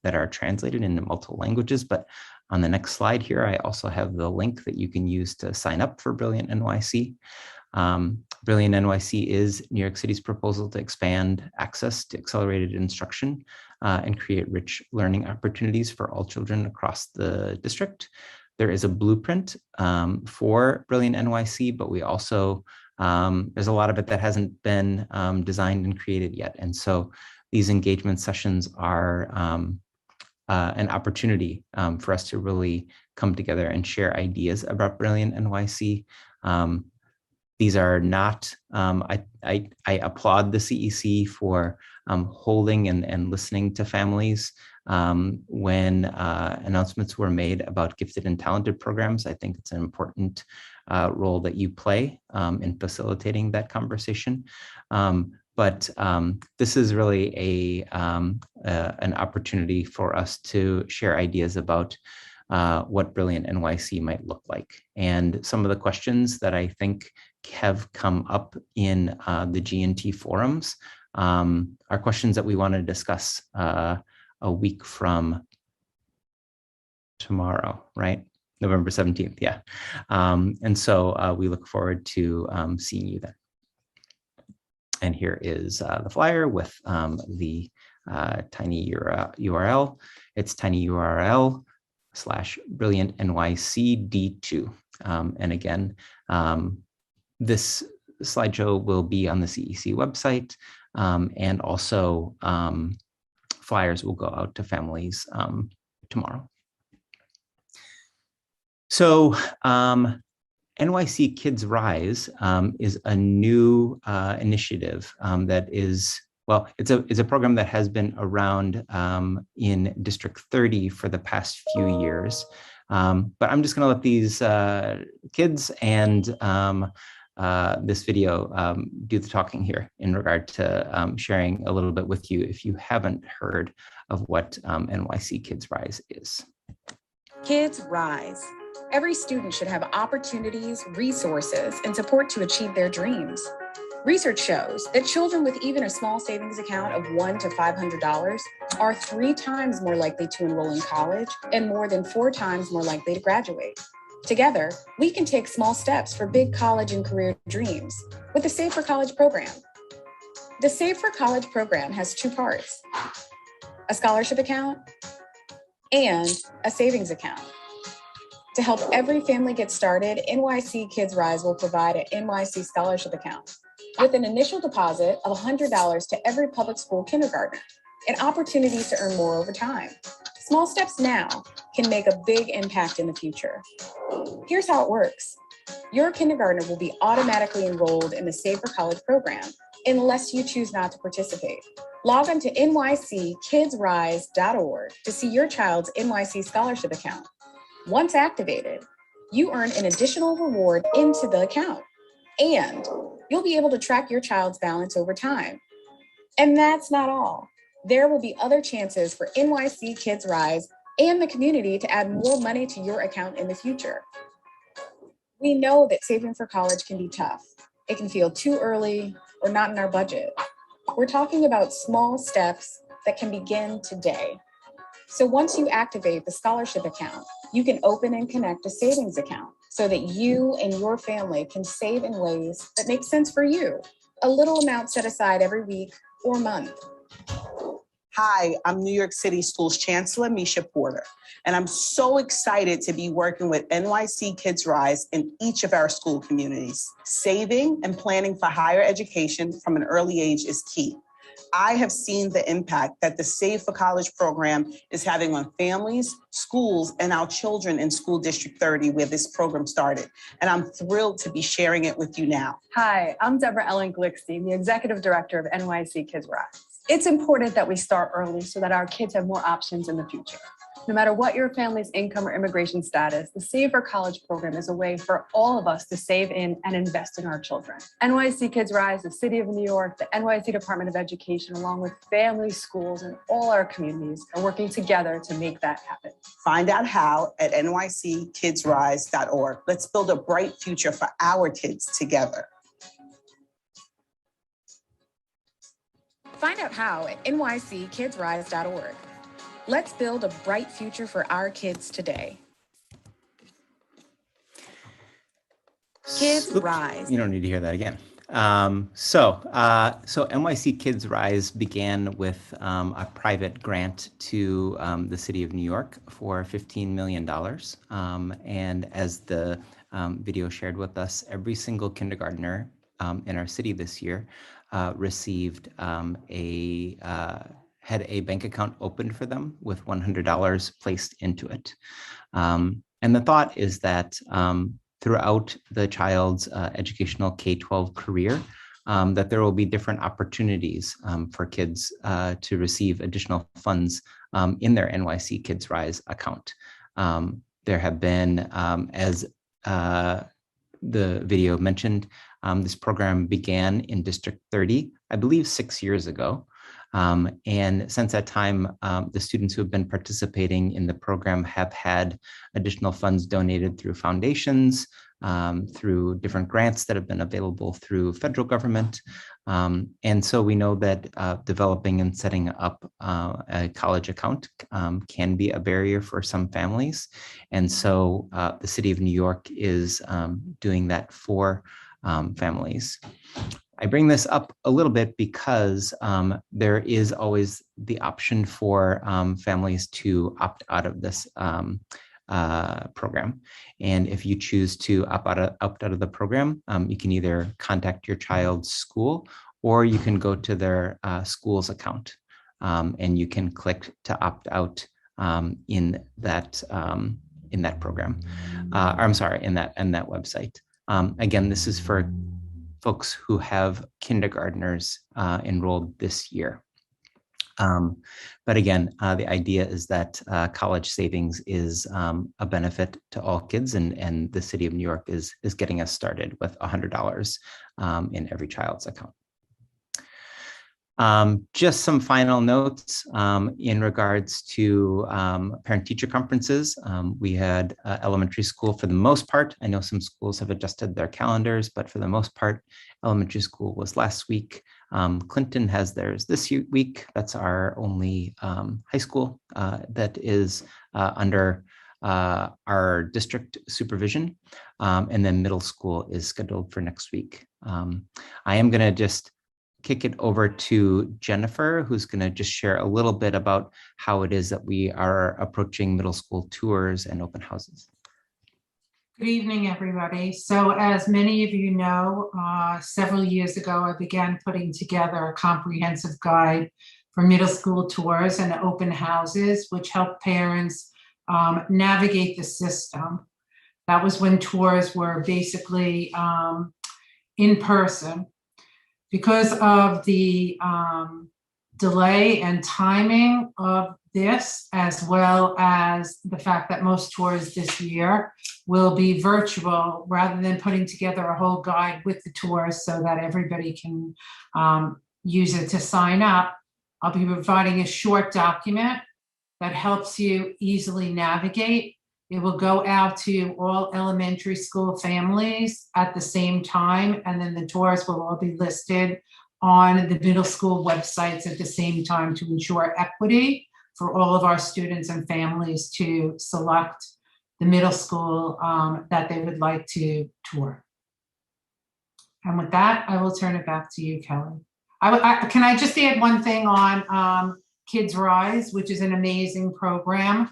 that are translated into multiple languages, but on the next slide here, I also have the link that you can use to sign up for Brilliant NYC. Brilliant NYC is New York City's proposal to expand access to accelerated instruction and create rich learning opportunities for all children across the district. There is a blueprint for Brilliant NYC, but we also, there's a lot of it that hasn't been designed and created yet. And so these engagement sessions are an opportunity for us to really come together and share ideas about Brilliant NYC. These are not, I applaud the CEC for holding and listening to families when announcements were made about gifted and talented programs. I think it's an important role that you play in facilitating that conversation. But this is really an opportunity for us to share ideas about what Brilliant NYC might look like. And some of the questions that I think have come up in the G&T forums are questions that we want to discuss a week from tomorrow, right? November 17th, yeah. And so we look forward to seeing you then. And here is the flyer with the tiny URL. It's tinyurl/brilliantnycd2. And again, this slideshow will be on the CEC website, and also flyers will go out to families tomorrow. So NYC Kids Rise is a new initiative that is, well, it's a program that has been around in District 30 for the past few years. But I'm just going to let these kids and this video do the talking here in regard to sharing a little bit with you if you haven't heard of what NYC Kids Rise is. Kids Rise. Every student should have opportunities, resources, and support to achieve their dreams. Research shows that children with even a small savings account of $100 to $500 are 3 times more likely to enroll in college and more than 4 times more likely to graduate. Together, we can take small steps for big college and career dreams with the Save for College program. The Save for College program has 2 parts: a scholarship account and a savings account. To help every family get started, NYC Kids Rise will provide an NYC scholarship account with an initial deposit of $100 to every public school kindergartner and opportunities to earn more over time. Small steps now can make a big impact in the future. Here's how it works. Your kindergartner will be automatically enrolled in the Save for College program unless you choose not to participate. Log on to nyckidsrise.org to see your child's NYC scholarship account. Once activated, you earn an additional reward into the account, and you'll be able to track your child's balance over time. And that's not all. There will be other chances for NYC Kids Rise and the community to add more money to your account in the future. We know that saving for college can be tough. It can feel too early or not in our budget. We're talking about small steps that can begin today. So once you activate the scholarship account, you can open and connect a savings account so that you and your family can save in ways that make sense for you. A little amount set aside every week or month. Hi, I'm New York City Schools Chancellor Misha Porter, and I'm so excited to be working with NYC Kids Rise in each of our school communities. Saving and planning for higher education from an early age is key. I have seen the impact that the Save for College program is having on families, schools, and our children in School District 30, where this program started. And I'm thrilled to be sharing it with you now. Hi, I'm Deborah Ellen Glickstein, the Executive Director of NYC Kids Rise. It's important that we start early so that our kids have more options in the future. No matter what your family's income or immigration status, the Save for College program is a way for all of us to save in and invest in our children. NYC Kids Rise, the City of New York, the NYC Department of Education, along with families, schools, and all our communities are working together to make that happen. Find out how at nyckidsrise.org. Let's build a bright future for our kids together. Find out how at nyckidsrise.org. Let's build a bright future for our kids today. Kids Oops, Rise. You don't need to hear that again. So NYC Kids Rise began with a private grant to the City of New York for $15 million. And as the video shared with us, every single kindergartner in our city this year received had a bank account opened for them with $100 placed into it. And the thought is that throughout the child's educational K-12 career, that there will be different opportunities for kids to receive additional funds in their NYC Kids Rise account. There have been, as the video mentioned, this program began in District 30, I believe 6 years ago. And since that time, the students who have been participating in the program have had additional funds donated through foundations, through different grants that have been available through federal government. And so we know that developing and setting up a college account can be a barrier for some families. And so the City of New York is doing that for families. I bring this up a little bit because there is always the option for families to opt out of this program. And if you choose to opt out of the program, you can either contact your child's school or you can go to their school's account and you can click to opt out in that program. I'm sorry, in that website. Again, this is for folks who have kindergartners enrolled this year. But again, the idea is that college savings is a benefit to all kids, and the City of New York is getting us started with $100 in every child's account. Just some final notes in regards to parent-teacher conferences. We had elementary school for the most part. I know some schools have adjusted their calendars, but for the most part, elementary school was last week. Clinton has theirs this week. That's our only high school that is under our district supervision. And then middle school is scheduled for next week. I am going to just kick it over to Jennifer, who's going to just share a little bit about how it is that we are approaching middle school tours and open houses. Good evening, everybody. So as many of you know, several years ago, I began putting together a comprehensive guide for middle school tours and open houses, which help parents navigate the system. That was when tours were basically in person. Because of the delay and timing of this, as well as the fact that most tours this year will be virtual, rather than putting together a whole guide with the tours so that everybody can use it to sign up, I'll be providing a short document that helps you easily navigate. It will go out to all elementary school families at the same time, and then the tours will all be listed on the middle school websites at the same time to ensure equity for all of our students and families to select the middle school that they would like to tour. And with that, I will turn it back to you, Kelly. Can I just add one thing on Kids Rise, which is an amazing program.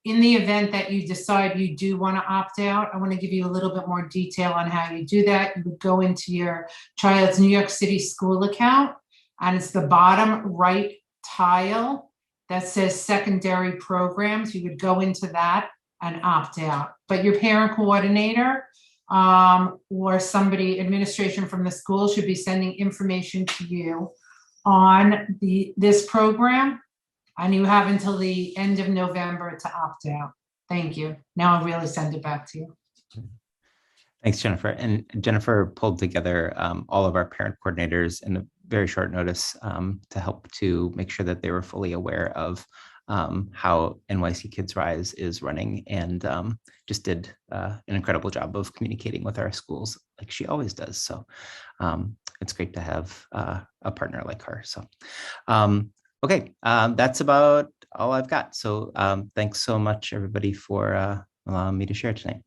In the event that you decide you do want to opt out, I want to give you a little bit more detail on how you do that. You would go into your child's New York City school account, and it's the bottom right tile that says secondary programs. You would go into that and opt out. But your parent coordinator or somebody, administration from the school, should be sending information to you on this program, and you have until the end of November to opt out. Thank you. Now I'll really send it back to you. Thanks, Jennifer. And Jennifer pulled together all of our parent coordinators in a very short notice to help to make sure that they were fully aware of how NYC Kids Rise is running, and just did an incredible job of communicating with our schools like she always does. So it's great to have a partner like her. So okay, that's about all I've got. So thanks so much, everybody, for allowing me to share tonight.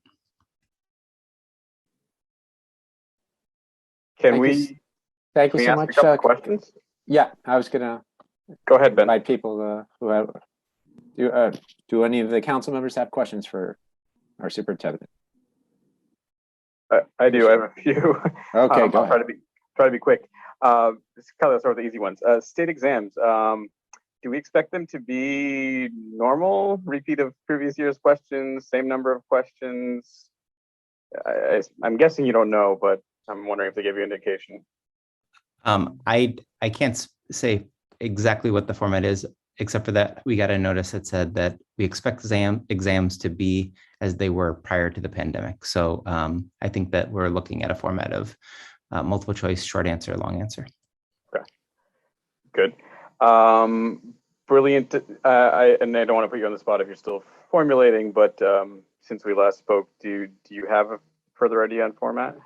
Can we? Thank you Can we so ask much. a couple questions? Yeah, I was gonna go ahead, Ben. Invite people who have. Do any of the council members have questions for our superintendent? I do. I have a few. Okay, go I'll ahead. try to be quick. This kind of sort of the easy ones. State exams. Do we expect them to be normal, repeat of previous year's questions, same number of questions? I'm guessing you don't know, but I'm wondering if they give you an indication. I can't say exactly what the format is, except for that we got a notice that said that we expect exams to be as they were prior to the pandemic. So I think that we're looking at a format of multiple choice, short answer, long answer. Okay, good. Brilliant. And I don't want to put you on the spot if you're still formulating, but since we last spoke, do you have a further idea on format?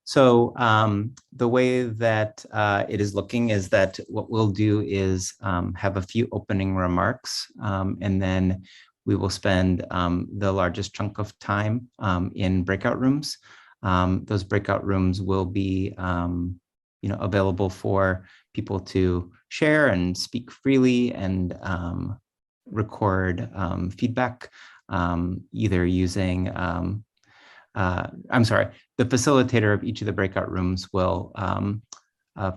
So the way that it is looking is that what we'll do is have a few opening remarks, and then we will spend the largest chunk of time in breakout rooms. Those breakout rooms will be available for people to share and speak freely and record feedback, either using I'm sorry, the facilitator of each of the breakout rooms will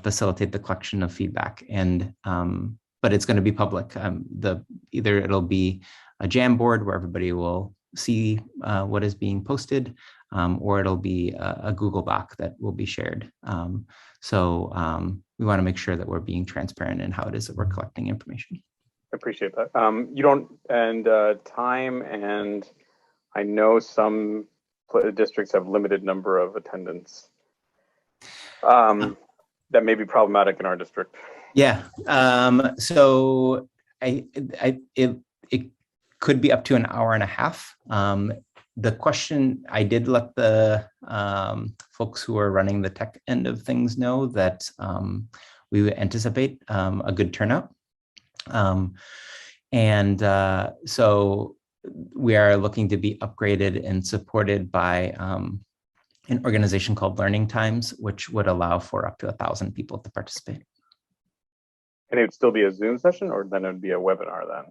facilitate the collection of feedback, and but it's going to be public. Either it'll be a Jamboard where everybody will see what is being posted, or it'll be a Google Doc that will be shared. So we want to make sure that we're being transparent in how it is that we're collecting information. I appreciate that. You don't, and time, and I know some districts have limited number of attendance. That may be problematic in our district. Yeah. So it could be up to an hour and a half. The question, I did let the folks who are running the tech end of things know that we would anticipate a good turnout. So we are looking to be upgraded and supported by an organization called Learning Times, which would allow for up to 1,000 people to participate. And it would still be a Zoom session, or then it would be a webinar then?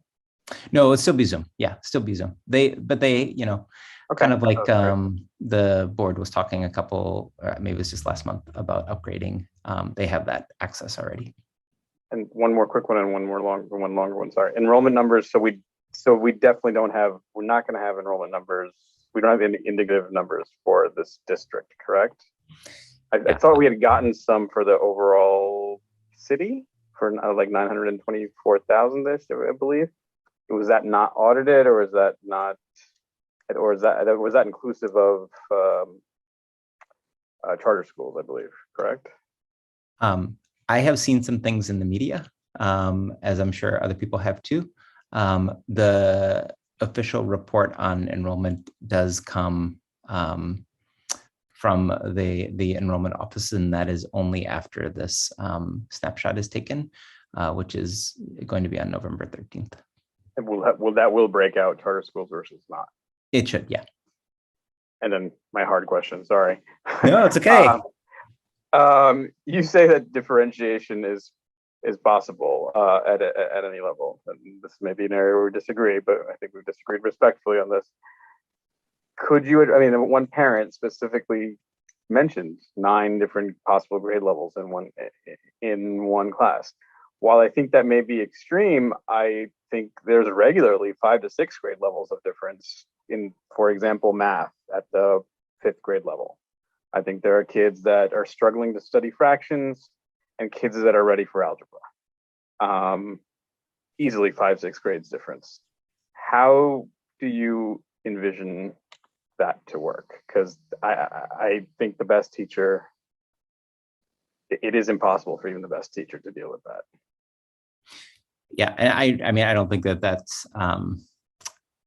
No, it would still be Zoom. Yeah, still be Zoom. They, kind of like the board was talking a couple, or maybe it was just last month, about upgrading. They have that access already. And one more quick one and one longer one. Sorry, enrollment numbers. So we definitely don't have. We're not going to have enrollment numbers. We don't have any indicative numbers for this district, correct? I thought we had gotten some for the overall city for like 924,000. I believe. Was that not audited, or is that not, or was that inclusive of charter schools? I believe, correct. I have seen some things in the media, as I'm sure other people have too. The official report on enrollment does come from the enrollment office, and that is only after this snapshot is taken, which is going to be on November 13th. And will break out charter schools versus not? It should, yeah. And then my hard question, sorry. No, it's okay. You say that differentiation is possible at any level. And this may be an area where we disagree, but I think we've disagreed respectfully on this. Could you, one parent specifically mentioned 9 different possible grade levels in one class. While I think that may be extreme, I think there's regularly 5 to 6 grade levels of difference in, for example, math at the 5th grade level. I think there are kids that are struggling to study fractions and kids that are ready for algebra. Easily 5, 6 grades difference. How do you envision that to work? Because I think the best teacher, it is impossible for even the best teacher to deal with that. Yeah, and I mean, I don't think that that's,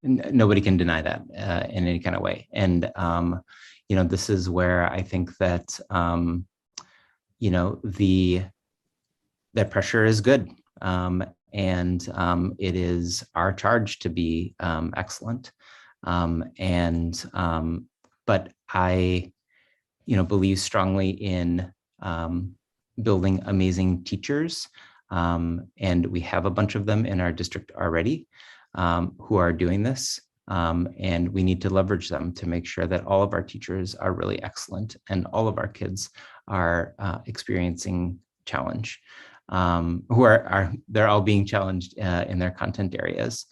nobody can deny that in any kind of way. And, you know, this is where I think that, you know, that pressure is good. And it is our charge to be excellent. But I, you know, believe strongly in building amazing teachers. And we have a bunch of them in our district already who are doing this. And we need to leverage them to make sure that all of our teachers are really excellent and all of our kids are experiencing challenge, they're all being challenged in their content areas.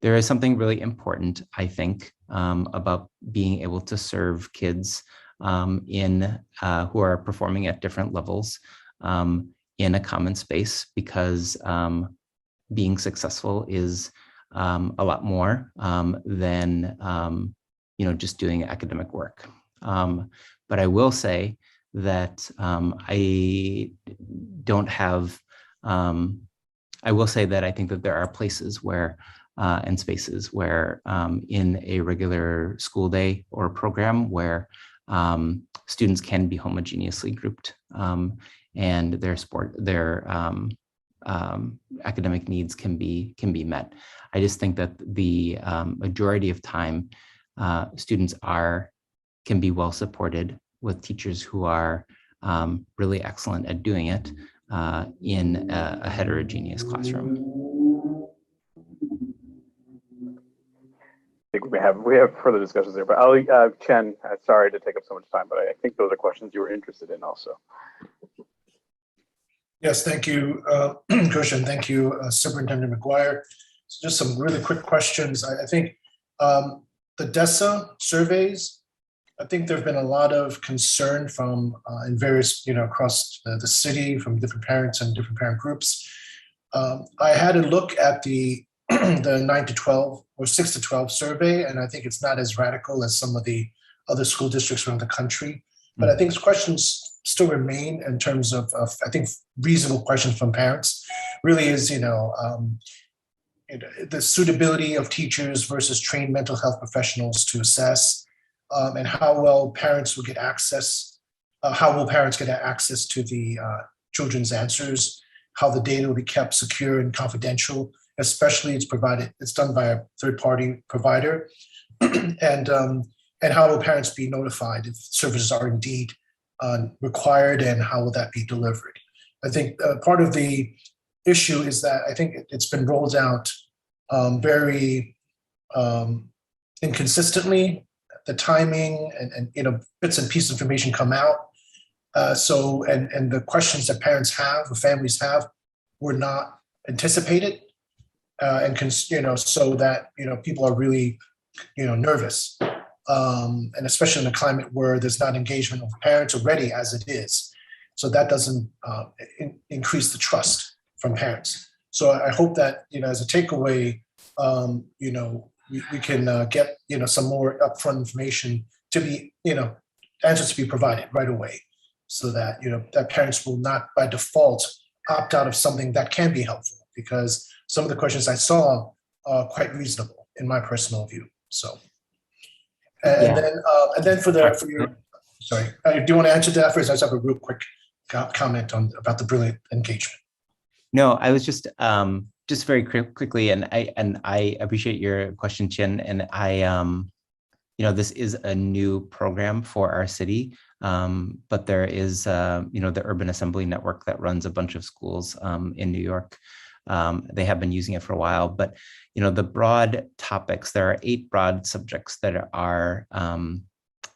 There is something really important, I think, about being able to serve kids who are performing at different levels in a common space, because being successful is a lot more than you know, just doing academic work. But I will say that I don't have, I will say that I think that there are places where and spaces where in a regular school day or program where students can be homogeneously grouped and their academic needs can be met. I just think that the majority of time students can be well supported with teachers who are really excellent at doing it in a heterogeneous classroom. I think we have further discussions there, but I'll, Chen, sorry to take up so much time, but I think those are questions you were interested in also. Yes, thank you, Christian. Thank you, Superintendent McGuire. So just some really quick questions. I think the DESA surveys, I think there have been a lot of concern from in various, you know, across the city from different parents and different parent groups. I had a look at the 9 to 12 or 6 to 12 survey, and I think it's not as radical as some of the other school districts around the country. But I think questions still remain in terms of I think reasonable questions from parents. Really is, you know, the suitability of teachers versus trained mental health professionals to assess, and how well parents will get access. How will parents get access to the children's answers? How the data will be kept secure and confidential, especially it's done by a third-party provider, and how will parents be notified if services are indeed required, and how will that be delivered? I think part of the issue is that I think it's been rolled out very inconsistently. The timing and you know, bits and pieces of information come out. So the questions that parents have or families have were not anticipated, you know, so that, you know, people are really, you know, nervous, and especially in a climate where there's not engagement of parents already as it is. So that doesn't increase the trust from parents. So I hope that, you know, as a takeaway, you know, we can get, you know, some more upfront information to be, you know, answers to be provided right away, so that, you know, that parents will not by default opt out of something that can be helpful, because some of the questions I saw are quite reasonable in my personal view. So, and then for your, sorry, do you want to answer that first? I just have a real quick comment about the brilliant engagement. No, I was just very quickly, and I appreciate your question, Chin, and you know, this is a new program for our city, but there is, you know, the Urban Assembly Network that runs a bunch of schools in New York. They have been using it for a while, but, you know, the broad topics, there are 8 broad subjects that are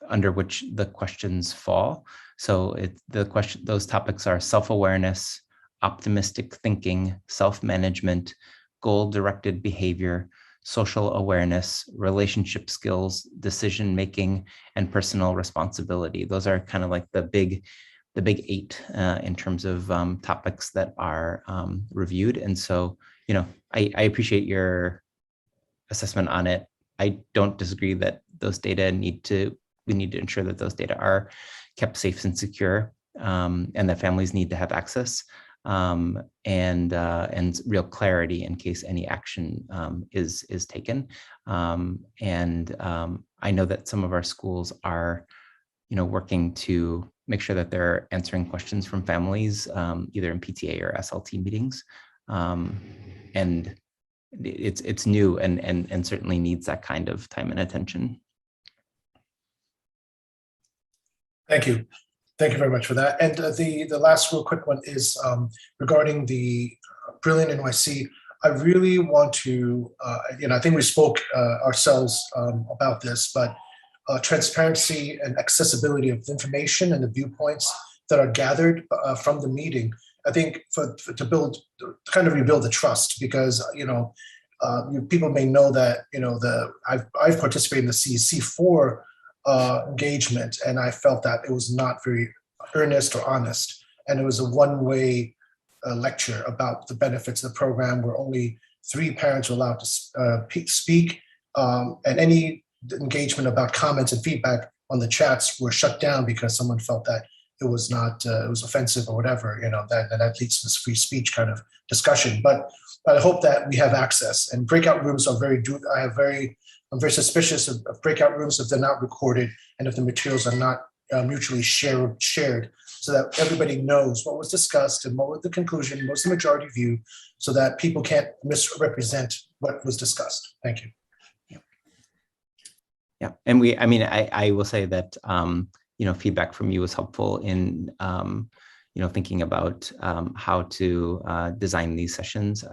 under which the questions fall. So those topics are self-awareness, optimistic thinking, self-management, goal-directed behavior, social awareness, relationship skills, decision-making, and personal responsibility. Those are kind of like the big 8 in terms of topics that are reviewed. And so, I appreciate your assessment on it. I don't disagree that those data we need to ensure that those data are kept safe and secure, and that families need to have access, and real clarity in case any action is taken. And I know that some of our schools are, working to make sure that they're answering questions from families, either in PTA or SLT meetings. And it's new and certainly needs that kind of time and attention. Thank you. Thank you very much for that. And the last real quick one is regarding the Brilliant NYC. I really want to, I think we spoke ourselves about this, but transparency and accessibility of information and the viewpoints that are gathered from the meeting, I think to kind of rebuild the trust, because, people may know that, I've participated in the CEC4 engagement, and I felt that it was not very earnest or honest. And it was a one-way lecture about the benefits of the program, where only 3 parents were allowed to speak, and any engagement about comments and feedback on the chats were shut down because someone felt that it was not, it was offensive or whatever, that leads to this free speech kind of discussion. But I hope that we have access, and breakout rooms are I'm very suspicious of breakout rooms if they're not recorded and if the materials are not mutually shared, so that everybody knows what was discussed and what was the conclusion, what was the majority view, so that people can't misrepresent what was discussed. Thank you. Yeah, and I will say that, feedback from you was helpful in, thinking about how to design these sessions.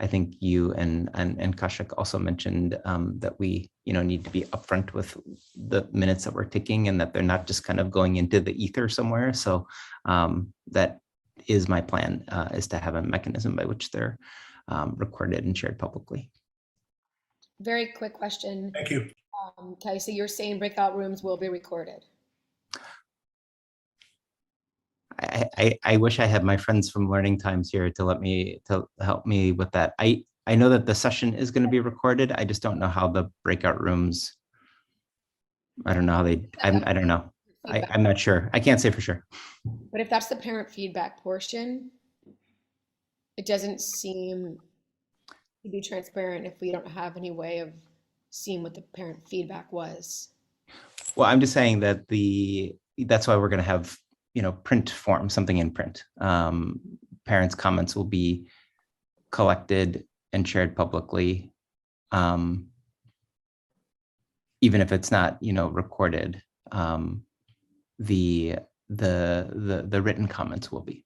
I think you and Kaushik also mentioned that we, need to be upfront with the minutes that we're taking, and that they're not just kind of going into the ether somewhere. So that is my plan, is to have a mechanism by which they're recorded and shared publicly. Very quick question. Thank you. Kelly, so you're saying breakout rooms will be recorded? I wish I had my friends from Learning Times here to help me with that. I know that the session is going to be recorded. I just don't know how the breakout rooms. I don't know how they. I don't know. I'm not sure. I can't say for sure. But if that's the parent feedback portion, it doesn't seem to be transparent if we don't have any way of seeing what the parent feedback was. Well, I'm just saying that that's why we're going to have, print form, something in print. Parents' comments will be collected and shared publicly, even if it's not, recorded. The written comments will be.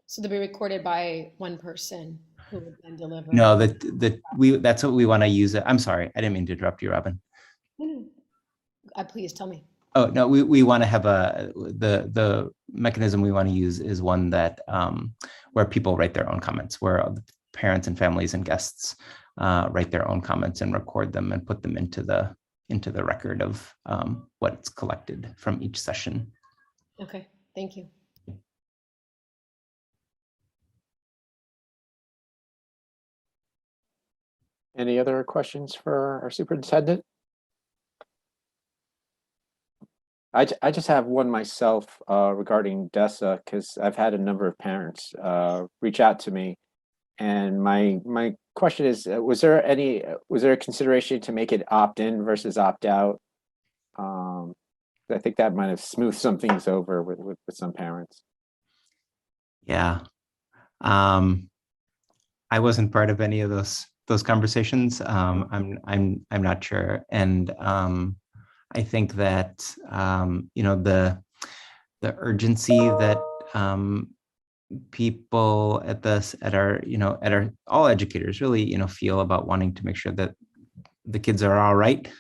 So they'll be recorded by one person who would then deliver. No, that's what we want to use. I'm sorry, I didn't mean to interrupt you, Robin. No. Please tell me. Oh no, we want to have the mechanism we want to use is one that where people write their own comments, where parents and families and guests write their own comments and record them and put them into the record of what's collected from each session. Okay, thank you. Any other questions for our superintendent? I just have one myself regarding DESA, because I've had a number of parents reach out to me, and my question is, was there a consideration to make it opt-in versus opt-out? I think that might have smoothed some things over with some parents. Yeah, I wasn't part of any of those conversations. I'm not sure, and I think that the urgency that people at our all educators really feel about wanting to make sure that the kids are all right,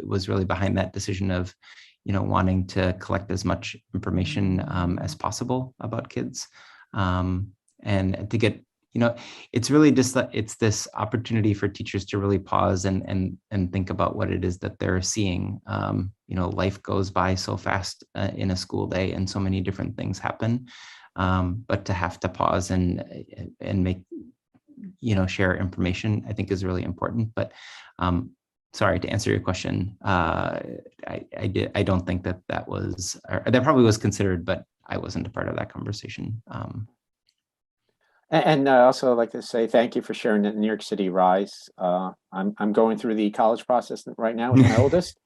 was really behind that decision of, wanting to collect as much information as possible about kids, and to get, it's really just that it's this opportunity for teachers to really pause and think about what it is that they're seeing. Life goes by so fast in a school day, and so many different things happen. But to have to pause and make, share information, I think is really important. But sorry, to answer your question, I don't think that was, or that probably was considered, but I wasn't a part of that conversation. And I also like to say thank you for sharing the New York City Rise. I'm going through the college process right now with my oldest,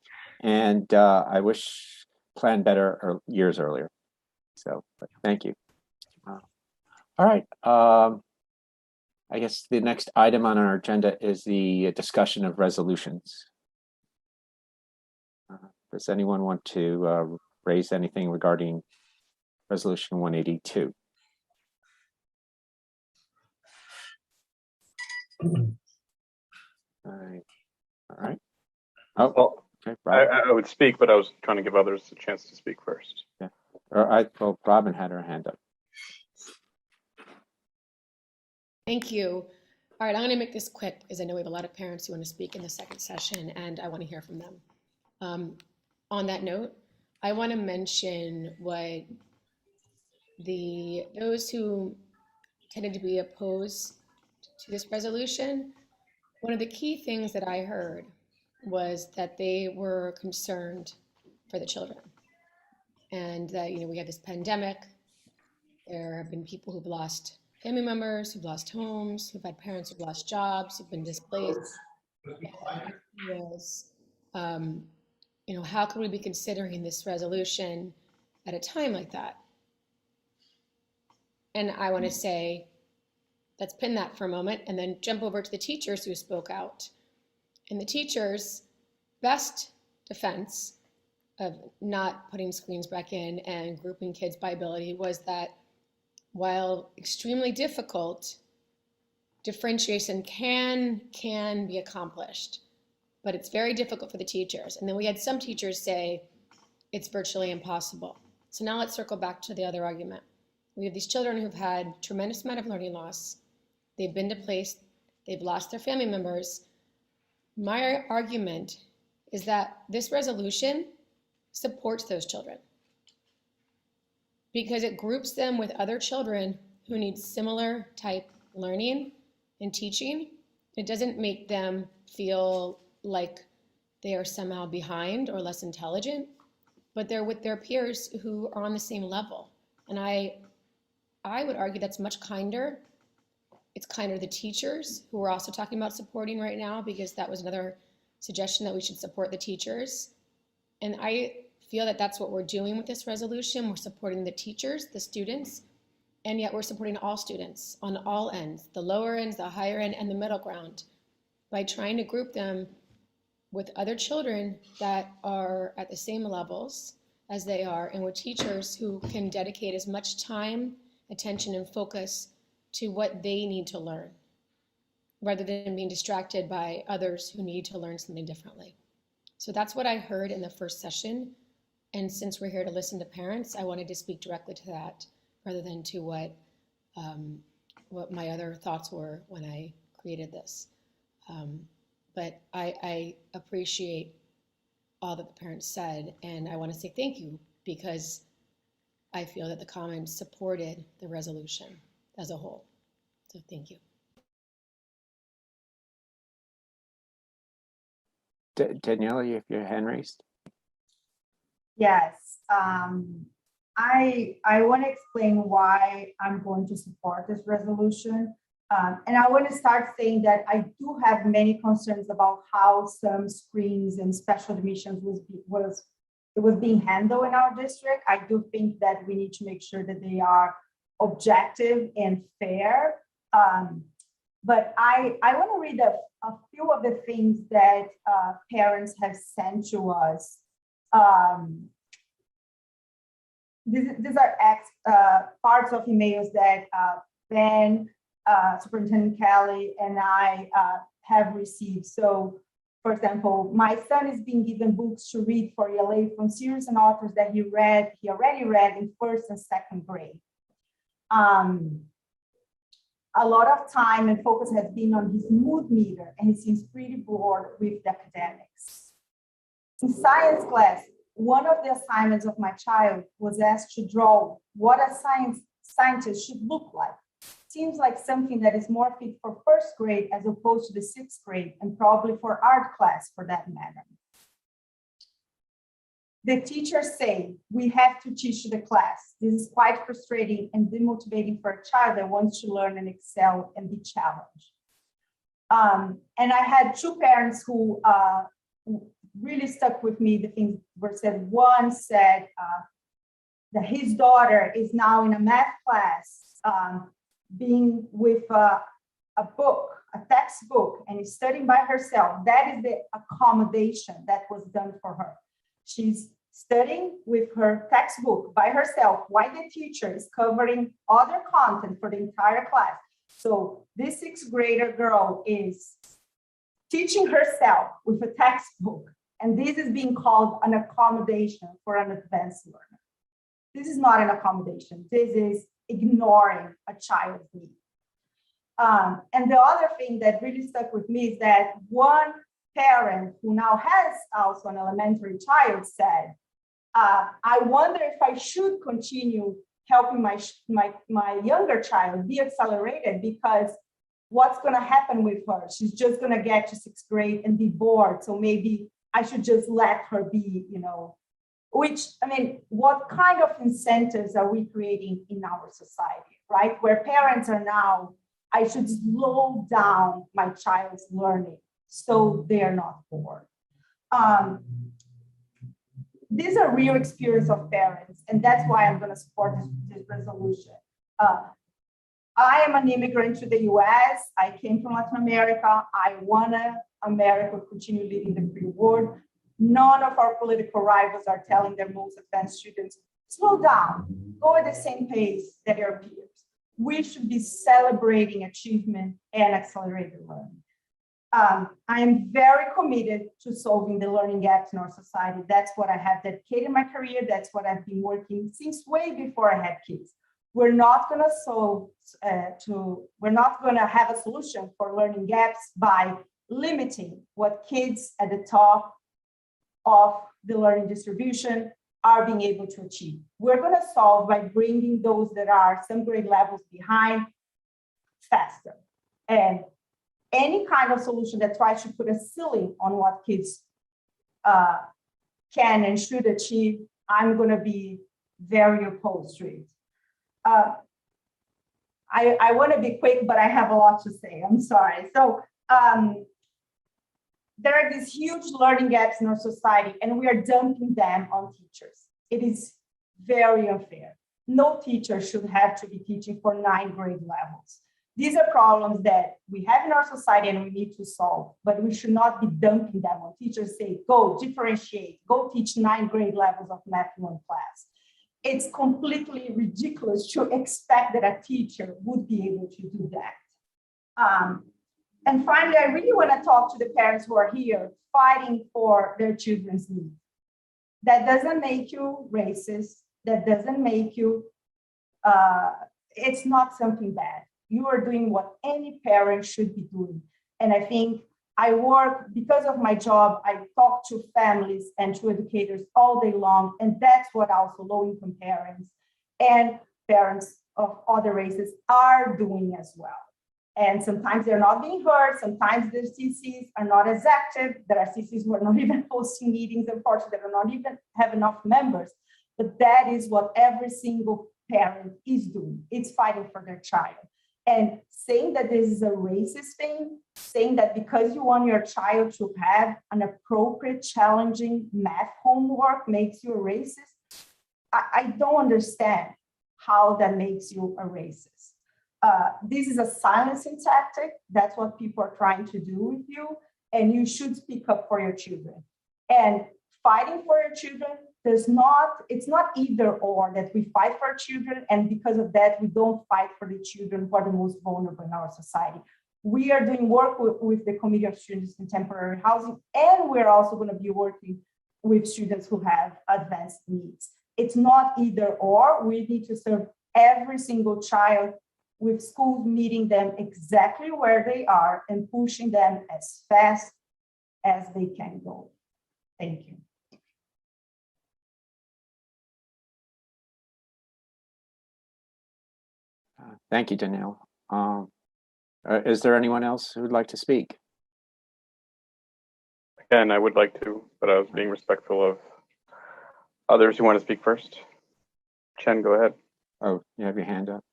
and I wish planned better or years earlier. So, but thank you. All right. I guess the next item on our agenda is the discussion of resolutions. Does anyone want to raise anything regarding Resolution 182? All right. Oh, Well, okay. I would speak, but I was trying to give others a chance to speak first. Yeah. Well, Robin had her hand up. Thank you. All right, I'm going to make this quick because I know we have a lot of parents who want to speak in the second session, and I want to hear from them. On that note, I want to mention what those who tended to be opposed to this resolution, one of the key things that I heard was that they were concerned for the children, and that we had this pandemic. There have been people who've lost family members, who've lost homes, who've had parents who've lost jobs, who've been displaced. Was, how could we be considering this resolution at a time like that? And I want to say, let's pin that for a moment and then jump over to the teachers who spoke out. And the teachers' best defense of not putting screens back in and grouping kids by ability was that while extremely difficult, differentiation can be accomplished, but it's very difficult for the teachers. And then we had some teachers say it's virtually impossible. So now let's circle back to the other argument. We have these children who've had tremendous amount of learning loss. They've been displaced. They've lost their family members. My argument is that this resolution supports those children because it groups them with other children who need similar type learning and teaching. It doesn't make them feel like they are somehow behind or less intelligent, but they're with their peers who are on the same level. And I would argue that's much kinder. It's kinder to the teachers who we're also talking about supporting right now, because that was another suggestion that we should support the teachers. And I feel that that's what we're doing with this resolution. We're supporting the teachers, the students, and yet we're supporting all students on all ends, the lower ends, the higher end, and the middle ground, by trying to group them with other children that are at the same levels as they are, and with teachers who can dedicate as much time, attention, and focus to what they need to learn, rather than being distracted by others who need to learn something differently. So that's what I heard in the first session. And since we're here to listen to parents, I wanted to speak directly to that rather than to what my other thoughts were when I created this. But I appreciate all that the parents said, and I want to say thank you, because I feel that the comments supported the resolution as a whole. So thank you. Daniela, you have your hand raised. Yes, I want to explain why I'm going to support this resolution. And I want to start saying that I do have many concerns about how some screens and special admissions was being handled in our district. I do think that we need to make sure that they are objective and fair. But I want to read a few of the things that parents have sent to us. These are parts of emails that Ben, Superintendent Kelly, and I have received. So, for example, my son is being given books to read for ELA from series and authors that he already read in first and second grade. A lot of time and focus has been on his mood meter, and he seems pretty bored with the academics. In science class, one of the assignments of my child was asked to draw what a scientist should look like. Seems like something that is more fit for first grade as opposed to the sixth grade, and probably for art class for that matter. The teachers say we have to teach the class. This is quite frustrating and demotivating for a child that wants to learn and excel and be challenged. And I had two parents who really stuck with me. The things were said. One said that his daughter is now in a math class, being with a book, a textbook, and is studying by herself. That is the accommodation that was done for her. She's studying with her textbook by herself while the teacher is covering other content for the entire class. So this sixth grader girl is teaching herself with a textbook, and this is being called an accommodation for an advanced learner. This is not an accommodation. This is ignoring a child's need. And the other thing that really stuck with me is that one parent who now has also an elementary child said, I wonder if I should continue helping my younger child be accelerated, because what's going to happen with her? She's just going to get to sixth grade and be bored. So maybe I should just let her be, which, I mean, what kind of incentives are we creating in our society, right? Where parents are now, I should slow down my child's learning so they are not bored. These are real experience of parents, and that's why I'm going to support this resolution. I am an immigrant to the US. I came from Latin America. I want America to continue leading the free world. None of our political rivals are telling their most advanced students, slow down, go at the same pace that your peers. We should be celebrating achievement and accelerated learning. I am very committed to solving the learning gaps in our society. That's what I have dedicated my career. That's what I've been working since way before I had kids. We're not going to have a solution for learning gaps by limiting what kids at the top of the learning distribution are being able to achieve. We're going to solve by bringing those that are some grade levels behind faster. And any kind of solution that tries to put a ceiling on what kids can and should achieve, I'm going to be very opposed to it. I want to be quick, but I have a lot to say. I'm sorry. So there are these huge learning gaps in our society, and we are dumping them on teachers. It is very unfair. No teacher should have to be teaching for 9 grade levels. These are problems that we have in our society and we need to solve, but we should not be dumping them on teachers. Say, go differentiate, go teach 9 grade levels of math in one class. It's completely ridiculous to expect that a teacher would be able to do that. And finally, I really want to talk to the parents who are here fighting for their children's needs. That doesn't make you racist. That doesn't make you, it's not something bad. You are doing what any parent should be doing. And I think I work, because of my job, I talk to families and to educators all day long. And that's what also low-income parents and parents of other races are doing as well. And sometimes they're not being heard. Sometimes the CCs are not as active. There are CCs who are not even hosting meetings, unfortunately, that are not even have enough members. But that is what every single parent is doing. It's fighting for their child. And saying that this is a racist thing, saying that because you want your child to have an appropriate, challenging math homework makes you a racist, I don't understand how that makes you a racist. This is a silencing tactic. That's what people are trying to do with you. And you should speak up for your children. And fighting for your children it's not either or, that we fight for our children, and because of that, we don't fight for the children who are the most vulnerable in our society. We are doing work with the Committee of Students in Temporary Housing, and we're also going to be working with students who have advanced needs. It's not either or. We need to serve every single child, with schools meeting them exactly where they are and pushing them as fast as they can go. Thank you. Thank you, Danielle. Is there anyone else who would like to speak? Again, I would like to, but I was being respectful of others who want to speak first. Chen, go ahead. Oh, you have your hand up.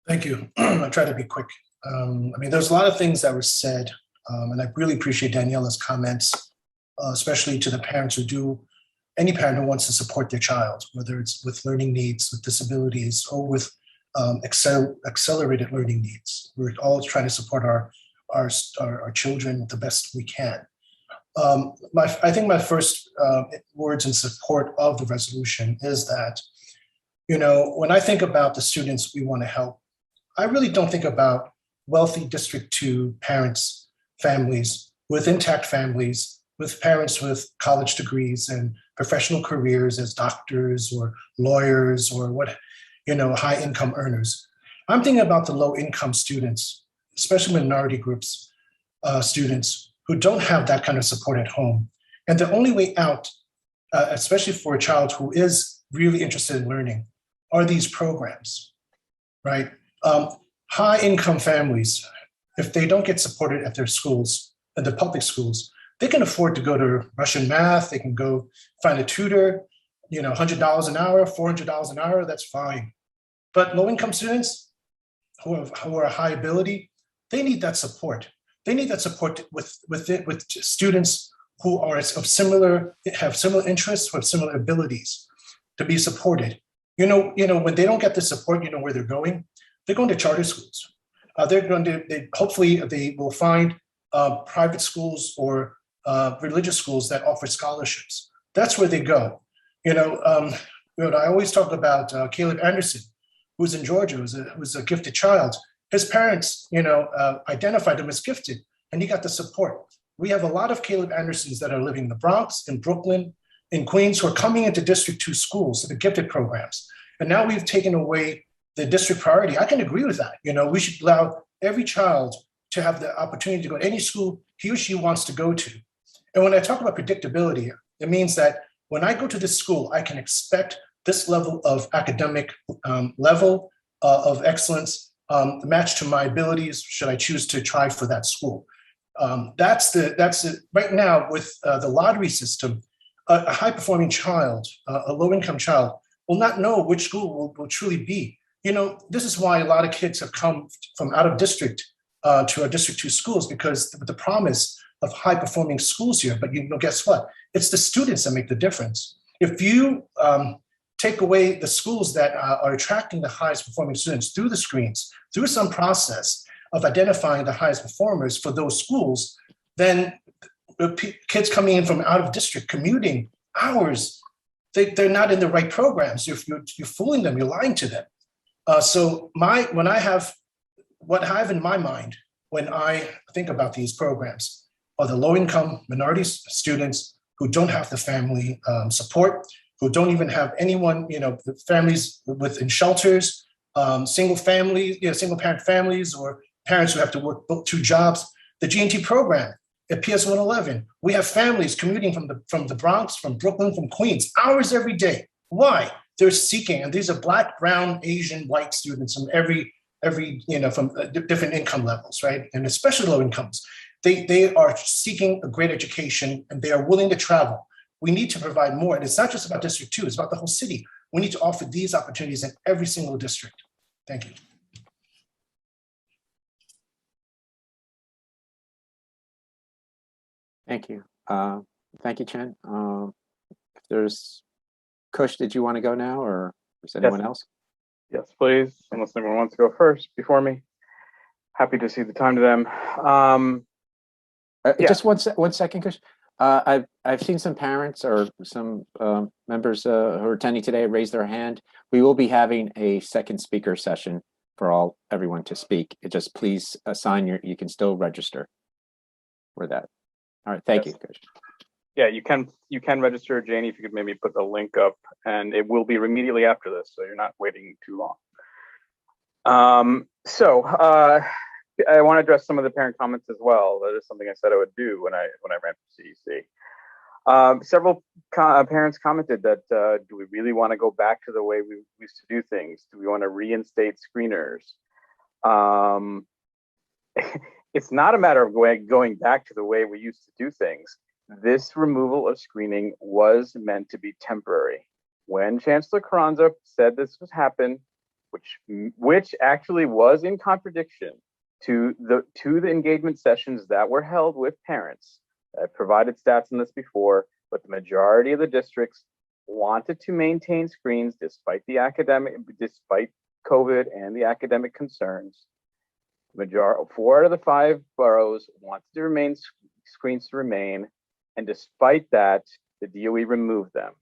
Thank you. I'll try to be quick. I mean, there's a lot of things that were said, and I really appreciate Daniela's comments, especially to the parents who do, any parent who wants to support their child, whether it's with learning needs, with disabilities, or with accelerated learning needs. We're all trying to support our children the best we can. I think my first words in support of the resolution is that, you know, when I think about the students we want to help, I really don't think about wealthy District 2 parents, families with intact families, with parents with college degrees and professional careers as doctors or lawyers or what, you know, high income earners. I'm thinking about the low income students, especially minority groups, students who don't have that kind of support at home. And the only way out, especially for a child who is really interested in learning, are these programs, right? High income families, if they don't get supported at their schools, at the public schools, they can afford to go to Russian math, they can go find a tutor, you know, $100 an hour, $400 an hour, that's fine. But low income students who are high ability, they need that support. They need that support with students who are have similar interests, who have similar abilities to be supported. You know, when they don't get the support, you know where they're going? They're going to charter schools. Hopefully they will find private schools or religious schools that offer scholarships. That's where they go. I always talk about Caleb Anderson, who's in Georgia, who's a gifted child. His parents, identified him as gifted, and he got the support. We have a lot of Caleb Andersons that are living in the Bronx, in Brooklyn, in Queens, who are coming into District 2 schools, the gifted programs. And now we've taken away the district priority. I can agree with that. We should allow every child to have the opportunity to go to any school he or she wants to go to. And when I talk about predictability, it means that when I go to this school, I can expect this level of academic level of excellence matched to my abilities should I choose to try for that school. That's it. Right now with the lottery system, a high-performing child, a low-income child, will not know which school will truly be. This is why a lot of kids have come from out of district to our District 2 schools, because the promise of high-performing schools here, but guess what? It's the students that make the difference. If you take away the schools that are attracting the highest performing students through the screens, through some process of identifying the highest performers for those schools, then kids coming in from out of district, commuting hours, they're not in the right programs. You're fooling them, you're lying to them. So what I have in my mind when I think about these programs are the low-income minority students who don't have the family support, who don't even have anyone, the families within shelters, single parent families, or parents who have to work both 2 jobs. The G&T program at PS 111, we have families commuting from the Bronx, from Brooklyn, from Queens, hours every day. Why? They're seeking, and these are Black, brown, Asian, white students from from different income levels, right? And especially low incomes. They are seeking a great education, and they are willing to travel. We need to provide more. And it's not just about District 2, it's about the whole city. We need to offer these opportunities in every single district. Thank you. Thank you. Thank you, Chen. If there's Kush, did you want to go now, or is anyone else? Yes, please. Unless anyone wants to go first before me. Happy to see the time to them. Just one second, Kush. I've seen some parents or some members who are attending today raise their hand. We will be having a second speaker session for everyone to speak. It just please assign you can still register for that. All right, thank you. Yeah, you can register, Janie, if you could maybe put the link up, and it will be immediately after this, so you're not waiting too long. I want to address some of the parent comments as well. That is something I said I would do when I ran for CEC. Several parents commented that do we really want to go back to the way we used to do things? Do we want to reinstate screeners? It's not a matter of going back to the way we used to do things. This removal of screening was meant to be temporary. When Chancellor Carranza said this would happen, which actually was in contradiction to the engagement sessions that were held with parents. I've provided stats on this before, but the majority of the districts wanted to maintain screens despite COVID and the academic concerns. 4 out of the 5 boroughs wanted to remain screens to remain, and despite that, the DOE removed them.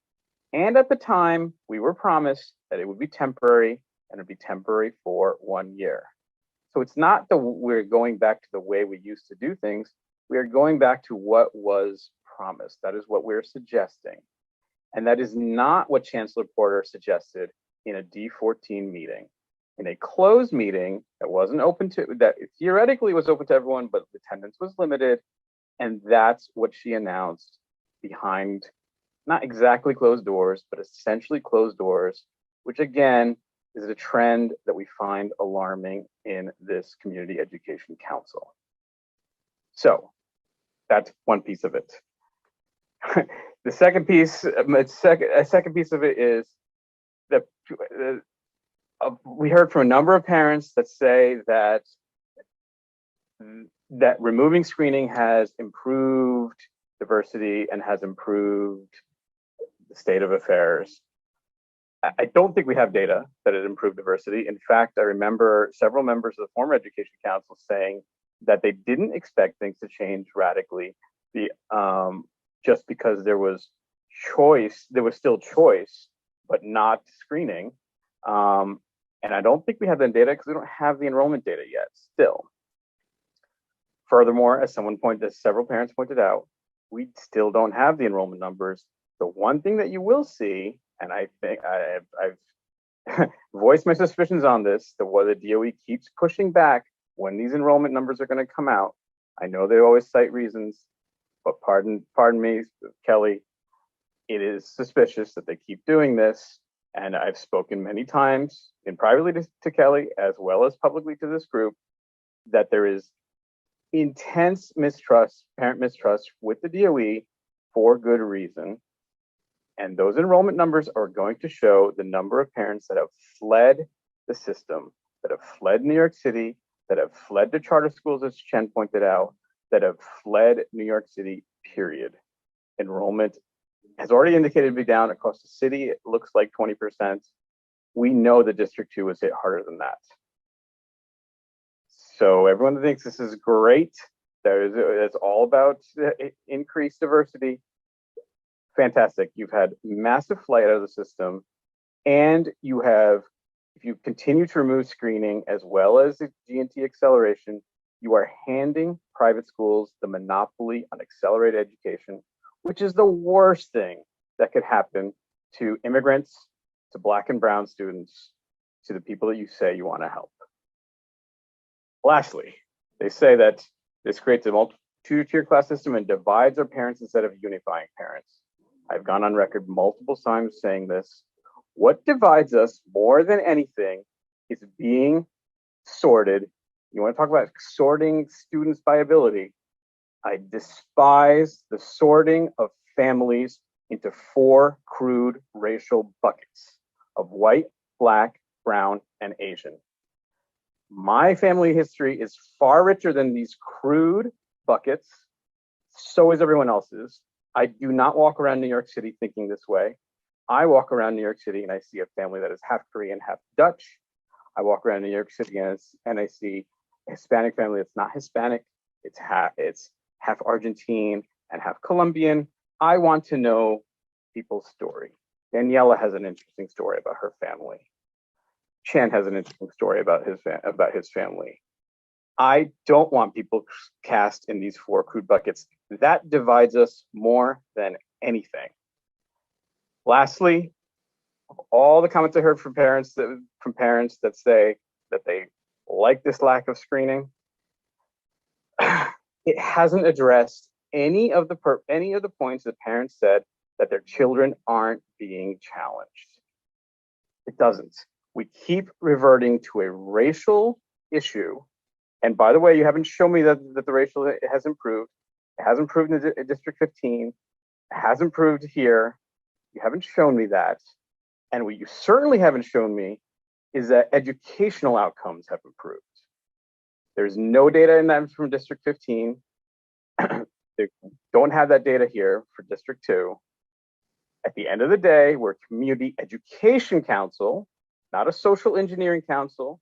And at the time, we were promised that it would be temporary, and it'd be temporary for 1 year. So it's not that we're going back to the way we used to do things. We are going back to what was promised. That is what we're suggesting. And that is not what Chancellor Porter suggested in a D14 meeting. In a closed meeting that wasn't open to, that theoretically was open to everyone, but attendance was limited. And that's what she announced behind, not exactly closed doors, but essentially closed doors, which again, is a trend that we find alarming in this Community Education Council. So that's one piece of it. The second piece, a second piece of it is that we heard from a number of parents that say that removing screening has improved diversity and has improved the state of affairs. I don't think we have data that it improved diversity. In fact, I remember several members of the former Education Council saying that they didn't expect things to change radically just because there was choice, there was still choice, but not screening. And I don't think we have that data because we don't have the enrollment data yet still. Furthermore, as several parents pointed out, we still don't have the enrollment numbers. The one thing that you will see, and I think I've voiced my suspicions on this, the DOE keeps pushing back when these enrollment numbers are going to come out. I know they always cite reasons, but pardon me, Kelly, it is suspicious that they keep doing this. And I've spoken many times and privately to Kelly, as well as publicly to this group, that there is intense mistrust, parent mistrust with the DOE for good reason. And those enrollment numbers are going to show the number of parents that have fled the system, that have fled New York City, that have fled to charter schools, as Chen pointed out, that have fled New York City, period. Enrollment has already indicated to be down across the city. It looks like 20%. We know the District 2 was hit harder than that. So everyone that thinks this is great, it's all about increased diversity. Fantastic. You've had massive flight out of the system, and you have, if you continue to remove screening as well as the G&T acceleration, you are handing private schools the monopoly on accelerated education, which is the worst thing that could happen to immigrants, to Black and brown students, to the people that you say you want to help. Lastly, they say that this creates a two-tier class system and divides our parents instead of unifying parents. I've gone on record multiple times saying this. What divides us more than anything is being sorted. You want to talk about sorting students by ability? I despise the sorting of families into 4 crude racial buckets of white, Black, brown, and Asian. My family history is far richer than these crude buckets. So is everyone else's. I do not walk around New York City thinking this way. I walk around New York City and I see a family that is half Korean, half Dutch. I walk around New York City and I see a Hispanic family that's not Hispanic. It's half Argentine and half Colombian. I want to know people's story. Daniela has an interesting story about her family. Chan has an interesting story about his family. I don't want people cast in these 4 crude buckets. That divides us more than anything. Lastly, all the comments I heard from parents that say that they like this lack of screening, it hasn't addressed any of the points that parents said that their children aren't being challenged. It doesn't. We keep reverting to a racial issue. And by the way, you haven't shown me that the racial has improved. It has improved in District 15. It has improved here. You haven't shown me that. And what you certainly haven't shown me is that educational outcomes have improved. There's no data in that from District 15. They don't have that data here for District 2. At the end of the day, we're a community education council, not a social engineering council.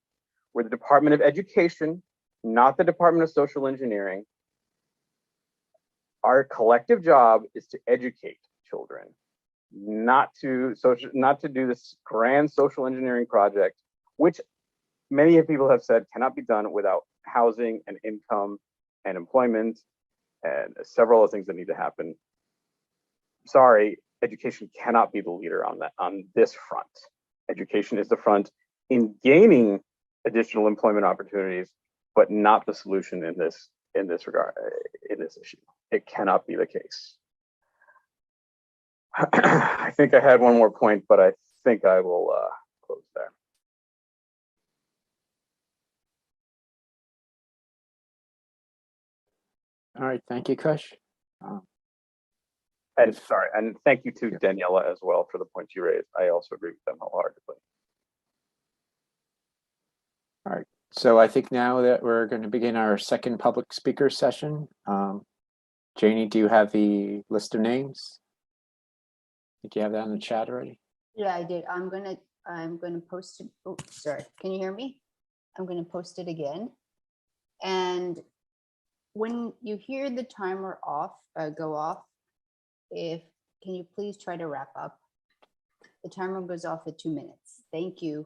We're the Department of Education, not the Department of Social Engineering. Our collective job is to educate children, not to do this grand social engineering project, which many people have said cannot be done without housing and income and employment and several other things that need to happen. Sorry, education cannot be the leader on this front. Education is the front in gaining additional employment opportunities, but not the solution in this regard, in this issue. It cannot be the case. I think I had one more point, but I think I will close there. All right, thank you, Kush. And sorry, and thank you to Daniela as well for the points you raised. I also agree with them wholeheartedly. All right, so I think now that we're going to begin our second public speaker session. Janie, do you have the list of names? I think you have that in the chat already. Yeah, I did. I'm gonna post it. Oh, sorry. Can you hear me? I'm gonna post it again. And when you hear the timer go off, can you please try to wrap up? The timer goes off at 2 minutes. Thank you.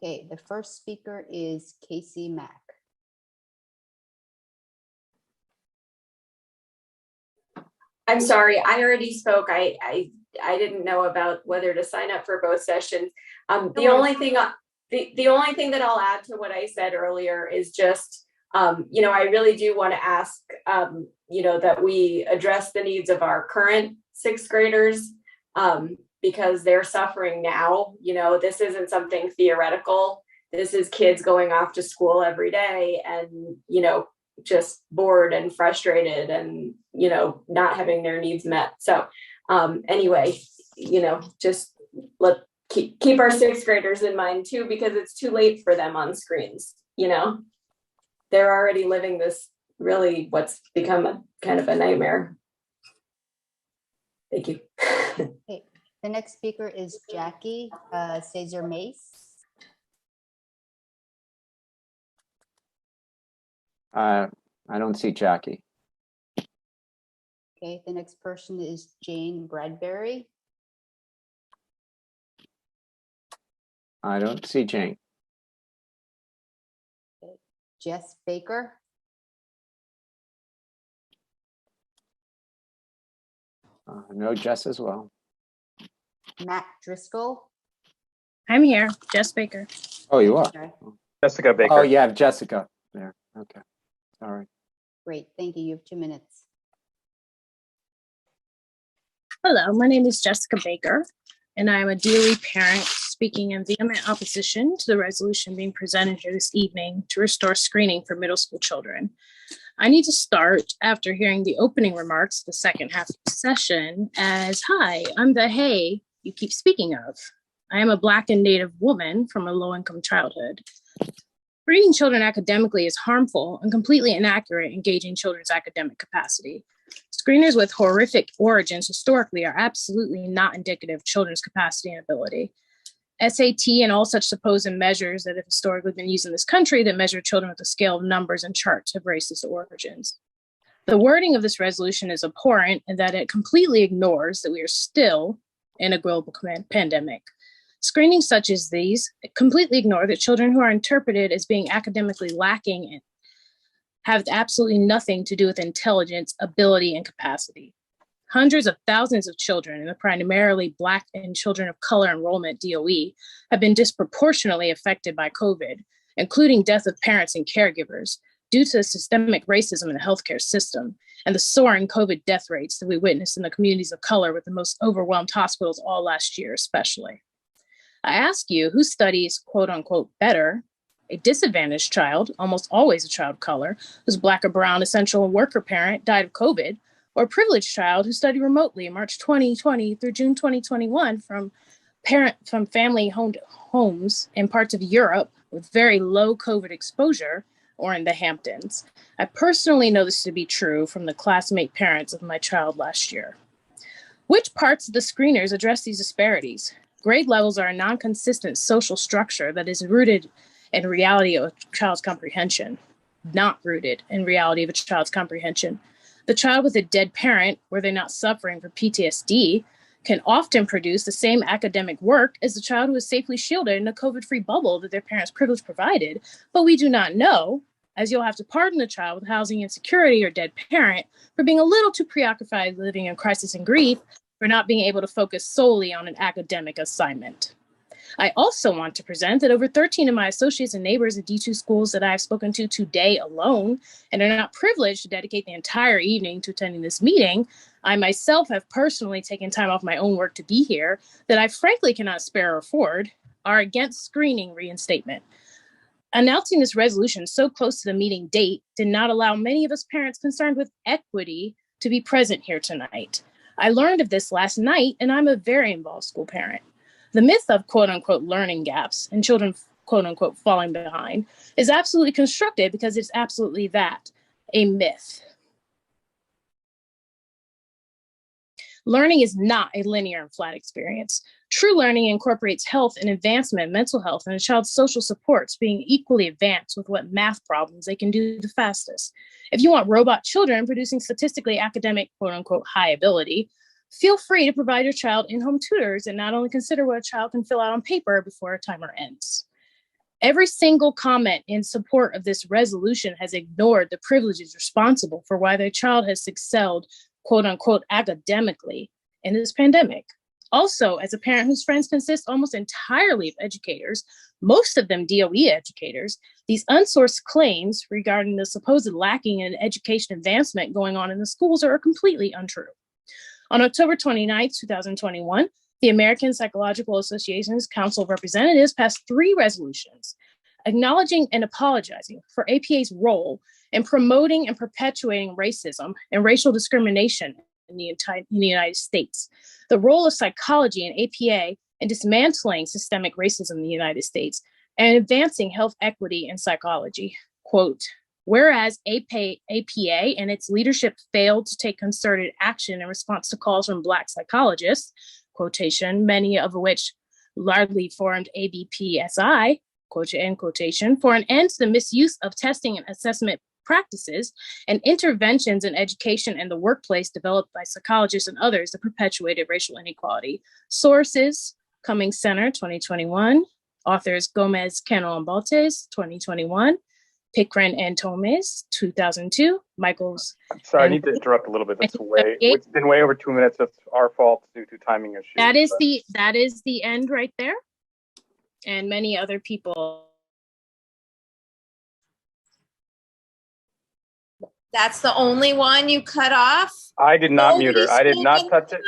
Okay, the first speaker is Casey Mack. I'm sorry, I already spoke. I didn't know about whether to sign up for both sessions. The only thing that I'll add to what I said earlier is just, I really do want to ask, that we address the needs of our current 6th graders, because they're suffering now. This isn't something theoretical. This is kids going off to school every day and, just bored and frustrated and, not having their needs met. So anyway, just keep our 6th graders in mind too, because it's too late for them on screens. They're already living this really what's become a kind of a nightmare. Thank you. Okay. The next speaker is Jackie Cesar Mace. I don't see Jackie. Okay, the next person is Jane Bradbury. I don't see Jane. Okay. Jess Baker. No Jess as well. Matt Driscoll. I'm here, Jess Baker. Oh, you are? Okay. Jessica Baker. Oh, you have Jessica there. Okay. All right. Great, thank you. You have 2 minutes. Hello, my name is Jessica Baker, and I am a DOE parent speaking in vehement opposition to the resolution being presented here this evening to restore screening for middle school children. I need to start after hearing the opening remarks of the second half of the session as, hi, I'm the hey you keep speaking of. I am a Black and Native woman from a low-income childhood. Screening children academically is harmful and completely inaccurate in gauging children's academic capacity. Screeners with horrific origins historically are absolutely not indicative of children's capacity and ability. SAT and all such supposed measures that have historically been used in this country that measure children with a scale of numbers and charts have racist origins. The wording of this resolution is abhorrent in that it completely ignores that we are still in a global pandemic. Screenings such as these completely ignore that children who are interpreted as being academically lacking have absolutely nothing to do with intelligence, ability, and capacity. Hundreds of thousands of children in the primarily Black and children of color enrollment DOE have been disproportionately affected by COVID, including death of parents and caregivers, due to systemic racism in the healthcare system and the soaring COVID death rates that we witnessed in the communities of color with the most overwhelmed hospitals all last year, especially. I ask you, who studies quote unquote better? A disadvantaged child, almost always a child of color, whose Black or brown essential worker parent died of COVID, or a privileged child who studied remotely in March 2020 through June 2021 from family homes in parts of Europe with very low COVID exposure or in the Hamptons. I personally know this to be true from the classmate parents of my child last year. Which parts of the screeners address these disparities? Grade levels are a non-consistent social structure that is rooted in reality of a child's comprehension, not rooted in reality of a child's comprehension. The child with a dead parent, where they're not suffering from PTSD, can often produce the same academic work as the child who is safely shielded in a COVID-free bubble that their parents' privilege provided, but we do not know, as you'll have to pardon the child with housing insecurity or dead parent for being a little too preoccupied living in crisis and grief, for not being able to focus solely on an academic assignment. I also want to present that over 13 of my associates and neighbors at D2 schools that I've spoken to today alone, and are not privileged to dedicate the entire evening to attending this meeting, I myself have personally taken time off my own work to be here, that I frankly cannot spare or afford, are against screening reinstatement. Announcing this resolution so close to the meeting date did not allow many of us parents concerned with equity to be present here tonight. I learned of this last night, and I'm a very involved school parent. The myth of quote unquote learning gaps and children quote unquote falling behind is absolutely constructed because it's absolutely that, a myth. Learning is not a linear and flat experience. True learning incorporates health and advancement, mental health, and a child's social supports being equally advanced with what math problems they can do the fastest. If you want robot children producing statistically academic quote unquote high ability, feel free to provide your child in-home tutors and not only consider what a child can fill out on paper before a timer ends. Every single comment in support of this resolution has ignored the privileges responsible for why their child has excelled, quote unquote, academically in this pandemic. Also, as a parent whose friends consist almost entirely of educators, most of them DOE educators, these unsourced claims regarding the supposed lacking in education advancement going on in the schools are completely untrue. On October 29, 2021, the American Psychological Association's Council of Representatives passed 3 resolutions acknowledging and apologizing for APA's role in promoting and perpetuating racism and racial discrimination in the United States, the role of psychology and APA in dismantling systemic racism in the United States, and advancing health equity in psychology. Quote, whereas APA and its leadership failed to take concerted action in response to calls from Black psychologists, quotation, many of which largely formed ABPSI, quote, end quotation, for an end to the misuse of testing and assessment practices and interventions in education and the workplace developed by psychologists and others that perpetuated racial inequality. Sources, Cummings Center, 2021. Authors Gomez, Cano, and Baltes, 2021. Pickren and Tomes, 2002. Michaels. I'm sorry, I need to interrupt a little bit. It's been way over 2 minutes. That's our fault due to timing issues. That is the end right there. And many other people. That's the only one you cut off? I did not mute her. I did not touch it.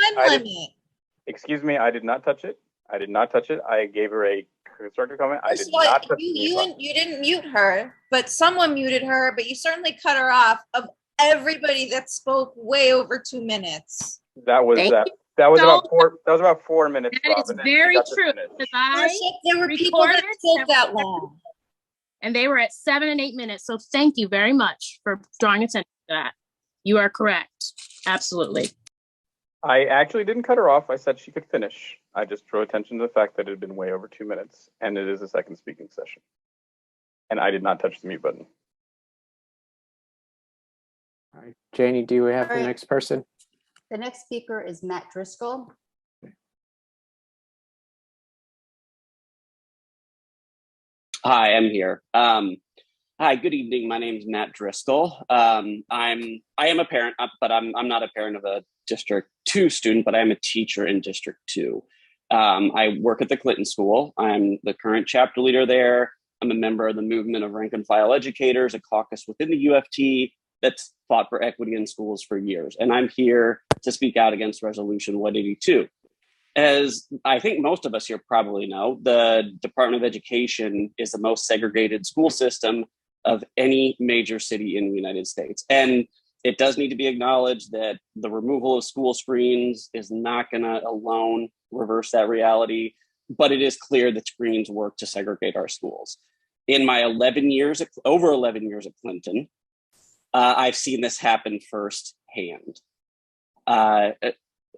Excuse me, I did not touch it. I did not touch it. I gave her a constructive comment. I did not touch it. You didn't mute her, but someone muted her, but you certainly cut her off of everybody that spoke way over 2 minutes. That was about 4 minutes. That is very true. There were people that spoke that long. And they were at 7 and 8 minutes. So thank you very much for drawing attention to that. You are correct. Absolutely. I actually didn't cut her off. I said she could finish. I just drew attention to the fact that it had been way over 2 minutes and it is a second speaking session. And I did not touch the mute button. All right, Janie, do we have the next person? The next speaker is Matt Driscoll. Hi, I'm here. Hi, good evening. My name is Matt Driscoll. I am a parent, but I'm not a parent of a District 2 student, but I'm a teacher in District 2. I work at the Clinton School. I'm the current chapter leader there. I'm a member of the movement of rank and file educators, a caucus within the UFT that's fought for equity in schools for years. And I'm here to speak out against Resolution 182. As I think most of us here probably know, the Department of Education is the most segregated school system of any major city in the United States. And it does need to be acknowledged that the removal of school screens is not going to alone reverse that reality, but it is clear that screens work to segregate our schools. In my over 11 years at Clinton, I've seen this happen firsthand.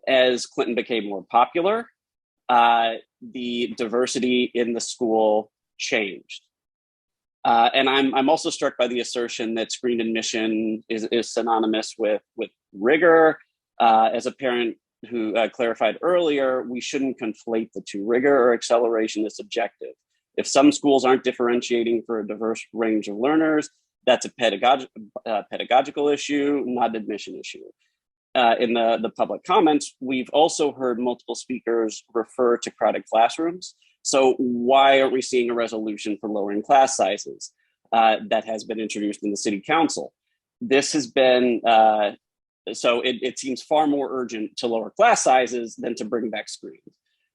As Clinton became more popular, the diversity in the school changed. And I'm also struck by the assertion that screen admission is synonymous with rigor. As a parent who clarified earlier, we shouldn't conflate the two. Rigor or acceleration is subjective. If some schools aren't differentiating for a diverse range of learners, that's a pedagogical issue, not an admission issue. In the public comments, we've also heard multiple speakers refer to crowded classrooms. So why aren't we seeing a resolution for lowering class sizes that has been introduced in the city council? This has been, so it seems far more urgent to lower class sizes than to bring back screens.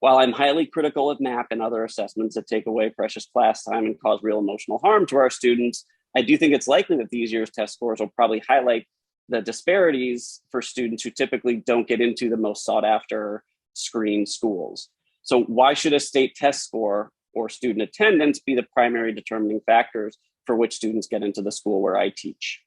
While I'm highly critical of MAP and other assessments that take away precious class time and cause real emotional harm to our students, I do think it's likely that these year's test scores will probably highlight the disparities for students who typically don't get into the most sought after screen schools. So why should a state test score or student attendance be the primary determining factors for which students get into the school where I teach?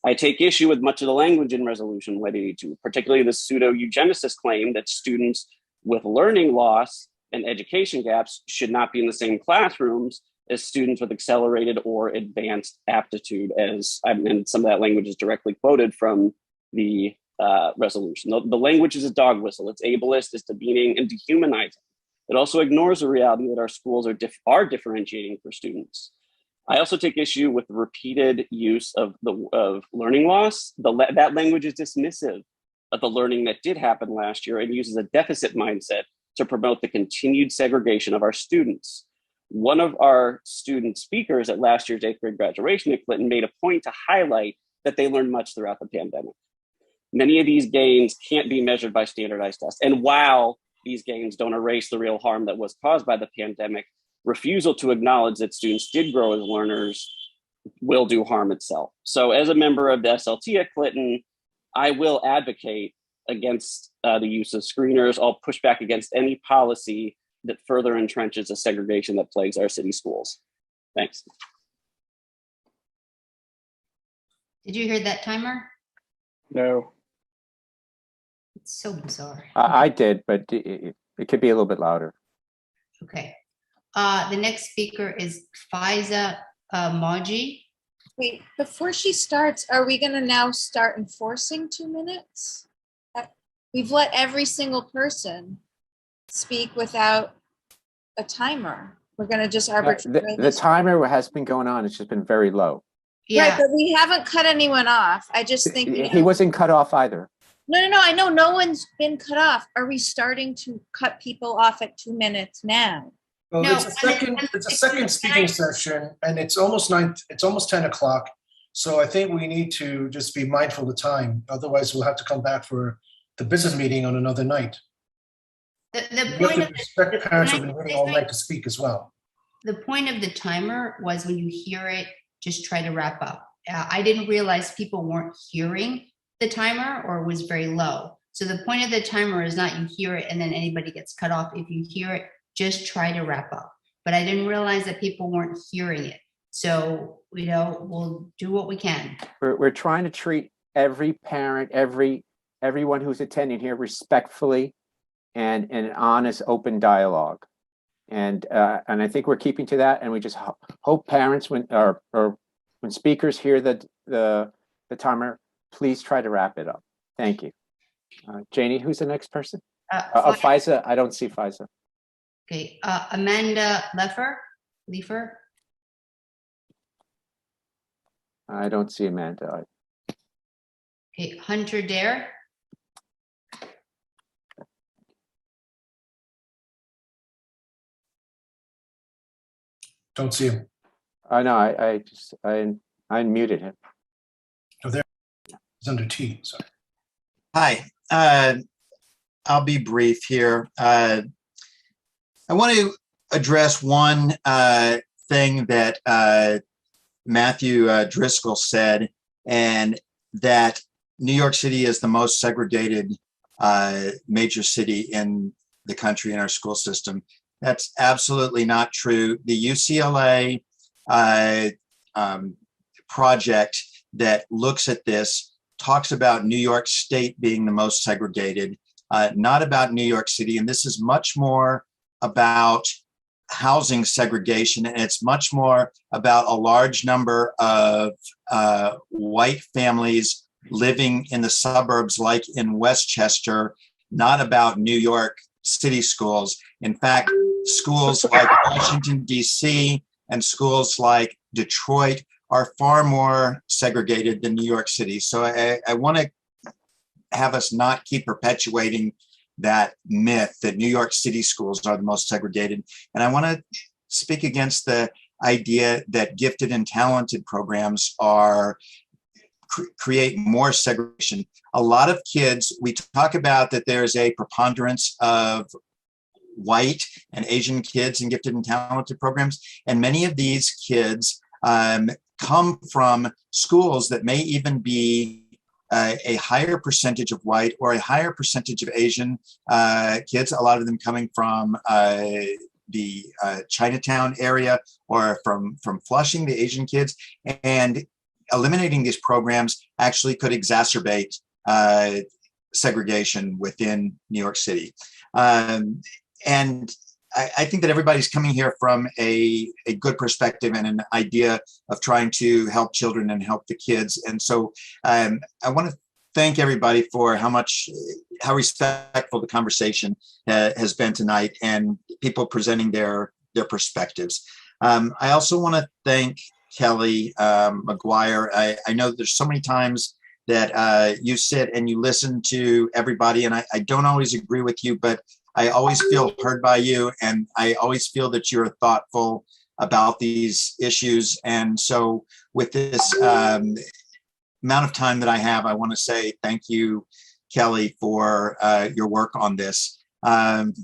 I take issue with much of the language in Resolution 182, particularly the pseudo-eugenicist claim that students with learning loss and education gaps should not be in the same classrooms as students with accelerated or advanced aptitude, and some of that language is directly quoted from the resolution. The language is a dog whistle. It's ableist, it's demeaning, and dehumanizing. It also ignores the reality that our schools are differentiating for students. I also take issue with the repeated use of learning loss. That language is dismissive of the learning that did happen last year and uses a deficit mindset to promote the continued segregation of our students. One of our student speakers at last year's 8th grade graduation at Clinton made a point to highlight that they learned much throughout the pandemic. Many of these gains can't be measured by standardized tests. And while these gains don't erase the real harm that was caused by the pandemic, refusal to acknowledge that students did grow as learners will do harm itself. So as a member of the SLT at Clinton, I will advocate against the use of screeners. I'll push back against any policy that further entrenches the segregation that plagues our city schools. Thanks. Did you hear that timer? No. It's so bizarre. I did, but it could be a little bit louder. Okay. The next speaker is Faiza Maji. Wait, before she starts, are we gonna now start enforcing 2 minutes? We've let every single person speak without a timer. We're gonna just arbitrarily. The timer has been going on. It's just been very low. Right, but we haven't cut anyone off. I just think He wasn't cut off either. No. I know no one's been cut off. Are we starting to cut people off at 2 minutes now? Well, No, it's a second speaking session, and it's almost 10 o'clock. So I think we need to just be mindful of time. Otherwise, we'll have to come back for the business meeting on another night. The We point have to respect parents who've been waiting all night to speak as well. The point of the timer was when you hear it, just try to wrap up. I didn't realize people weren't hearing the timer or was very low. So the point of the timer is not you hear it and then anybody gets cut off. If you hear it, just try to wrap up. But I didn't realize that people weren't hearing it. So, we'll do what we can. We're trying to treat every parent, everyone who's attending here respectfully and an honest, open dialogue. And I think we're keeping to that. And we just hope parents, when speakers hear the timer, please try to wrap it up. Thank you. Janie, who's the next person? Faiza. I don't see Faiza. Okay, Amanda Leifer. I don't see Amanda. Okay, Hunter Dare. Don't see him. No, I unmuted him. Oh, there. He's under T. Sorry. Hi. I'll be brief here. I want to address one thing that Matthew Driscoll said, and that New York City is the most segregated major city in the country in our school system. That's absolutely not true. The UCLA project that looks at this talks about New York State being the most segregated, not about New York City. And this is much more about housing segregation, and it's much more about a large number of white families living in the suburbs like in Westchester, not about New York City schools. In fact, schools like Washington, D.C. and schools like Detroit are far more segregated than New York City. So I want to have us not keep perpetuating that myth that New York City schools are the most segregated. And I want to speak against the idea that gifted and talented programs are create more segregation. A lot of kids, we talk about that there's a preponderance of white and Asian kids in gifted and talented programs. And many of these kids come from schools that may even be a higher percentage of white or a higher percentage of Asian kids, a lot of them coming from the Chinatown area or from Flushing, the Asian kids. And eliminating these programs actually could exacerbate segregation within New York City. And I think that everybody's coming here from a good perspective and an idea of trying to help children and help the kids. And so I want to thank everybody for how respectful the conversation has been tonight and people presenting their perspectives. I also want to thank Kelly McGuire. I know there's so many times that you sit and you listen to everybody, and I don't always agree with you, but I always feel heard by you, and I always feel that you're thoughtful about these issues. And so with this amount of time that I have, I want to say thank you, Kelly, for your work on this. And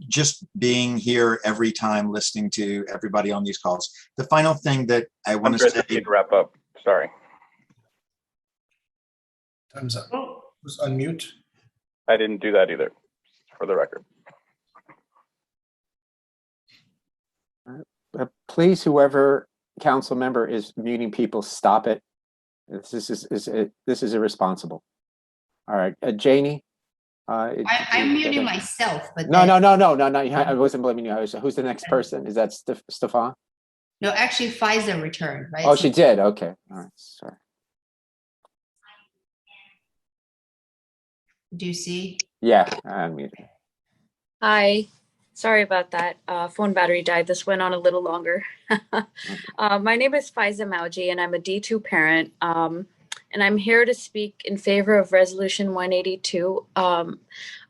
just being here every time, listening to everybody on these calls. The final thing that I want to say. To wrap up. Sorry. Time's up. Who's unmute? I didn't do that either, for the record. Please, whoever council member is muting people, stop it. This is irresponsible. All right, Janie. I'm muting myself, but no. I wasn't blaming you. Who's the next person? Is that Stefan? No, actually, Faiza returned, right? Oh, she did. Okay. All right. Sorry. Do you see? Yeah, I'm muted. Hi, sorry about that. Phone battery died. This went on a little longer. My name is Faiza Mauji, and I'm a D2 parent. And I'm here to speak in favor of Resolution 182. I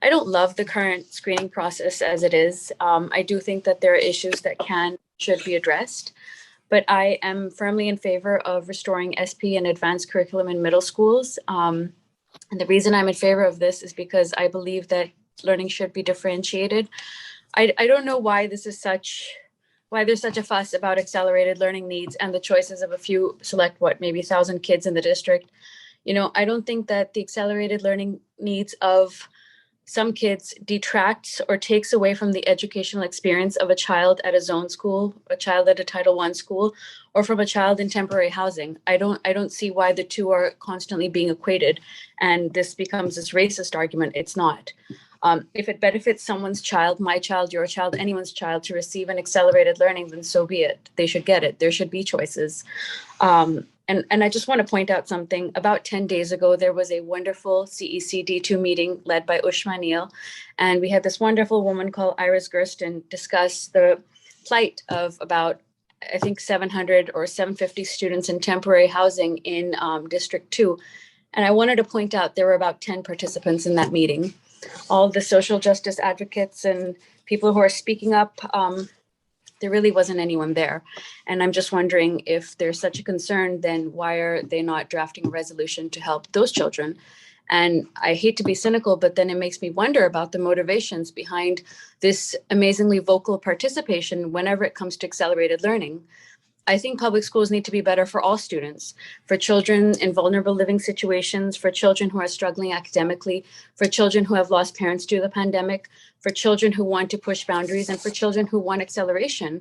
don't love the current screening process as it is. I do think that there are issues that should be addressed, but I am firmly in favor of restoring SP and advanced curriculum in middle schools. And the reason I'm in favor of this is because I believe that learning should be differentiated. I don't know why there's such a fuss about accelerated learning needs and the choices of a few select, maybe 1,000 kids in the district. I don't think that the accelerated learning needs of some kids detracts or takes away from the educational experience of a child at a zone school, a child at a Title I school, or from a child in temporary housing. I don't see why the two are constantly being equated, and this becomes this racist argument. It's not. If it benefits someone's child, my child, your child, anyone's child, to receive an accelerated learning, then so be it. They should get it. There should be choices. And I just want to point out something. About 10 days ago, there was a wonderful CECD2 meeting led by Ushma Neal. And we had this wonderful woman called Iris Gersten discuss the plight of about I think 700 or 750 students in temporary housing in District 2. And I wanted to point out there were about 10 participants in that meeting. All the social justice advocates and people who are speaking up, there really wasn't anyone there. And I'm just wondering, if there's such a concern, then why are they not drafting a resolution to help those children? And I hate to be cynical, but then it makes me wonder about the motivations behind this amazingly vocal participation whenever it comes to accelerated learning. I think public schools need to be better for all students, for children in vulnerable living situations, for children who are struggling academically, for children who have lost parents due to the pandemic, for children who want to push boundaries, and for children who want acceleration.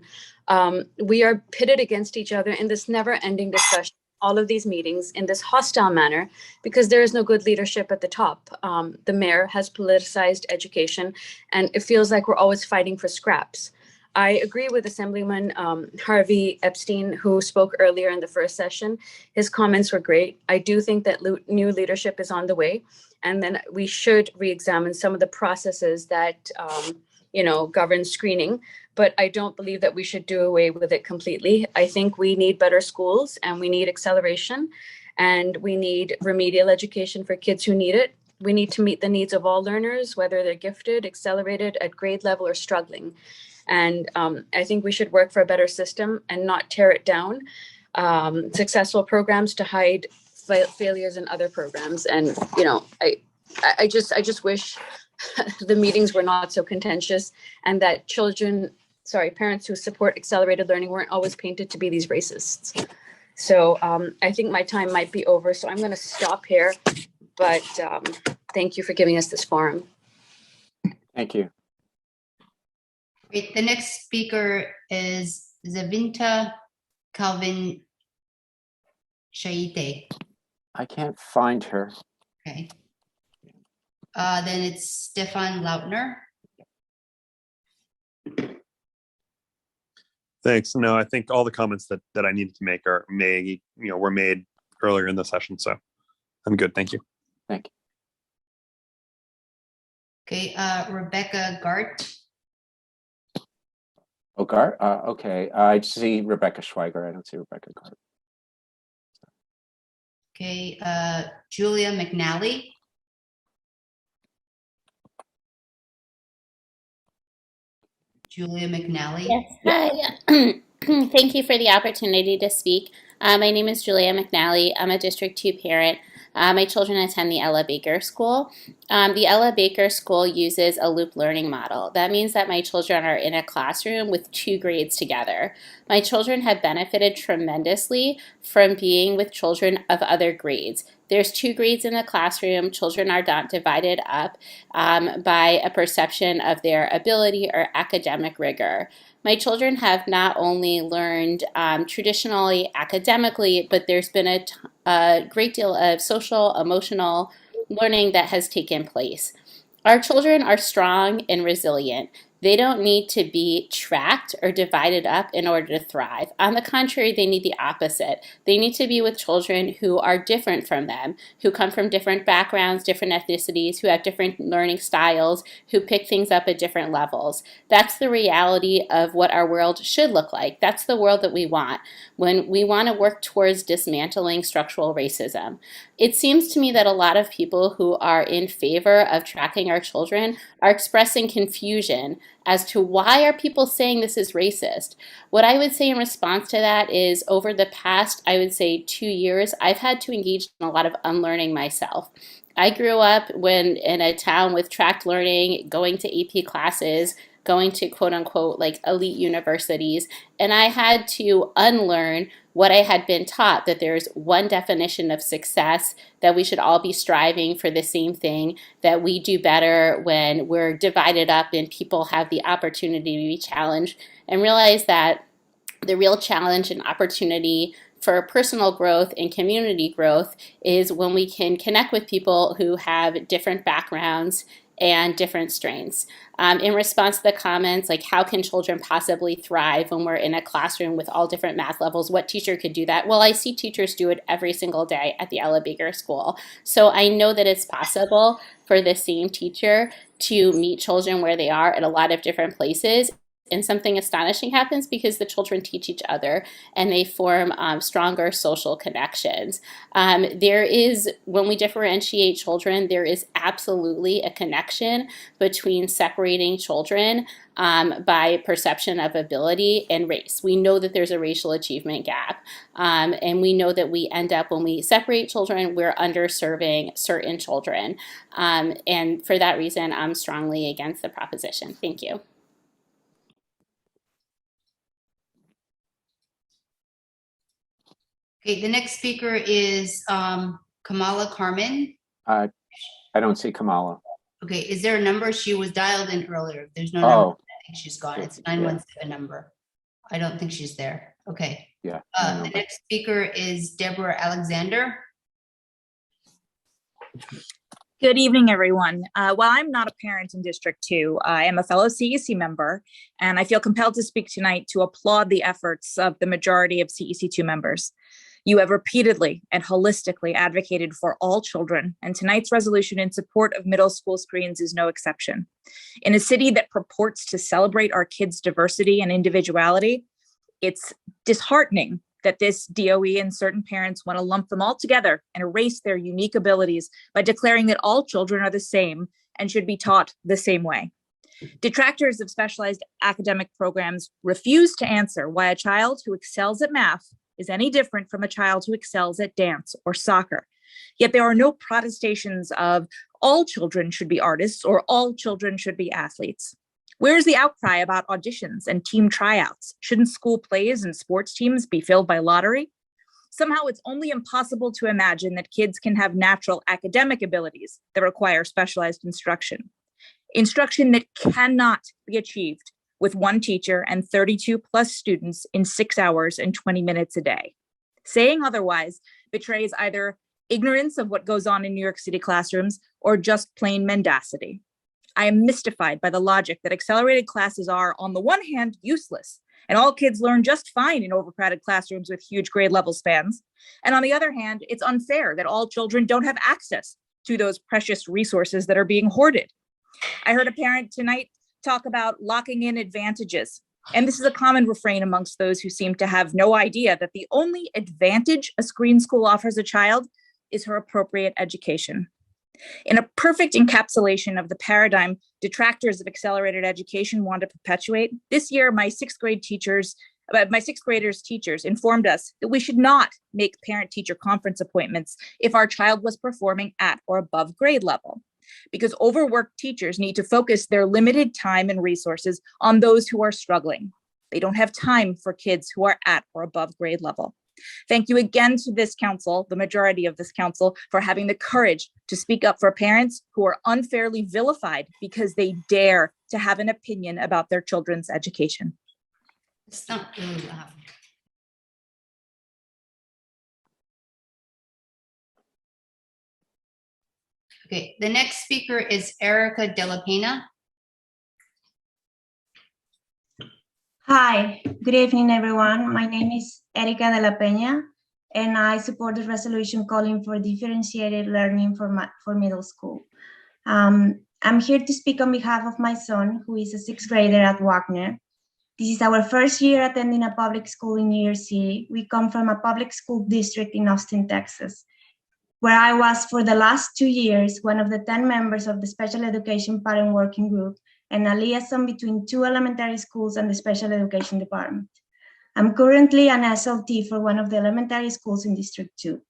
We are pitted against each other in this never-ending discussion, all of these meetings, in this hostile manner, because there is no good leadership at the top. The mayor has politicized education, and it feels like we're always fighting for scraps. I agree with Assemblyman Harvey Epstein, who spoke earlier in the first session. His comments were great. I do think that new leadership is on the way, and then we should re-examine some of the processes that govern screening. But I don't believe that we should do away with it completely. I think we need better schools, and we need acceleration, and we need remedial education for kids who need it. We need to meet the needs of all learners, whether they're gifted, accelerated, at grade level, or struggling. And I think we should work for a better system and not tear it down. Successful programs to hide failures in other programs. And I just wish the meetings were not so contentious, and that parents who support accelerated learning weren't always painted to be these racists. So I think my time might be over, so I'm going to stop here. But thank you for giving us this forum. Thank you. Great. The next speaker is Zavinta Calvin Shaite. I can't find her. Okay. Then it's Stefan Lautner. Thanks. No, I think all the comments that I needed to make were made earlier in the session. So I'm good. Thank you. Thank you. Okay. Rebecca Gart. Oh, Gart? Okay. I see Rebecca Schweiger. I don't see Rebecca Gart. Okay. Julia McNally. Julia McNally. Yes, hi. Thank you for the opportunity to speak. My name is Julia McNally. I'm a District 2 parent. My children attend the Ella Baker School. The Ella Baker School uses a loop learning model. That means that my children are in a classroom with 2 grades together. My children have benefited tremendously from being with children of other grades. There's 2 grades in the classroom. Children are not divided up by a perception of their ability or academic rigor. My children have not only learned traditionally academically, but there's been a great deal of social, emotional learning that has taken place. Our children are strong and resilient. They don't need to be tracked or divided up in order to thrive. On the contrary, they need the opposite. They need to be with children who are different from them, who come from different backgrounds, different ethnicities, who have different learning styles, who pick things up at different levels. That's the reality of what our world should look like. That's the world that we want when we want to work towards dismantling structural racism. It seems to me that a lot of people who are in favor of tracking our children are expressing confusion as to why are people saying this is racist. What I would say in response to that is, over the past, I would say 2 years, I've had to engage in a lot of unlearning myself. I grew up in a town with tracked learning, going to AP classes, going to quote unquote like elite universities, and I had to unlearn what I had been taught, that there's one definition of success, that we should all be striving for the same thing, that we do better when we're divided up and people have the opportunity to be challenged, and realize that the real challenge and opportunity for personal growth and community growth is when we can connect with people who have different backgrounds and different strengths. In response to the comments, like how can children possibly thrive when we're in a classroom with all different math levels? What teacher could do that? Well, I see teachers do it every single day at the Ella Baker School. So I know that it's possible for the same teacher to meet children where they are at a lot of different places and something astonishing happens because the children teach each other and they form stronger social connections. When we differentiate children, there is absolutely a connection between separating children by perception of ability and race. We know that there's a racial achievement gap, and we know that we end up, when we separate children, we're underserving certain children. And for that reason, I'm strongly against the proposition. Thank you. Okay, the next speaker is Kamala Carmen. I don't see Kamala. Okay, is there a number? She was dialed in earlier. There's no Oh. number. I think she's gone. It's Yeah. 917 number. I don't think she's there. Okay. Yeah. The next speaker is Deborah Alexander. Good evening, everyone. While I'm not a parent in District 2, I am a fellow CEC member, and I feel compelled to speak tonight to applaud the efforts of the majority of CEC2 members. You have repeatedly and holistically advocated for all children, and tonight's resolution in support of middle school screens is no exception. In a city that purports to celebrate our kids' diversity and individuality, it's disheartening that this DOE and certain parents want to lump them all together and erase their unique abilities by declaring that all children are the same and should be taught the same way. Detractors of specialized academic programs refuse to answer why a child who excels at math is any different from a child who excels at dance or soccer. Yet there are no protestations of all children should be artists or all children should be athletes. Where is the outcry about auditions and team tryouts? Shouldn't school plays and sports teams be filled by lottery? Somehow it's only impossible to imagine that kids can have natural academic abilities that require specialized instruction. Instruction that cannot be achieved with one teacher and 32 plus students in 6 hours and 20 minutes a day. Saying otherwise betrays either ignorance of what goes on in New York City classrooms or just plain mendacity. I am mystified by the logic that accelerated classes are, on the one hand, useless, and all kids learn just fine in overcrowded classrooms with huge grade level spans. And on the other hand, it's unfair that all children don't have access to those precious resources that are being hoarded. I heard a parent tonight talk about locking in advantages. And this is a common refrain amongst those who seem to have no idea that the only advantage a screen school offers a child is her appropriate education. In a perfect encapsulation of the paradigm detractors of accelerated education want to perpetuate, this year my sixth graders' teachers informed us that we should not make parent-teacher conference appointments if our child was performing at or above grade level, because overworked teachers need to focus their limited time and resources on those who are struggling. They don't have time for kids who are at or above grade level. Thank you again to this council, the majority of this council, for having the courage to speak up for parents who are unfairly vilified because they dare to have an opinion about their children's education. It's not really loud. Okay, the next speaker is Erica Della Pena. Hi, good evening, everyone. My name is Erica de la Peña, and I support the resolution calling for differentiated learning for middle school. I'm here to speak on behalf of my son, who is a sixth grader at Wagner. This is our first year attending a public school in New York City. We come from a public school district in Austin, Texas, where I was for the last 2 years one of the 10 members of the Special Education Parent Working Group and a liaison between 2 elementary schools and the Special Education Department. I'm currently an SLT for one of the elementary schools in District 2.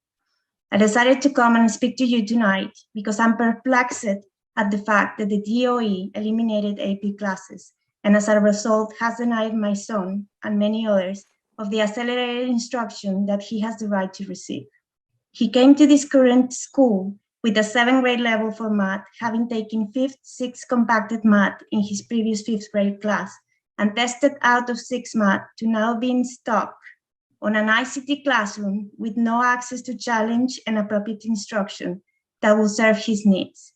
I decided to come and speak to you tonight because I'm perplexed at the fact that the DOE eliminated AP classes and as a result has denied my son and many others of the accelerated instruction that he has the right to receive. He came to this current school with a 7th grade level for math, having taken 5th, 6th compacted math in his previous 5th grade class, and tested out of 6th math to now being stuck on an ICT classroom with no access to challenge and appropriate instruction that will serve his needs.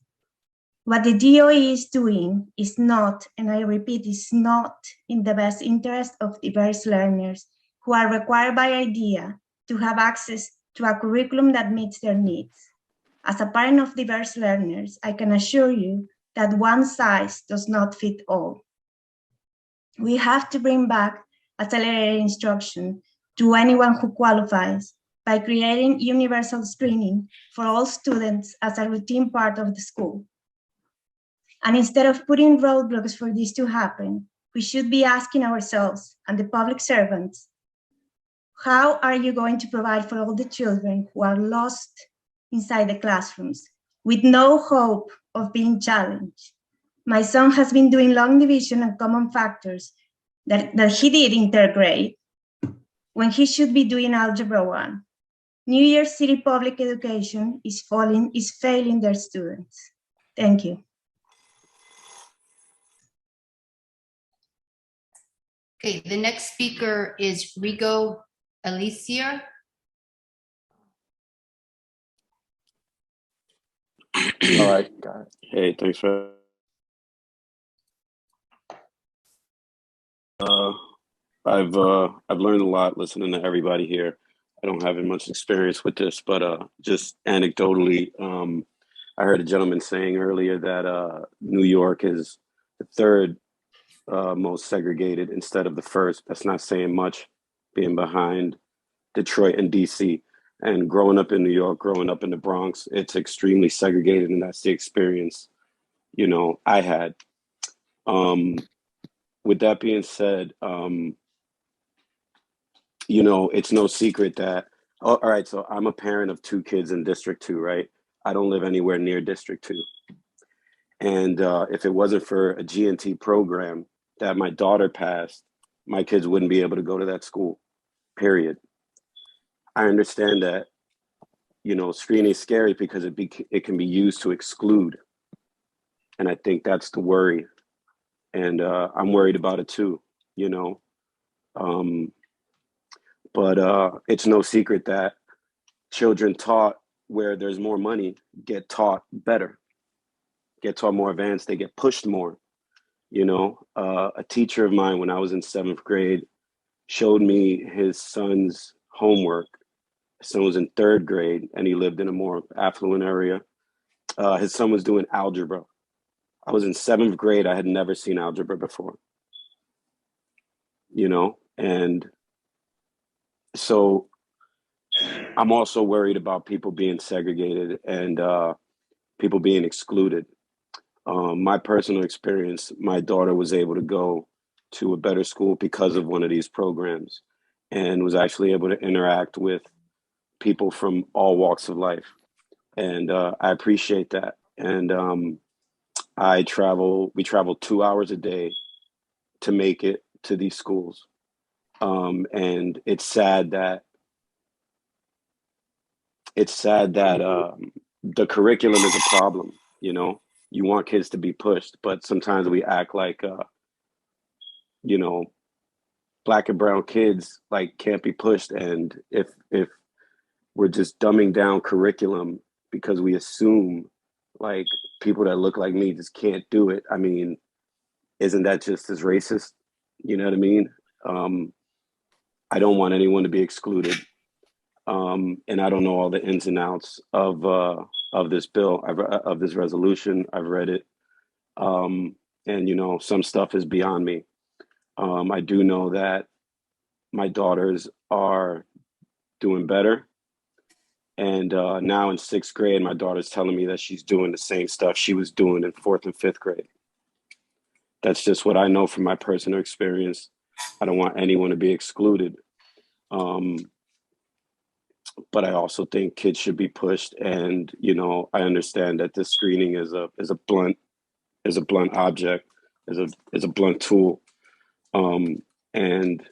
What the DOE is doing is not, and I repeat, is not in the best interest of diverse learners who are required by IDEA to have access to a curriculum that meets their needs. As a parent of diverse learners, I can assure you that one size does not fit all. We have to bring back accelerated instruction to anyone who qualifies by creating universal screening for all students as a routine part of the school. And instead of putting roadblocks for this to happen, we should be asking ourselves and the public servants, how are you going to provide for all the children who are lost inside the classrooms with no hope of being challenged? My son has been doing long division and common factors that he did in 3rd grade when he should be doing Algebra 1. New York City public education is failing their students. Thank you. Okay, the next speaker is Rigo Alicia. All right, got it. Hey, thanks for. I've learned a lot listening to everybody here. I don't have much experience with this, but just anecdotally, I heard a gentleman saying earlier that New York is the 3rd most segregated instead of the 1st. That's not saying much, being behind Detroit and DC. And growing up in New York, growing up in the Bronx, it's extremely segregated, and that's the experience, I had. With that being said, it's no secret that, all right, so I'm a parent of 2 kids in District 2, right? I don't live anywhere near District 2. And if it wasn't for a G&T program that my daughter passed, my kids wouldn't be able to go to that school, period. I understand that, screening is scary because it can be used to exclude. And I think that's the worry. And I'm worried about it too, But it's no secret that children taught where there's more money get taught better, get taught more advanced, they get pushed more. A teacher of mine when I was in 7th grade showed me his son's homework. His son was in 3rd grade and he lived in a more affluent area. His son was doing algebra. I was in 7th grade. I had never seen algebra before, and so I'm also worried about people being segregated and people being excluded. My personal experience, my daughter was able to go to a better school because of one of these programs and was actually able to interact with people from all walks of life. And I appreciate that. And we travel 2 hours a day to make it to these schools. And it's sad that the curriculum is a problem. You want kids to be pushed, but sometimes we act like Black and brown kids can't be pushed. And if we're just dumbing down curriculum because we assume people that look like me just can't do it, I mean, isn't that just as racist? You know what I mean? I don't want anyone to be excluded. And I don't know all the ins and outs of this bill, of this resolution. I've read it. And, some stuff is beyond me. I do know that my daughters are doing better. And now in 6th grade, my daughter's telling me that she's doing the same stuff she was doing in 4th and 5th grade. That's just what I know from my personal experience. I don't want anyone to be excluded. But I also think kids should be pushed. And, I understand that this screening is a blunt object, is a blunt tool. And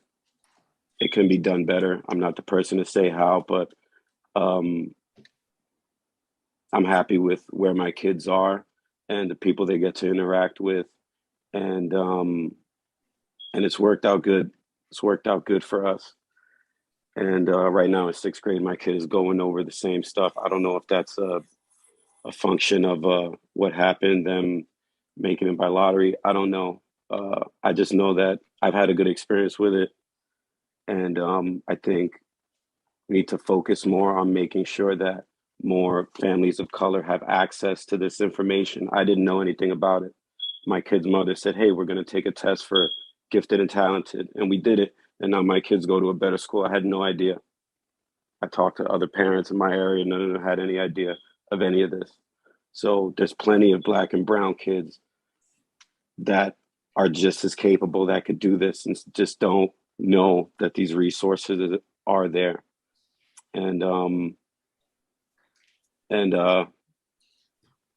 it can be done better. I'm not the person to say how, but I'm happy with where my kids are and the people they get to interact with. And it's worked out good. It's worked out good for us. And right now in 6th grade, my kid is going over the same stuff. I don't know if that's a function of what happened, them making it by lottery. I don't know. I just know that I've had a good experience with it. And I think we need to focus more on making sure that more families of color have access to this information. I didn't know anything about it. My kid's mother said, hey, we're going to take a test for gifted and talented, and we did it. And now my kids go to a better school. I had no idea. I talked to other parents in my area, none of them had any idea of any of this. So there's plenty of Black and brown kids that are just as capable that could do this and just don't know that these resources are there. And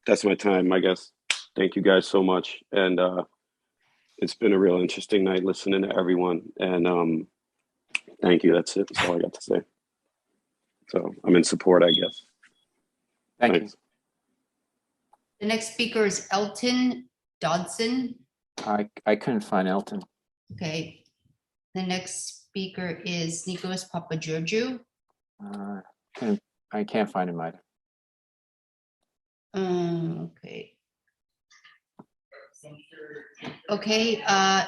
that's my time, I guess. Thank you guys so much. And it's been a real interesting night listening to everyone. And thank you. That's it. That's all I got to say. So I'm in support, I guess. Thank you. The next speaker is Elton Dodson. I couldn't find Elton. Okay. The next speaker is Nikos Papageorgiou. I can't find him either. Okay. Okay,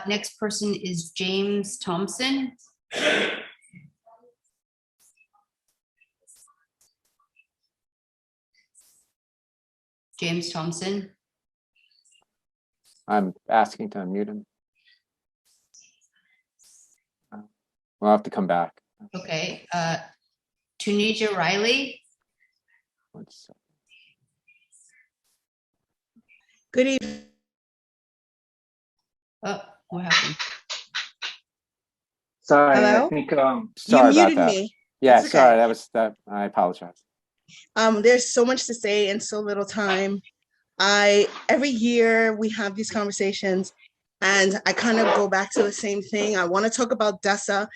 next person is James Thompson. James Thompson. I'm asking to unmute him. We'll have to come back. Okay, Tunisia Riley. Good evening. Oh, what happened? Sorry, Hello? I think sorry You about muted that. me. Yeah, It's okay. sorry, that was that. I apologize. There's so much to say in so little time. Every year we have these conversations and I kind of go back to the same thing. I want to talk about DESA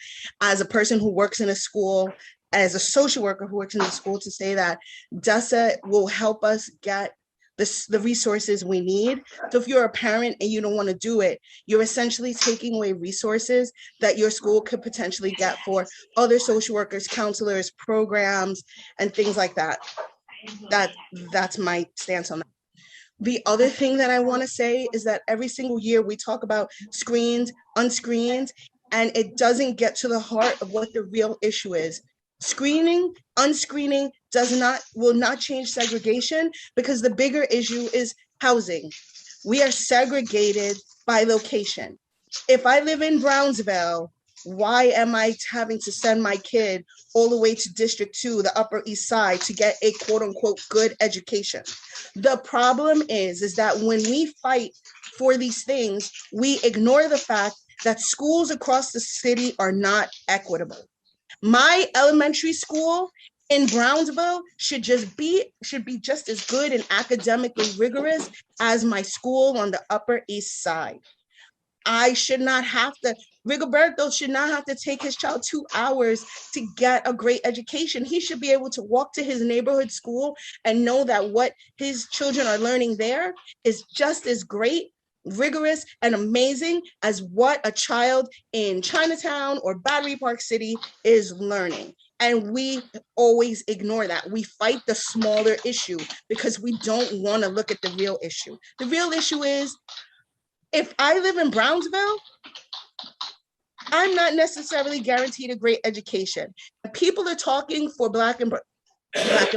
as a person who works in a school, as a social worker who works in the school, to say that DESA will help us get the resources we need. So if you're a parent and you don't want to do it, you're essentially taking away resources that your school could potentially get for other social workers, counselors, programs, and things like that. That's my stance on that. The other thing that I want to say is that every single year we talk about screened, unscreened, and it doesn't get to the heart of what the real issue is. Screening, unscreening will not change segregation, because the bigger issue is housing. We are segregated by location. If I live in Brownsville, why am I having to send my kid all the way to District 2, the Upper East Side, to get a quote unquote good education? The problem is that when we fight for these things, we ignore the fact that schools across the city are not equitable. My elementary school in Brownsville should be just as good and academically rigorous as my school on the Upper East Side. Rigoberto should not have to take his child 2 hours to get a great education. He should be able to walk to his neighborhood school and know that what his children are learning there is just as great, rigorous, and amazing as what a child in Chinatown or Battery Park City is learning. And we always ignore that. We fight the smaller issue because we don't want to look at the real issue. The real issue is, if I live in Brownsville, I'm not necessarily guaranteed a great education. People are talking for Black and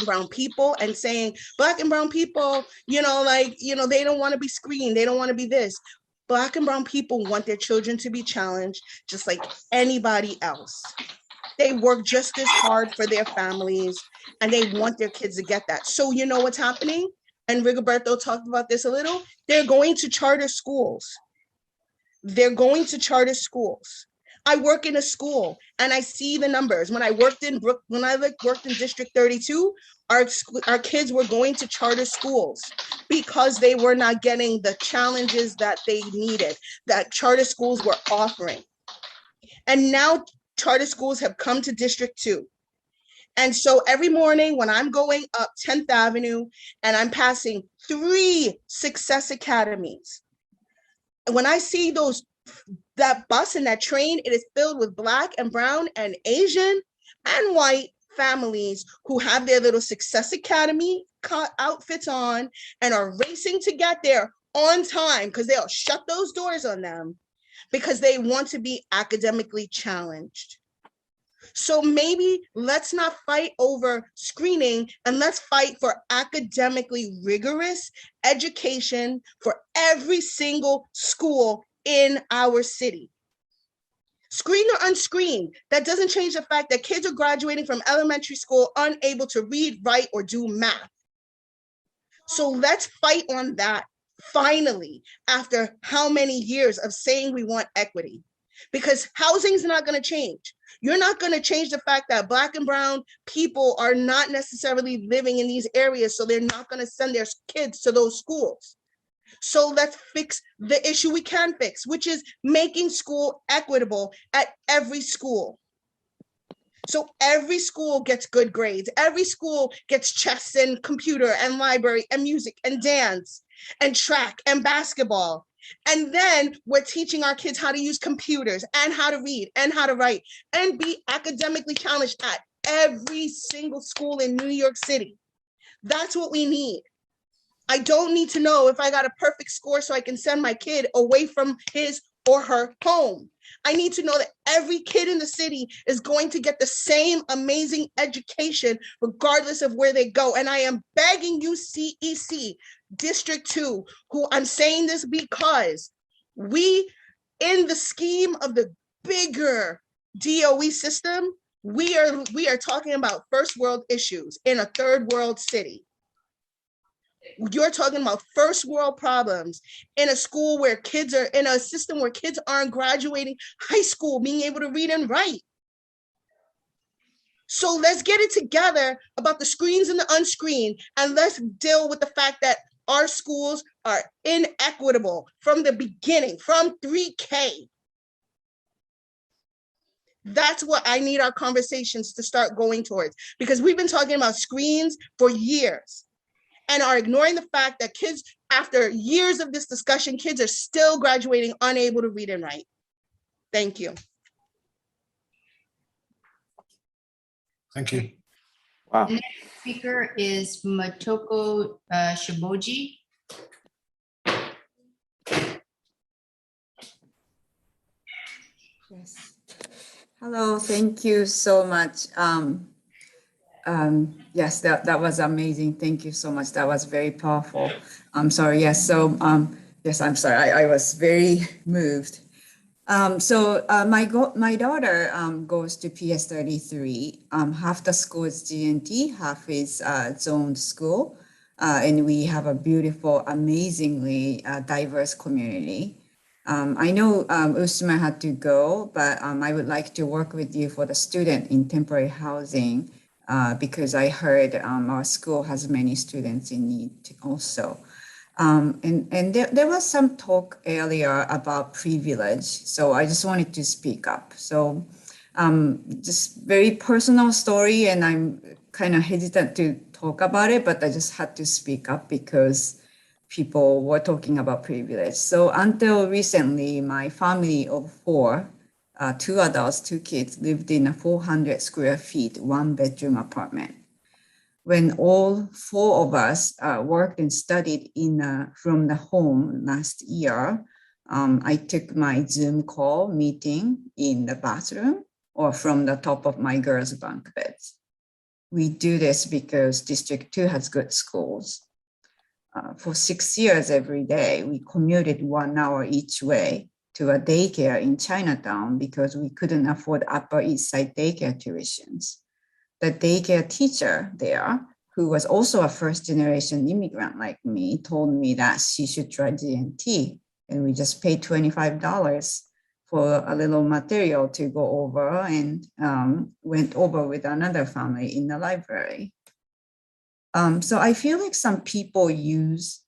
brown people and saying Black and brown people, they don't want to be screened. They don't want to be this. Black and brown people want their children to be challenged just like anybody else. They work just as hard for their families and they want their kids to get that. So you know what's happening? And Rigoberto talked about this a little. They're going to charter schools. I work in a school and I see the numbers. When I worked in District 32, our kids were going to charter schools because they were not getting the challenges that they needed, that charter schools were offering. And now charter schools have come to District 2. And so every morning when I'm going up 10th Avenue and I'm passing 3 Success Academies, when I see that bus and that train, it is filled with Black and brown and Asian and white families who have their little Success Academy outfits on and are racing to get there on time because they'll shut those doors on them because they want to be academically challenged. So maybe let's not fight over screening and let's fight for academically rigorous education for every single school in our city. Screened or unscreened, that doesn't change the fact that kids are graduating from elementary school unable to read, write, or do math. So let's fight on that finally, after how many years of saying we want equity, because housing is not going to change. You're not going to change the fact that Black and brown people are not necessarily living in these areas, so they're not going to send their kids to those schools. So let's fix the issue we can fix, which is making school equitable at every school. So every school gets good grades. Every school gets chess and computer and library and music and dance and track and basketball. And then we're teaching our kids how to use computers and how to read and how to write and be academically challenged at every single school in New York City. That's what we need. I don't need to know if I got a perfect score so I can send my kid away from his or her home. I need to know that every kid in the city is going to get the same amazing education regardless of where they go. And I am begging you, CEC, District 2, who I'm saying this because we, in the scheme of the bigger DOE system, we are talking about first world issues in a third world city. You're talking about first world problems in a school where kids are in a system where kids aren't graduating high school, being able to read and write. So let's get it together about the screens and the unscreened, and let's deal with the fact that our schools are inequitable from the beginning, from 3K. That's what I need our conversations to start going towards, because we've been talking about screens for years and are ignoring the fact that kids, after years of this discussion, kids are still graduating unable to read and write. Thank you. Thank you. Wow. The next speaker is Motoko Shiboji. Yes. Hello, thank you so much. Yes, that was amazing. Thank you so much. That was very powerful. I'm sorry. Yes. So, yes, I'm sorry. I was very moved. My daughter goes to PS33. Half the school is GNT, half is zoned school. And we have a beautiful, amazingly diverse community. I know Usman had to go, but I would like to work with you for the student in temporary housing because I heard our school has many students in need also. And there was some talk earlier about privilege, so I just wanted to speak up. So just very personal story, and I'm kind of hesitant to talk about it, but I just had to speak up because people were talking about privilege. So until recently, my family of four, 2 adults, 2 kids, lived in a 400 square feet, 1-bedroom apartment. When all 4 of us worked and studied from the home last year, I took my Zoom call meeting in the bathroom or from the top of my girls' bunk beds. We do this because District 2 has good schools. For 6 years every day, we commuted 1 hour each way to a daycare in Chinatown because we couldn't afford Upper East Side daycare tuitions. The daycare teacher there, who was also a first-generation immigrant like me, told me that she should try GNT, and we just paid $25 for a little material to go over and went over with another family in the library. So I feel like some people use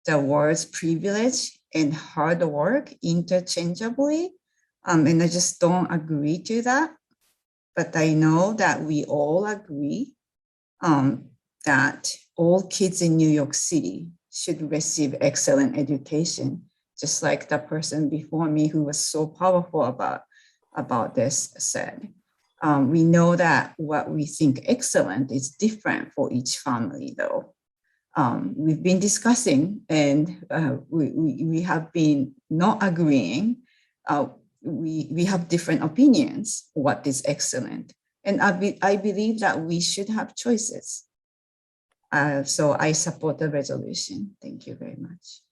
the words privilege and hard work interchangeably, and I just don't agree to that. But I know that we all agree that all kids in New York City should receive excellent education, just like the person before me who was so powerful about this said. We know that what we think excellent is different for each family, though. We've been discussing and we have been not agreeing. We have different opinions what is excellent. And I believe that we should have choices. So I support the resolution. Thank you very much.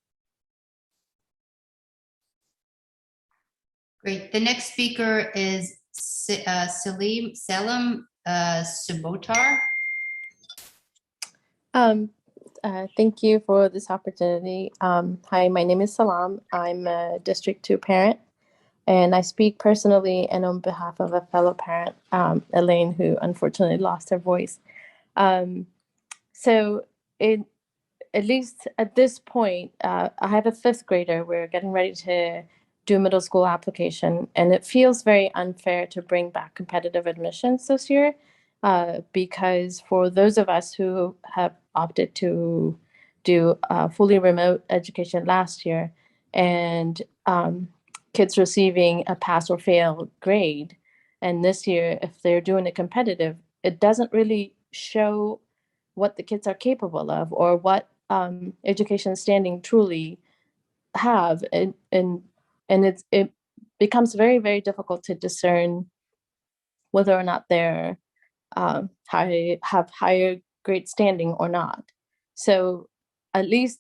Great. The next speaker is Selim Subotar. Thank you for this opportunity. Hi, my name is Salam. I'm a District 2 parent, and I speak personally and on behalf of a fellow parent, Elaine, who unfortunately lost her voice. At least at this point, I have a 5th grader. We're getting ready to do middle school application, and it feels very unfair to bring back competitive admissions this year, because for those of us who have opted to do fully remote education last year, and kids receiving a pass or fail grade, and this year, if they're doing it competitive, it doesn't really show what the kids are capable of or what education standing truly have, and it becomes very, very difficult to discern whether or not they're have higher grade standing or not. So at least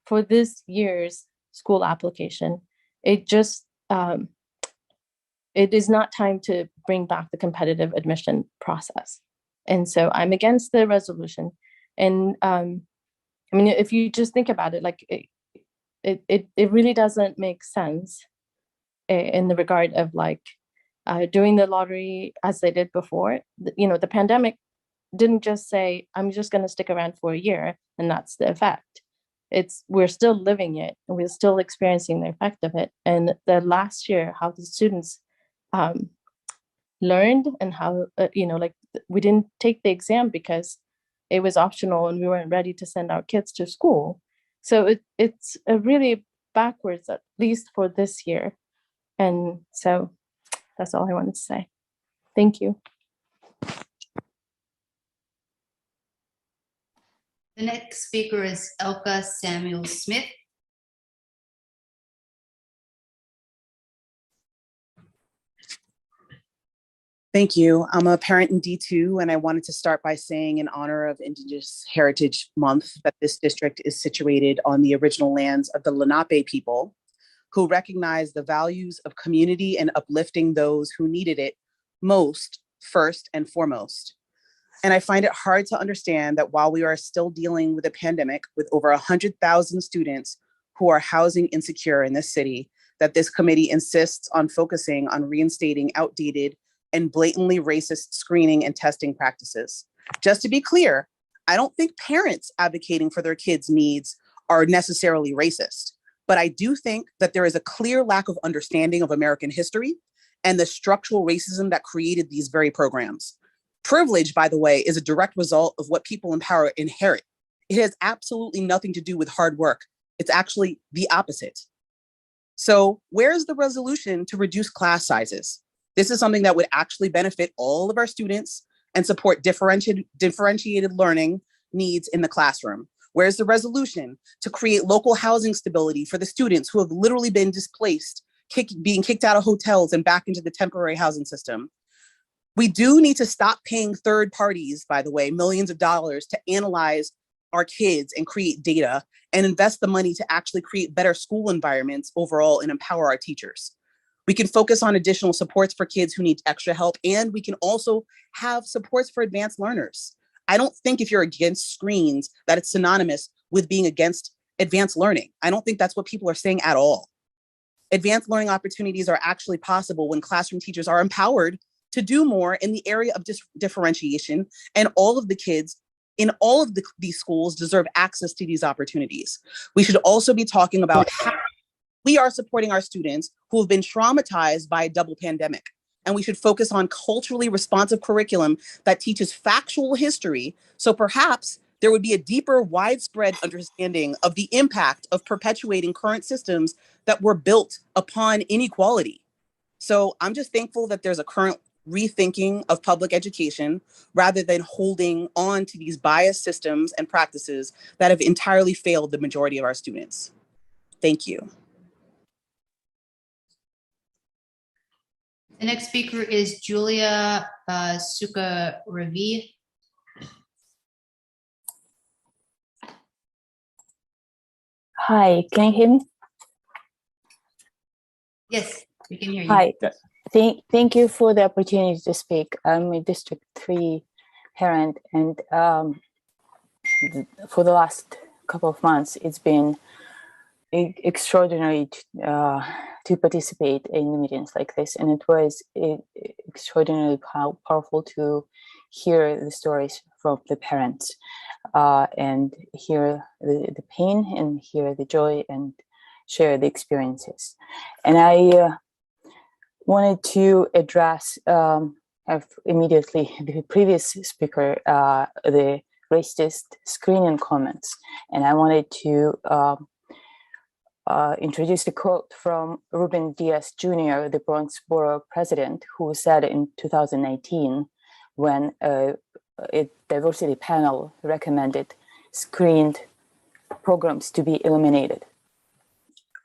for this year's school application, it just it is not time to bring back the competitive admission process. And so I'm against the resolution. And I mean, if you just think about it, like it really doesn't make sense in the regard of like doing the lottery as they did before. The pandemic didn't just say, I'm just going to stick around for a year and that's the effect. We're still living it and we're still experiencing the effect of it. And the last year, how the students learned and how, like we didn't take the exam because it was optional and we weren't ready to send our kids to school. So it's a really backwards, at least for this year. And so that's all I wanted to say. Thank you. The next speaker is Elka Samuel Smith. Thank you. I'm a parent in D2, and I wanted to start by saying, in honor of Indigenous Heritage Month, that this district is situated on the original lands of the Lenape people, who recognize the values of community and uplifting those who needed it most, first and foremost. And I find it hard to understand that while we are still dealing with a pandemic with over 100,000 students who are housing insecure in this city, that this committee insists on focusing on reinstating outdated and blatantly racist screening and testing practices. Just to be clear, I don't think parents advocating for their kids' needs are necessarily racist, but I do think that there is a clear lack of understanding of American history and the structural racism that created these very programs. Privilege, by the way, is a direct result of what people in power inherit. It has absolutely nothing to do with hard work. It's actually the opposite. So where's the resolution to reduce class sizes? This is something that would actually benefit all of our students and support differentiated learning needs in the classroom. Where's the resolution to create local housing stability for the students who have literally been displaced, being kicked out of hotels and back into the temporary housing system? We do need to stop paying third parties, by the way, millions of dollars to analyze our kids and create data and invest the money to actually create better school environments overall and empower our teachers. We can focus on additional supports for kids who need extra help, and we can also have supports for advanced learners. I don't think if you're against screens that it's synonymous with being against advanced learning. I don't think that's what people are saying at all. Advanced learning opportunities are actually possible when classroom teachers are empowered to do more in the area of differentiation, and all of the kids in all of these schools deserve access to these opportunities. We should also be talking about how we are supporting our students who have been traumatized by a double pandemic. And we should focus on culturally responsive curriculum that teaches factual history. So perhaps there would be a deeper, widespread understanding of the impact of perpetuating current systems that were built upon inequality. So I'm just thankful that there's a current rethinking of public education rather than holding on to these biased systems and practices that have entirely failed the majority of our students. Thank you. The next speaker is Julia Sukaravi. Hi, can you hear me? Yes. We can hear you. Hi. Yes. Thank you for the opportunity to speak. I'm a District 3 parent, and for the last couple of months, it's been extraordinary to participate in meetings like this, and it was extraordinarily powerful to hear the stories from the parents and hear the pain and hear the joy and share the experiences. And I wanted to address immediately the previous speaker, the racist screening comments, and I wanted to introduce a quote from Ruben Diaz Jr., the Bronx Borough president, who said in 2019, when a diversity panel recommended screened programs to be eliminated.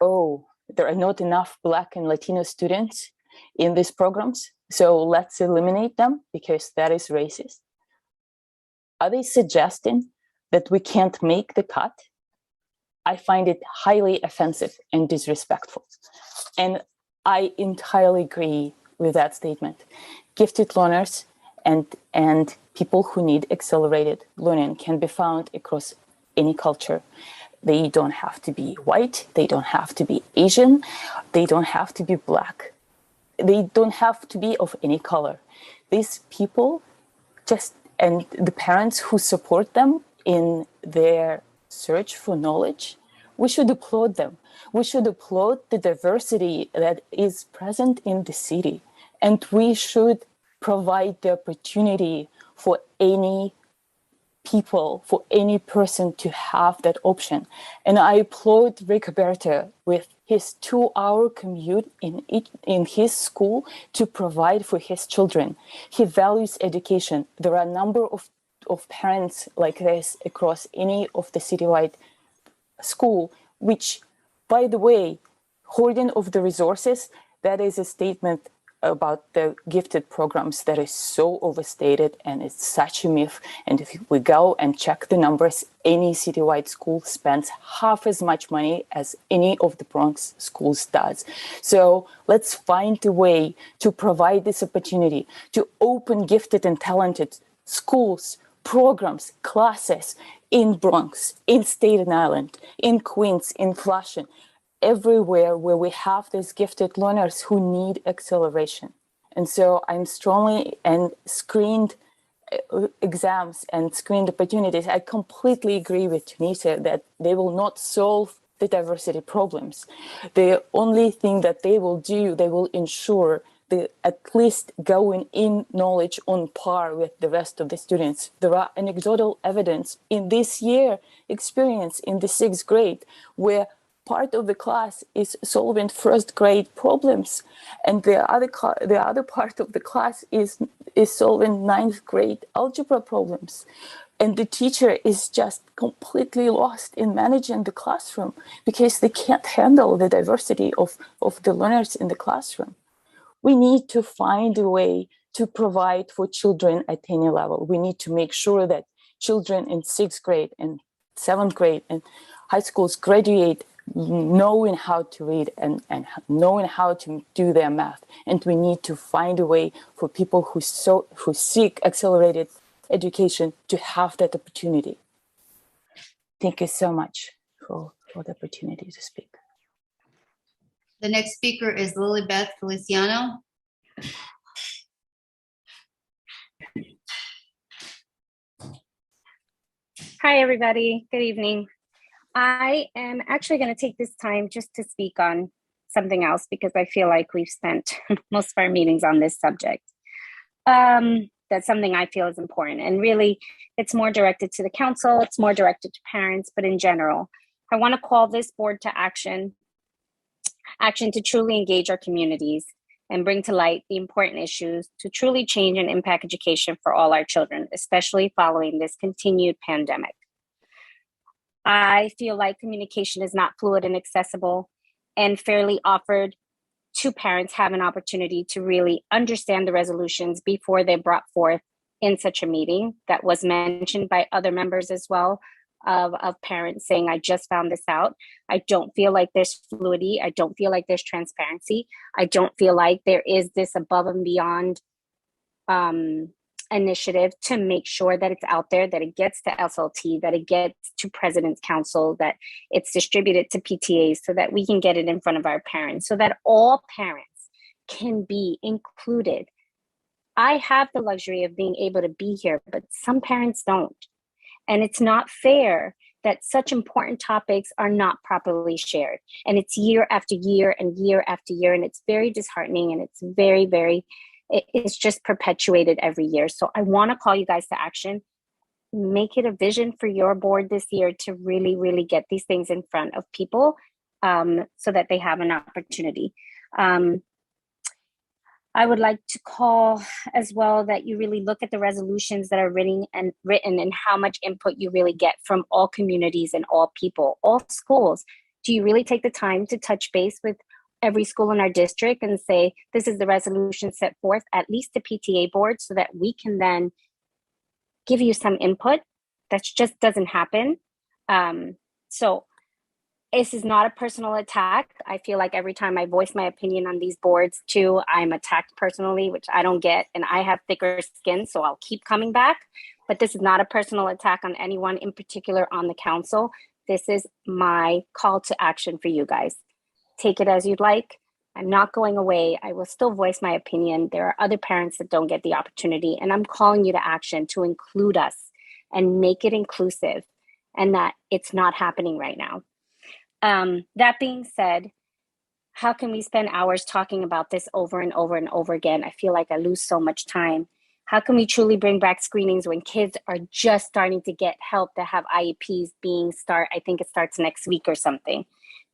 Oh, there are not enough Black and Latino students in these programs, so let's eliminate them because that is racist. Are they suggesting that we can't make the cut? I find it highly offensive and disrespectful. And I entirely agree with that statement. Gifted learners and people who need accelerated learning can be found across any culture. They don't have to be white, they don't have to be Asian, they don't have to be Black. They don't have to be of any color. These people and the parents who support them in their search for knowledge, we should applaud them. We should applaud the diversity that is present in the city. And we should provide the opportunity for any people, for any person to have that option. And I applaud Rick Berta with his 2-hour commute in his school to provide for his children. He values education. There are a number of parents like this across any of the citywide school, which, by the way, hoarding of the resources, that is a statement about the gifted programs that is so overstated, and it's such a myth. And if we go and check the numbers, any citywide school spends half as much money as any of the Bronx schools does. So let's find a way to provide this opportunity to open gifted and talented schools, programs, classes in Bronx, in Staten Island, in Queens, in Flushing, everywhere where we have these gifted learners who need acceleration. And so I'm strongly, and screened exams and screened opportunities, I completely agree with Tunisia that they will not solve the diversity problems. The only thing that they will do, they will ensure the at least going in knowledge on par with the rest of the students. There are anecdotal evidence in this year experience in the 6th grade where part of the class is solving 1st grade problems, and the other part of the class is solving 9th grade algebra problems. And the teacher is just completely lost in managing the classroom because they can't handle the diversity of the learners in the classroom. We need to find a way to provide for children at any level. We need to make sure that children in 6th grade and 7th grade and high schools graduate knowing how to read and knowing how to do their math. And we need to find a way for people who seek accelerated education to have that opportunity. Thank you so much for the opportunity to speak. The next speaker is Lilibeth Feliciano. Hi, everybody. Good evening. I am actually going to take this time just to speak on something else because I feel like we've spent most of our meetings on this subject. That's something I feel is important. And really, it's more directed to the council, it's more directed to parents, but in general, I want to call this board to action to truly engage our communities and bring to light the important issues to truly change and impact education for all our children, especially following this continued pandemic. I feel like communication is not fluid and accessible and fairly offered to parents have an opportunity to really understand the resolutions before they're brought forth in such a meeting. That was mentioned by other members as well. of parents saying, I just found this out. I don't feel like there's fluidity. I don't feel like there's transparency. I don't feel like there is this above and beyond initiative to make sure that it's out there, that it gets to SLT, that it gets to President's Council, that it's distributed to PTAs so that we can get it in front of our parents, so that all parents can be included. I have the luxury of being able to be here, but some parents don't. And it's not fair that such important topics are not properly shared. And it's year after year and year after year. And it's very disheartening, and it's it's just perpetuated every year. So I want to call you guys to action. Make it a vision for your board this year to really, really get these things in front of people so that they have an opportunity. I would like to call as well that you really look at the resolutions that are written and how much input you really get from all communities and all people, all schools. Do you really take the time to touch base with every school in our district and say, this is the resolution set forth, at least the PTA board, so that we can then give you some input? That just doesn't happen. So this is not a personal attack. I feel like every time I voice my opinion on these boards too, I'm attacked personally, which I don't get. And I have thicker skin, so I'll keep coming back. But this is not a personal attack on anyone in particular on the council. This is my call to action for you guys. Take it as you'd like. I'm not going away. I will still voice my opinion. There are other parents that don't get the opportunity, and I'm calling you to action to include us and make it inclusive, and that it's not happening right now. That being said, how can we spend hours talking about this over and over and over again? I feel like I lose so much time. How can we truly bring back screenings when kids are just starting to get help that have IEPs I think it starts next week or something.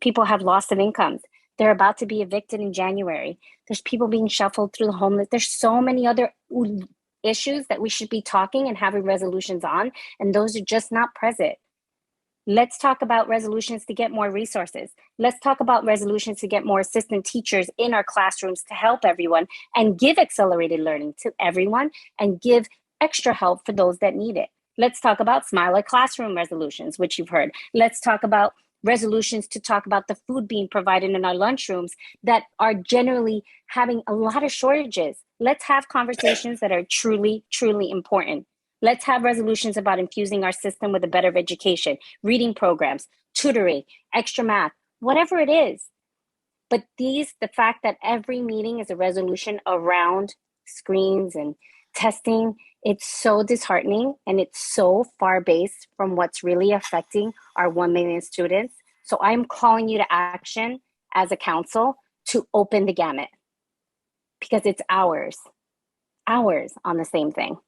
People have loss of incomes. They're about to be evicted in January. There's people being shuffled through the homeless. There's so many other issues that we should be talking and having resolutions on, and those are just not present. Let's talk about resolutions to get more resources. Let's talk about resolutions to get more assistant teachers in our classrooms to help everyone and give accelerated learning to everyone and give extra help for those that need it. Let's talk about Smiler classroom resolutions, which you've heard. Let's talk about resolutions to talk about the food being provided in our lunchrooms that are generally having a lot of shortages. Let's have conversations that are truly, truly important. Let's have resolutions about infusing our system with a better education, reading programs, tutoring, extra math, whatever it is. But the fact that every meeting is a resolution around screens and testing, it's so disheartening, and it's so far based from what's really affecting our 1 million students. So I'm calling you to action as a council to open the gamut, because it's hours on the same thing,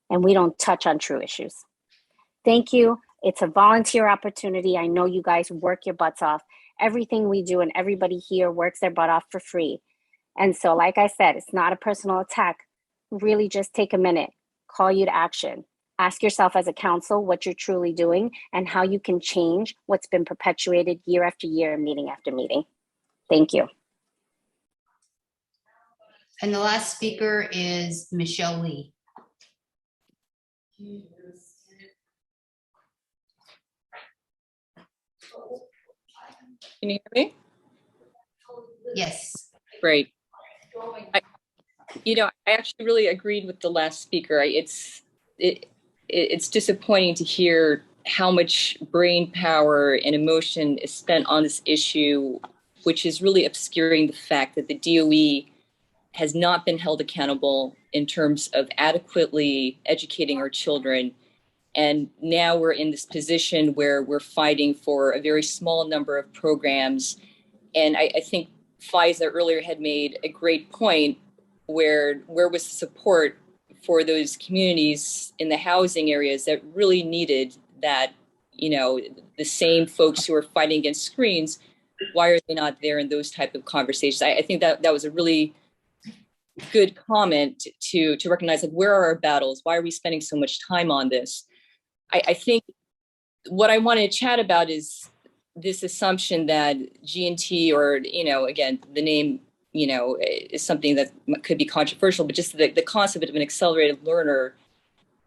and we don't touch on true issues. Thank you. It's a volunteer opportunity. I know you guys work your butts off. Everything we do and everybody here works their butt off for free. And so, like I said, it's not a personal attack. Really just take a minute, call you to action. Ask yourself as a council what you're truly doing and how you can change what's been perpetuated year after year, meeting after meeting. Thank you. And the last speaker is Michelle Lee. Can you hear me? Yes. Great. I actually really agreed with the last speaker. It's disappointing to hear how much brain power and emotion is spent on this issue, which is really obscuring the fact that the DOE has not been held accountable in terms of adequately educating our children. And now we're in this position where we're fighting for a very small number of programs. And I think Faiza earlier had made a great point where was the support for those communities in the housing areas that really needed that, the same folks who are fighting against screens, why are they not there in those type of conversations? I think that was a really good comment to recognize, like, where are our battles? Why are we spending so much time on this? I think what I want to chat about is this assumption that G&T, or, again, the name, is something that could be controversial, but just the concept of an accelerated learner,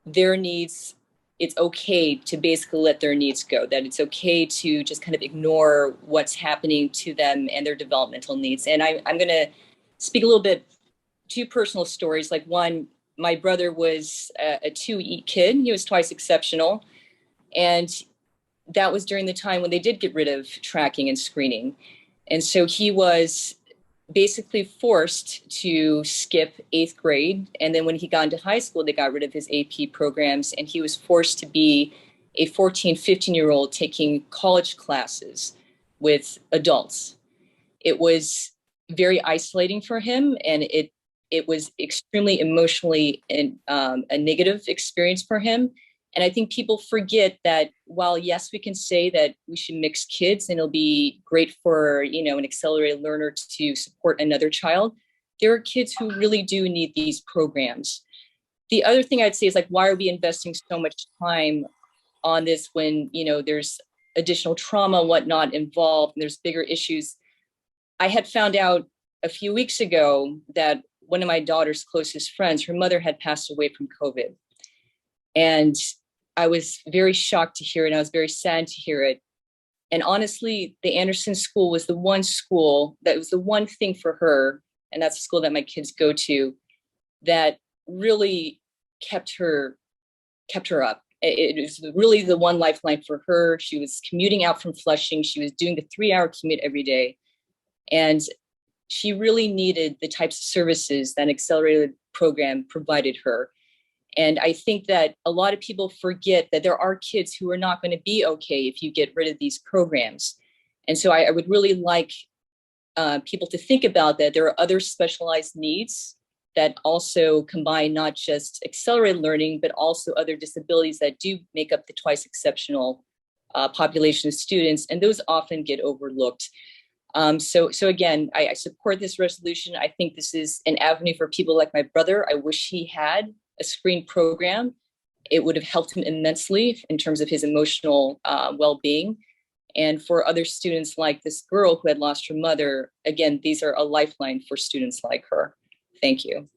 their needs it's okay to basically let their needs go, that it's okay to just kind of ignore what's happening to them and their developmental needs. And I'm going to speak a little bit, two personal stories. Like one, my brother was a 2E kid. He was twice exceptional. And that was during the time when they did get rid of tracking and screening. And so he was basically forced to skip 8th grade. And then when he got into high school, they got rid of his AP programs, and he was forced to be a 14, 15-year-old taking college classes with adults. It was very isolating for him, and it was extremely emotionally a negative experience for him. And I think people forget that while, yes, we can say that we should mix kids and it'll be great for, an accelerated learner to support another child, there are kids who really do need these programs. The other thing I'd say is, like, why are we investing so much time on this when, there's additional trauma and whatnot involved and there's bigger issues? I had found out a few weeks ago that one of my daughter's closest friends, her mother had passed away from COVID. And I was very shocked to hear it. And I was very sad to hear it. And honestly, the Anderson school was the one school that was the one thing for her. And that's the school that my kids go to, that really kept her up. It was really the one lifeline for her. She was commuting out from Flushing. She was doing the 3-hour commute every day. And she really needed the types of services that an accelerated program provided her. And I think that a lot of people forget that there are kids who are not going to be okay if you get rid of these programs. And so I would really like people to think about that. There are other specialized needs that also combine not just accelerated learning, but also other disabilities that do make up the twice exceptional population of students. And those often get overlooked. So again, I support this resolution. I think this is an avenue for people like my brother. I wish he had a screen program. It would have helped him immensely in terms of his emotional well-being. And for other students like this girl who had lost her mother, again, these are a lifeline for students like her. Thank you.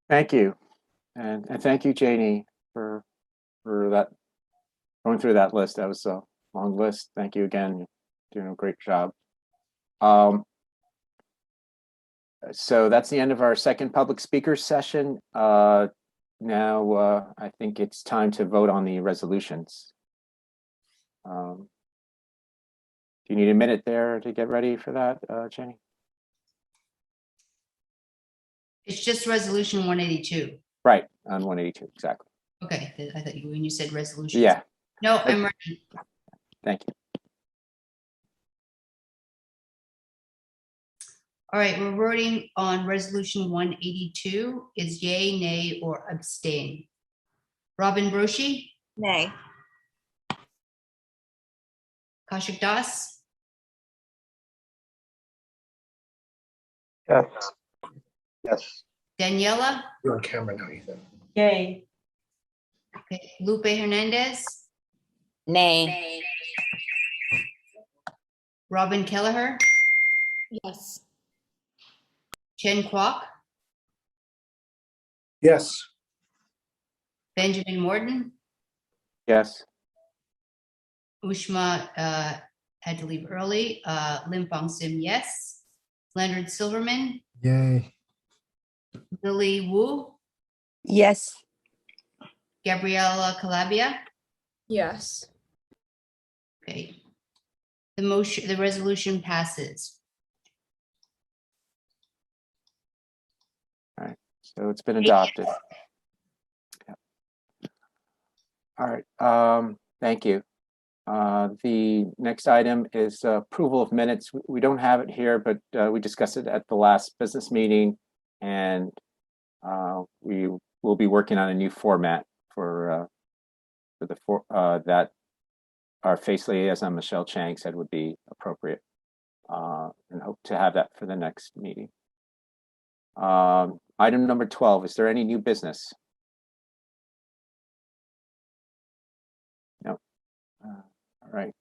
Thank you. And thank you, Janie, for that, going through that list. That was a long list. Thank you again. You're doing a great job. So that's the end of our second public speaker session. Now I think it's time to vote on the resolutions. Do you need a minute there to get ready for that, Jenny? It's just resolution 182. Right, on 182, exactly. Okay, I thought when you said resolution. Yeah. No, I'm ready. Thank you. All right, we're voting on resolution 182. Is yay, nay, or abstain? Robin Broshi? Nay. Kaushik Das? Yes. Yes. Daniela? You're on camera now, Ethan. Yay. Okay, Lupe Hernandez? Nay. Robin Kelleher? Yes. Chen Kwok? Yes. Benjamin Morton? Yes. Ushma had to leave early. Lim Fong Sim, yes. Leonard Silverman? Yay. Lily Wu? Yes. Gabriela Calabia? Yes. Okay. The resolution passes. All right, so it's been adopted. Yeah. All right, thank you. The next item is approval of minutes. We don't have it here, but we discussed it at the last business meeting, and we will be working on a new format for that our face liaison Michelle Chang said would be appropriate, and hope to have that for the next meeting. Item number 12, is there any new business? No. All right.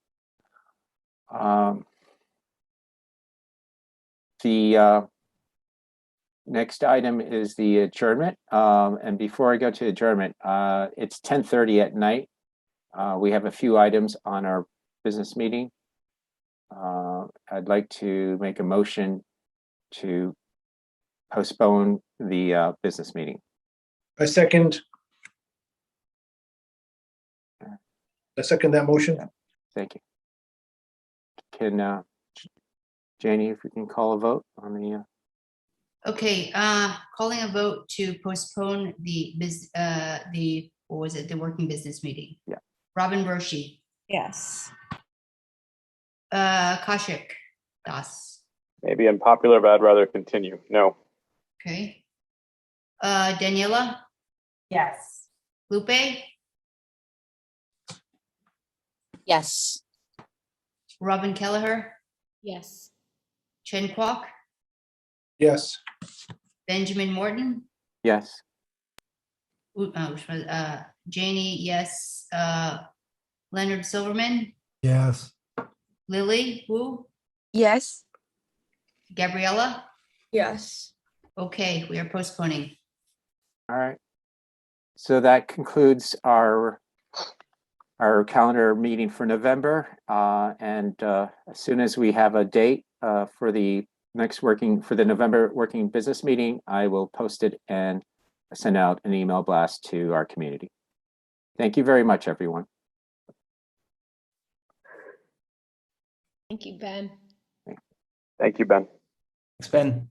The next item is the adjournment. And before I go to adjournment, it's 10:30 at night. We have a few items on our business meeting. I'd like to make a motion to postpone the business meeting. I second that motion. Thank you. Can Janie, if we can call a vote on the Okay, calling a vote to postpone the what was it, the working business meeting? Yeah. Robin Roshi, Yes. Kashik Das, Maybe unpopular, but I'd rather continue. No. okay. Daniela, Yes. Lupe, Yes. Robin Kelleher, Yes. Chen Kwok, Yes. Benjamin Morton, yes? Janie, yes, Leonard Silverman, Yes. Lily Wu, Yes. Gabriella. Yes. Okay, we are postponing. All right. So that concludes our calendar meeting for November. And as soon as we have a date for the November working business meeting, I will post it and send out an email blast to our community. Thank you very much, everyone. Thank you, Ben. Thank you, Ben. Thanks, Ben.